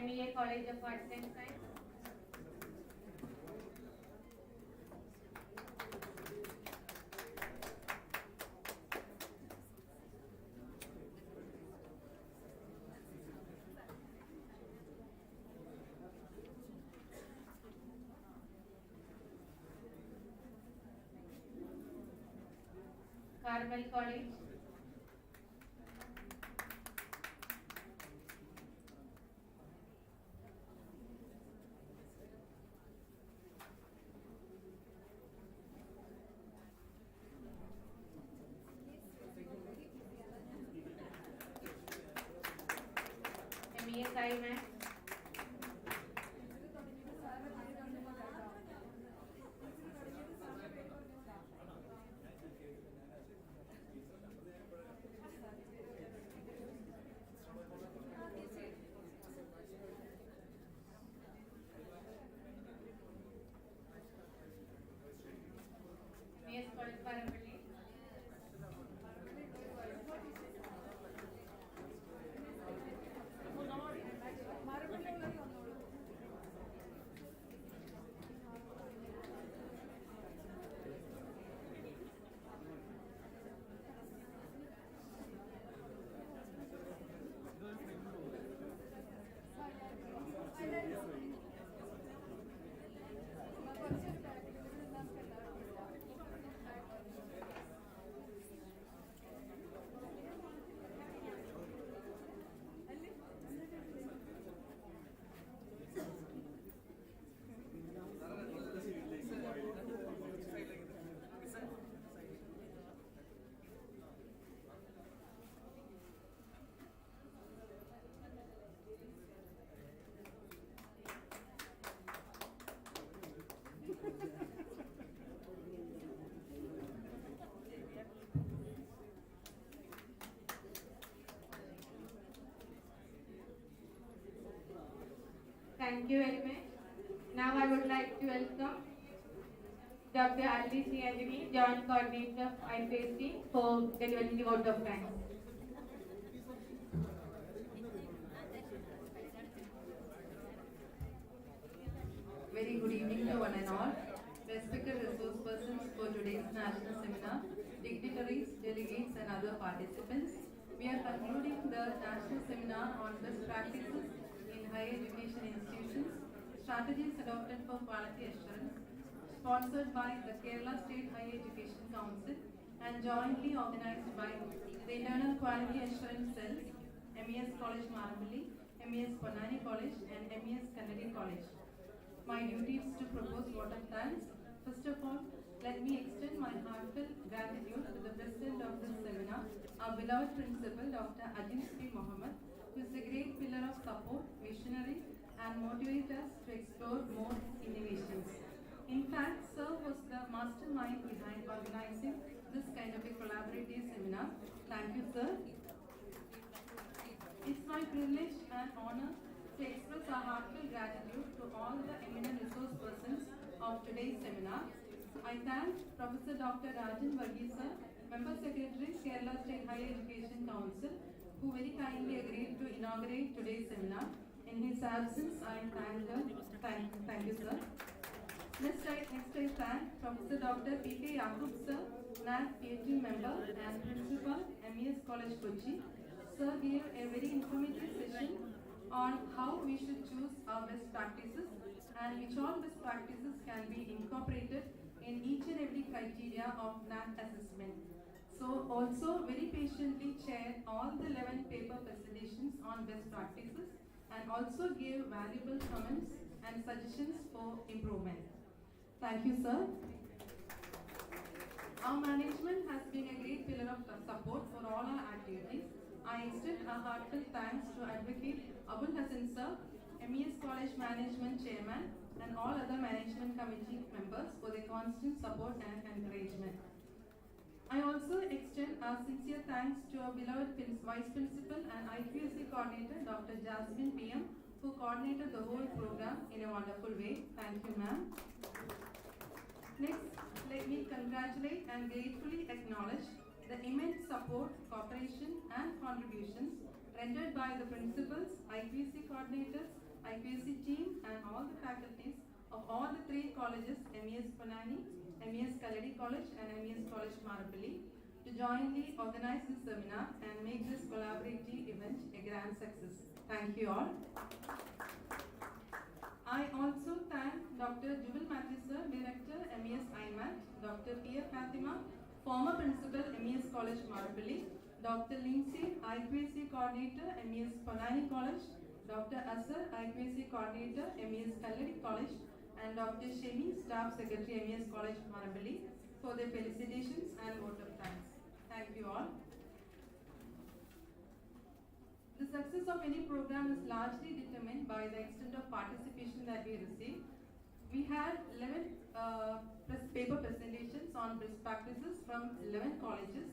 AMEA College of Arts and Science. Carmel College. MES IMAX. MES College Parapally. Thank you very much. Now I would like to welcome Dr. Ali Siagini, Joint Coordinator of IFAC, for delivering the vote of thanks. Very good evening to one and all. Respected resource persons for today's national seminar, dignitaries, delegates and other participants. We are concluding the national seminar on best practices in higher education institutions, strategies adopted for quality assurance, sponsored by the Kerala State Higher Education Council and jointly organized by the Internal Quality Assurance Cells, MES College Maramali, MES Ponnani College and MES Kannadi College. My duty is to propose vote of thanks. First of all, let me extend my heartfelt gratitude to the president of this seminar, our beloved principal, Dr. Ajim P. Mohammed, who is a great pillar of support, visionary, and motivate us to explore more innovations. In fact, Sir was the mastermind behind organizing this kind of a collaborative seminar. Thank you, Sir. It's my privilege and honor to express our heartfelt gratitude to all the eminent resource persons of today's seminar. I thank Professor Dr. Rajan Varghese, Sir, Member Secretary, Kerala State Higher Education Council, who very kindly agreed to inaugurate today's seminar. In his absence, I thank her. Thank you, Sir. Next I thank Professor Dr. P.K. Yakub, Sir, NAC PhD member and Principal, MES College Kochi. Sir gave a very informative session on how we should choose our best practices and which all best practices can be incorporated in each and every criteria of NAC assessment. So also very patiently chaired all the 11 paper presentations on best practices and also gave valuable comments and suggestions for improvement. Thank you, sir. Our management has been a great pillar of support for all our activities. I extend a heartfelt thanks to Advocate Abul Hassan, sir, MES College Management Chairman, and all other management committee members for their constant support and encouragement. I also extend our sincere thanks to our beloved Vice Principal and IQAC Coordinator, Dr. Jasmine PM, who coordinated the whole program in a wonderful way. Thank you, ma'am. Next, let me congratulate and gratefully acknowledge the immense support, cooperation and contributions rendered by the principals, IQAC coordinators, IQAC team and all the faculties of all the three colleges, MES Ponnani, MES Kannadi College and MES College Marapalli, to jointly organize this seminar and make this collaborative event a grand success. Thank you all. I also thank Dr. Jubil Matthew, sir, Director, MES IMAT, Dr. P. F. Fatima, former Principal, MES College, Marapalli, Dr. Lindsay, IQAC Coordinator, MES Ponani College, Dr. Asar, IQAC Coordinator, MES Kalladi College, and Dr. Shemi, Staff Secretary, MES College, Marapalli, for their felicitations and vote of thanks. Thank you all. The success of any program is largely determined by the extent of participation that we receive. We had 11 paper presentations on best practices from 11 colleges,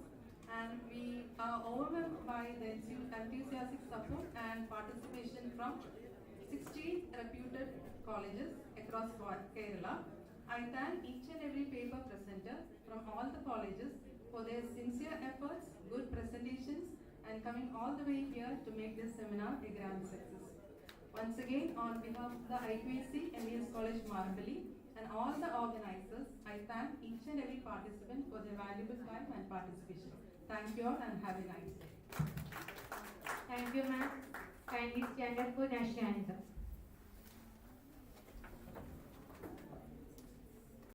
and we are overwhelmed by the enthusiastic support and participation from 16 reputed colleges across Kerala. I thank each and every paper presenter from all the colleges for their sincere efforts, good presentations, and coming all the way here to make this seminar a grand success. Once again, on behalf of the IQAC MES College, Marapalli, and all the organizers, I thank each and every participant for their valuable time and participation. Thank you all and have a nice day. Thank you, ma'am. Kindly stand up for national anthem.